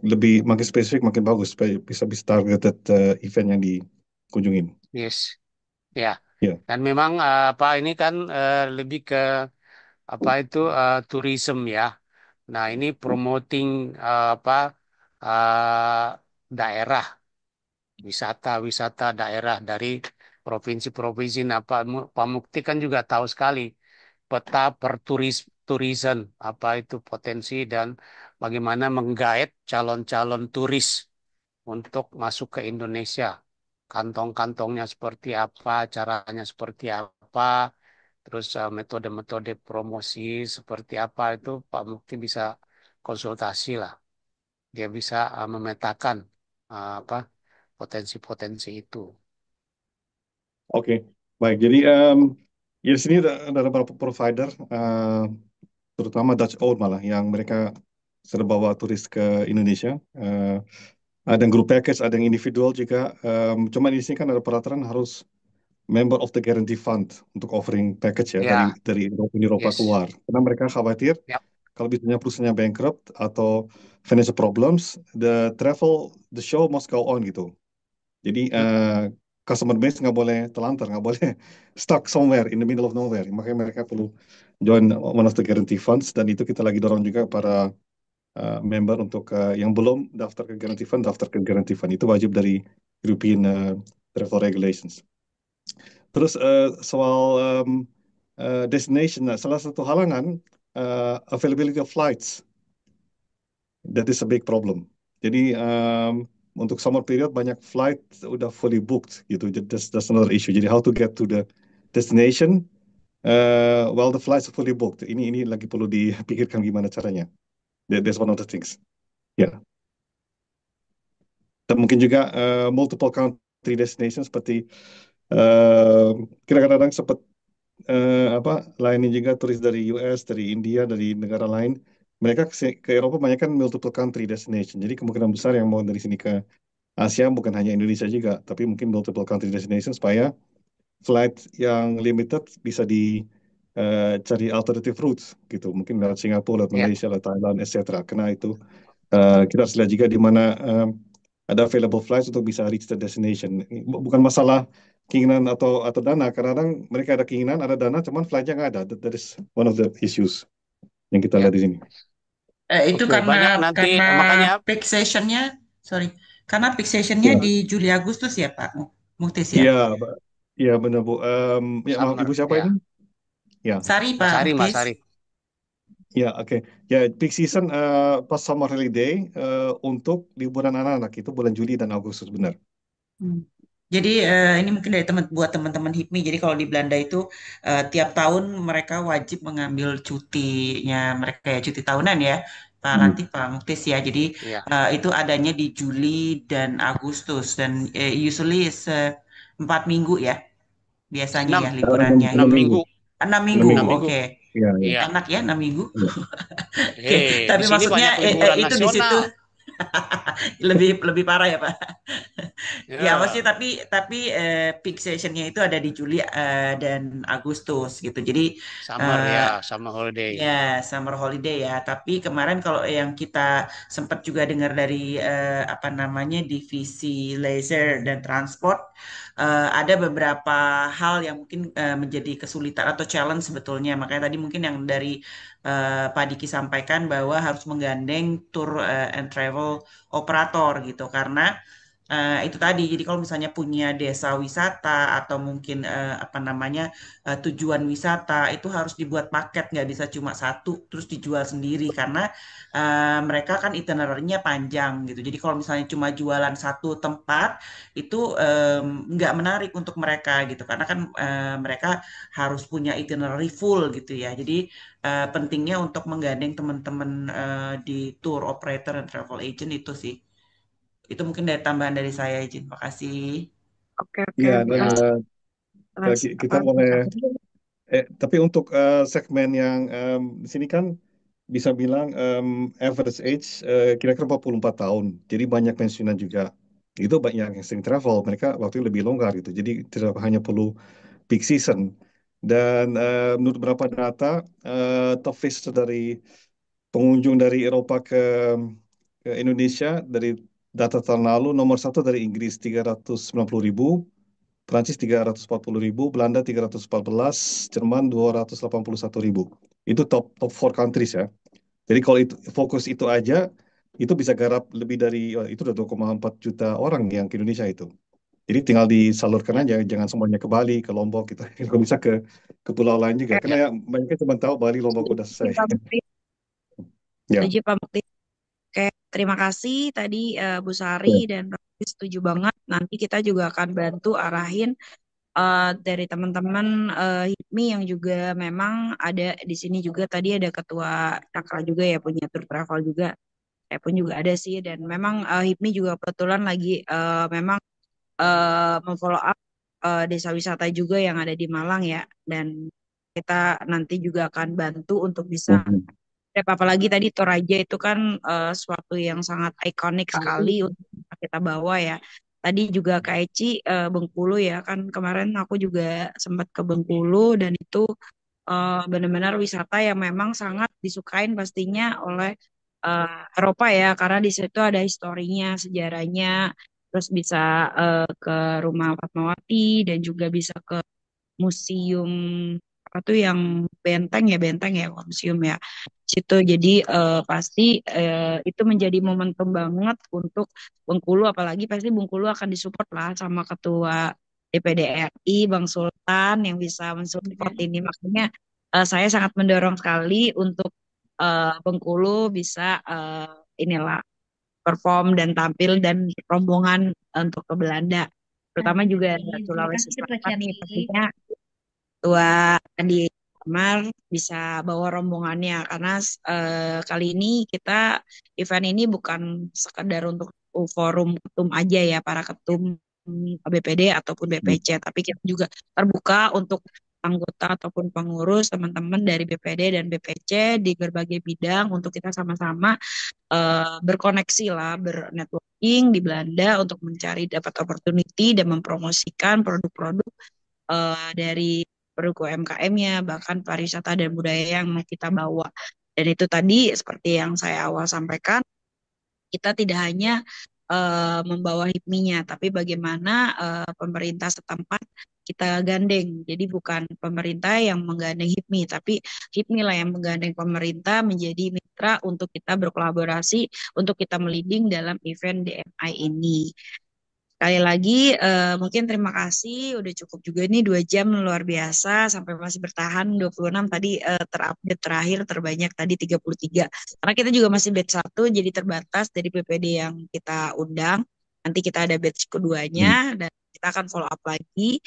lebih makin spesifik makin bagus supaya bisa targeted event yang dikunjungin. yes, ya. Ya. Dan memang apa ini kan lebih ke apa itu tourism ya. Nah, ini promoting apa daerah wisata-wisata daerah dari provinsi-provinsi. Nah, Pak Mukti kan juga tahu sekali peta per tourism apa itu potensi dan bagaimana menggait calon-calon turis untuk masuk ke Indonesia. Kantong-kantongnya seperti apa, caranya seperti apa, terus metode-metode promosi seperti apa itu Pak Mukti bisa konsultasi lah. Dia bisa memetakan apa potensi-potensi itu. Oke, baik. Jadi ya di sini ada beberapa provider, terutama Dutch Old malah, yang mereka sudah bawa turis ke Indonesia. Ada yang group package, ada yang individual juga. Cuma di sini kan ada peraturan harus member of the guarantee fund untuk offering package ya dari Ya, dari Uni Eropa yes. keluar. Karena mereka khawatir Yap, kalau misalnya perusahaannya bankrupt atau financial problems, the show must go on gitu. Jadi customer base nggak boleh telantar, nggak boleh stuck somewhere in the middle of nowhere. Makanya mereka perlu join one of the guarantee funds dan itu kita lagi dorong juga para member untuk yang belum daftar ke guarantee fund, daftar ke guarantee fund. Itu wajib dari European travel regulations. Terus soal destination, nah, salah satu halangan availability of flights. That is a big problem. Jadi untuk summer period banyak flight udah fully booked gitu. Jadi that's another issue. Jadi how to get to the destination while the flights are fully booked. Ini lagi perlu dipikirkan gimana caranya. That's one of the things. Ya. Dan mungkin juga multiple country destination seperti kita kadang-kadang sempat layanin juga turis dari US, dari India, dari negara lain. Mereka ke Eropa banyak kan multiple country destination. Jadi kemungkinan besar yang mau dari sini ke Asia bukan hanya Indonesia juga, tapi mungkin multiple country destination supaya flight yang limited bisa cari alternative routes gitu. Mungkin lewat Singapura, lewat ya, Malaysia, lewat Thailand, etc. Karena itu kita harus lihat juga di mana ada available flights untuk bisa reach the destination. Bukan masalah keinginan atau dana. Kadang-kadang mereka ada keinginan, ada dana, cuman flightnya nggak ada. That is one of the issues yang kita ya. lihat di sini. Itu Oke, karena banyak nanti karena makanya peak sessionnya, sorry, karena peak sessionnya Ya, di Juli Agustus ya Pak Muktis ya. iya, iya benar Bu. Ya maaf summer Ibu siapa ini? ya. Ya, Sari Mbak Pak Sari, Mbak Muktis. Sari. ya oke. Ya peak season pas summer holiday untuk liburan anak-anak itu bulan Juli dan Agustus benar. Hmm. Jadi ini mungkin dari buat teman-teman HIPMI. Jadi kalau di Belanda itu tiap tahun mereka wajib mengambil cutinya mereka ya cuti tahunan ya Pak Hmm. Latif, Pak Muktis ya. Jadi Ya, itu adanya di Juli dan Agustus dan usually 4 minggu ya biasanya enam ya Enam, liburannya enam enam gitu. minggu, minggu, 6 minggu, 6 minggu. 6 minggu. oke. Ya, ya. Iya. Enak ya 6 minggu. Ya. Oke, Di tapi sini maksudnya banyak liburan itu di situ nasional. Lebih lebih parah ya Pak. Ya maksudnya Ya, tapi peak sessionnya itu ada di Juli dan Agustus gitu. Jadi summer eh, ya, summer holiday. ya, summer holiday ya. Tapi kemarin kalau yang kita sempat juga dengar dari apa namanya divisi laser dan transport, ada beberapa hal yang mungkin menjadi kesulitan atau challenge sebetulnya. Makanya tadi mungkin yang dari Pak Diki sampaikan bahwa harus menggandeng tour and travel operator gitu. Karena itu tadi, jadi kalau misalnya punya desa wisata atau mungkin apa namanya tujuan wisata itu harus dibuat paket, nggak bisa cuma satu terus dijual sendiri karena mereka kan itinerary-nya panjang gitu. Jadi kalau misalnya cuma jualan satu tempat itu nggak menarik untuk mereka gitu karena kan mereka harus punya itinerary full gitu ya. Jadi pentingnya untuk menggandeng teman-teman di tour operator dan travel agent itu sih. Itu mungkin dari tambahan dari saya, izin. Makasih. Oke, oke. Ya, Makasih, Mas. kita Apa? boleh, tapi untuk segmen yang di sini kan bisa bilang average age kira-kira 44 tahun. Jadi banyak pensiunan juga. Itu banyak yang sering travel, mereka waktu lebih longgar gitu. Jadi tidak hanya perlu peak season. Dan menurut beberapa data, top visit dari pengunjung dari Eropa ke Indonesia dari data tahun lalu nomor satu dari Inggris 390.000, Prancis 340.000, Belanda 314, Jerman 281.000. Itu top 4 countries ya. Jadi kalau itu fokus itu aja, itu bisa garap lebih dari itu udah 2,4 juta orang yang ke Indonesia itu. Jadi tinggal disalurkan aja, jangan semuanya ke Bali, ke Lombok gitu. Kalau bisa ke pulau lain juga. Karena Oke. ya banyak cuma tahu Bali, Lombok udah Setuju, selesai. Pak Mukti. Ya. Setuju, Pak Mukti. Oke, terima kasih tadi Bu Sari Ya. dan Raffi setuju banget. Nanti kita juga akan bantu arahin dari teman-teman HIPMI yang juga memang ada di sini juga. Tadi ada ketua Cakra juga ya, punya tour travel juga. Saya pun juga ada sih, dan memang HIPMI juga kebetulan lagi memang memfollow up desa wisata juga yang ada di Malang ya, dan kita nanti juga akan bantu untuk bisa Mhm. apalagi tadi Toraja itu kan suatu yang sangat ikonik sekali untuk kita bawa ya. Tadi juga Kak Eci Bengkulu ya, kan kemarin aku juga sempat ke Bengkulu dan itu benar-benar wisata yang memang sangat disukain pastinya oleh Eropa ya, karena di situ ada historinya, sejarahnya, terus bisa ke rumah Fatmawati dan juga bisa ke museum apa tuh yang benteng ya museum ya situ. Jadi pasti itu menjadi momentum banget untuk Bengkulu, apalagi pasti Bengkulu akan disupport lah sama ketua DPD RI Bang Sultan yang bisa mensupport ini. Makanya saya sangat mendorong sekali untuk Bengkulu bisa inilah perform dan tampil dan rombongan untuk ke Belanda, terutama juga Amin. Terima Sulawesi kasih Ketua Selatan nih Capri. pastinya tua di kamar bisa bawa rombongannya karena kali ini kita event ini bukan sekedar untuk forum ketum aja ya, para ketum BPD ataupun BPC, tapi kita juga terbuka untuk anggota ataupun pengurus teman-teman dari BPD dan BPC di berbagai bidang untuk kita sama-sama berkoneksi lah, bernetworking di Belanda untuk mencari dapat opportunity dan mempromosikan produk-produk dari produk UMKM-nya, bahkan pariwisata dan budaya yang mau kita bawa. Dan itu tadi seperti yang saya awal sampaikan, kita tidak hanya membawa HIPMI-nya, tapi bagaimana pemerintah setempat kita gandeng. Jadi bukan pemerintah yang menggandeng HIPMI, tapi HIPMI lah yang menggandeng pemerintah menjadi mitra untuk kita berkolaborasi, untuk kita meliding dalam event DMI ini. Sekali lagi, mungkin terima kasih. Udah cukup juga nih 2 jam luar biasa sampai masih bertahan 26 tadi terupdate terakhir terbanyak tadi 33. Karena kita juga masih batch 1 jadi terbatas dari PPD yang kita undang. Nanti kita ada batch keduanya dan kita akan follow up lagi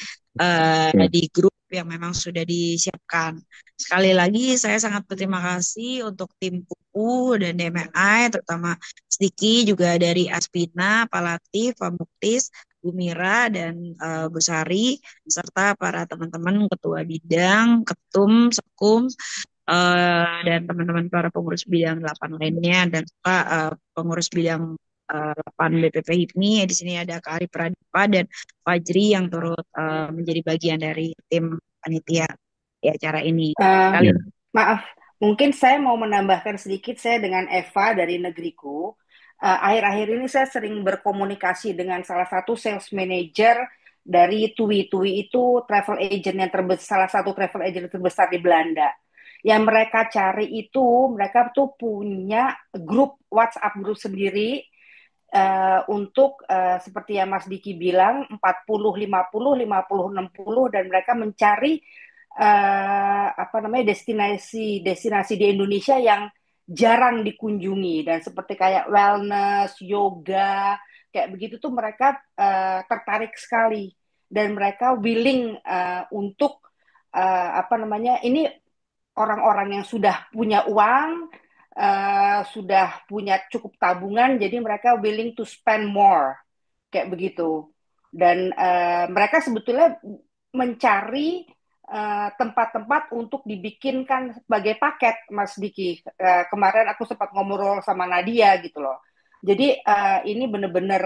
di grup yang memang sudah disiapkan. Sekali lagi saya sangat berterima kasih untuk tim PUPU dan DMI, terutama Sediki juga dari Aspina, Pak Latif, Pak Muktis, Bu Mira, dan Bu Sari, serta para teman-teman ketua bidang, ketum, sekum, dan teman-teman para pengurus bidang 8 lainnya dan juga pengurus bidang 8 BPP HIPMI. Di sini ada Kak Ari Pradipa dan Fajri yang turut menjadi bagian dari tim panitia di acara ini. Eh, Kali maaf, mungkin saya mau menambahkan sedikit. Saya dengan Eva dari negeriku. Akhir-akhir ini saya sering berkomunikasi dengan salah satu sales manager dari TUI. TUI itu travel agent yang terbesar, salah satu travel agent terbesar di Belanda. Yang mereka cari itu, mereka tuh punya grup WhatsApp grup sendiri untuk seperti yang Mas Diki bilang 40-50, 50-60 dan mereka mencari destinasi di Indonesia yang jarang dikunjungi dan seperti kayak wellness, yoga, kayak begitu tuh mereka tertarik sekali dan mereka willing untuk ini orang-orang yang sudah punya uang, sudah punya cukup tabungan, jadi mereka willing to spend more kayak begitu. Dan mereka sebetulnya mencari tempat-tempat untuk dibikinkan sebagai paket, Mas Diki. Kemarin aku sempat ngobrol sama Nadia gitu loh. Jadi ini benar-benar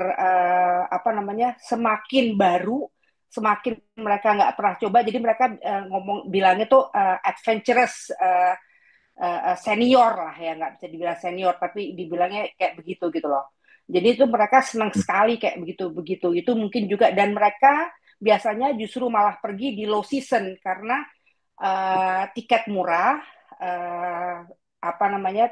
semakin baru, semakin mereka nggak pernah coba. Jadi mereka bilangnya tuh adventurous senior lah ya, nggak bisa dibilang senior, tapi dibilangnya kayak begitu gitu loh. Jadi itu mereka senang sekali kayak begitu. Itu mungkin juga dan mereka biasanya justru malah pergi di low season karena tiket murah,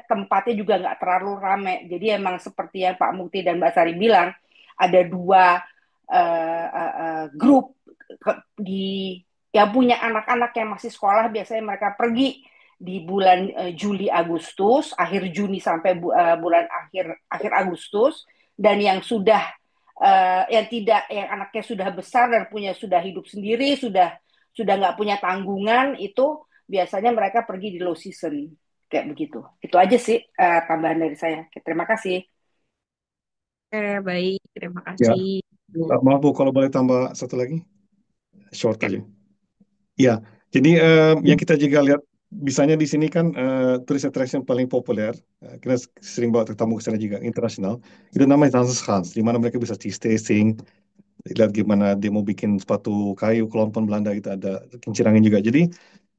tempatnya juga nggak terlalu ramai. Jadi emang seperti yang Pak Mukti dan Mbak Sari bilang, ada dua grup yang punya anak-anak yang masih sekolah, biasanya mereka pergi di bulan Juli Agustus, akhir Juni sampai bulan akhir Agustus, dan yang sudah yang anaknya sudah besar dan sudah hidup sendiri, sudah nggak punya tanggungan, itu biasanya mereka pergi di low season kayak begitu. Itu aja sih tambahan dari saya. Oke, terima kasih. Oke, baik, terima Ya, kasih. maaf Bu, kalau boleh tambah satu lagi, short aja. Ya, jadi yang kita juga lihat, misalnya di sini kan turis attraction paling populer, kita sering bawa tamu ke sana juga, internasional, itu namanya Dances Hans, di mana mereka bisa cheese tasting, lihat gimana dia mau bikin sepatu kayu, kelompok Belanda, itu ada kincir angin juga. Jadi,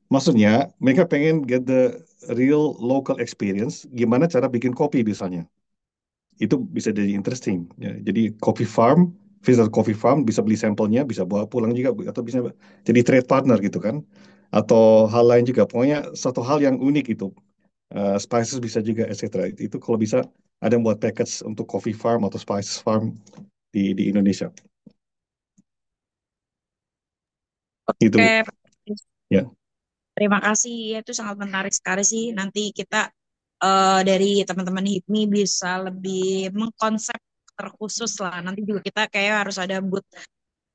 maksudnya, mereka pengen get the real local experience, gimana cara bikin kopi misalnya. Itu bisa jadi interesting. Ya. Jadi coffee farm, visit coffee farm, bisa beli sampelnya, bisa bawa pulang juga, atau bisa jadi trade partner gitu kan. Atau hal lain juga. Pokoknya satu hal yang unik itu. Spices bisa juga, etc. Itu kalau bisa ada yang buat package untuk coffee farm atau spices farm di Indonesia. Itu. Oke, Ya. terima kasih. Itu sangat menarik sekali sih. Nanti kita dari teman-teman HIPMI bisa lebih mengkonsep terkhusus lah. Nanti juga kita kayak harus ada booth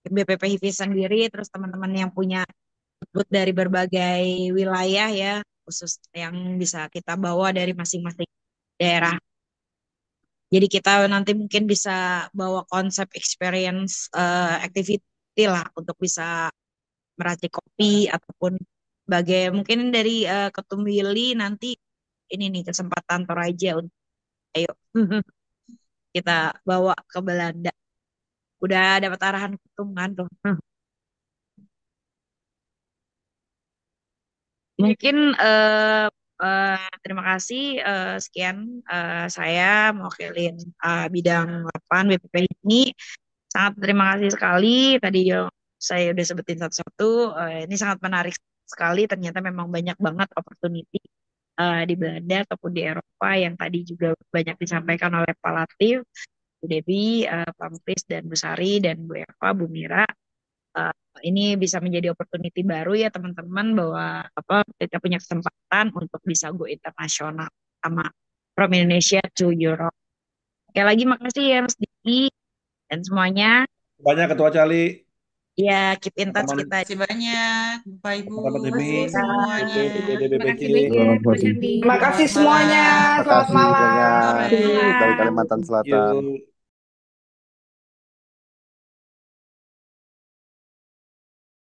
BPP HIPMI sendiri, terus teman-teman yang punya booth dari berbagai wilayah ya, khusus yang bisa kita bawa dari masing-masing daerah. Jadi kita nanti mungkin bisa bawa konsep experience activity lah untuk bisa meracik kopi ataupun mungkin dari Ketum Willy nanti ini nih kesempatan Toraja untuk ayo kita bawa ke Belanda. Udah dapat arahan Ketum kan tuh. Mungkin terima kasih sekian saya mewakilin bidang 8 BPP ini. Sangat terima kasih sekali. Tadi saya udah sebutin satu-satu. Ini sangat menarik sekali. Ternyata memang banyak banget opportunity di Belanda ataupun di Eropa yang tadi juga banyak disampaikan oleh Pak Latif, Bu Debi, Pak Muklis, dan Bu Sari, dan Bu Eva, Bu Mira. Ini bisa menjadi opportunity baru ya teman-teman bahwa kita punya kesempatan untuk bisa go internasional sama from Indonesia to Europe. Oke, lagi makasih ya Mas Diki dan semuanya. Banyak Ketua Cali. Ya, keep in touch kita. Terima kasih banyak, Bapak Ibu, Teman-teman semuanya. Terima kasih banyak, Mas Andi. Terima kasih semuanya. Selamat Makasih malam. banyak Sore. dari Kalimantan Selatan. Yuk.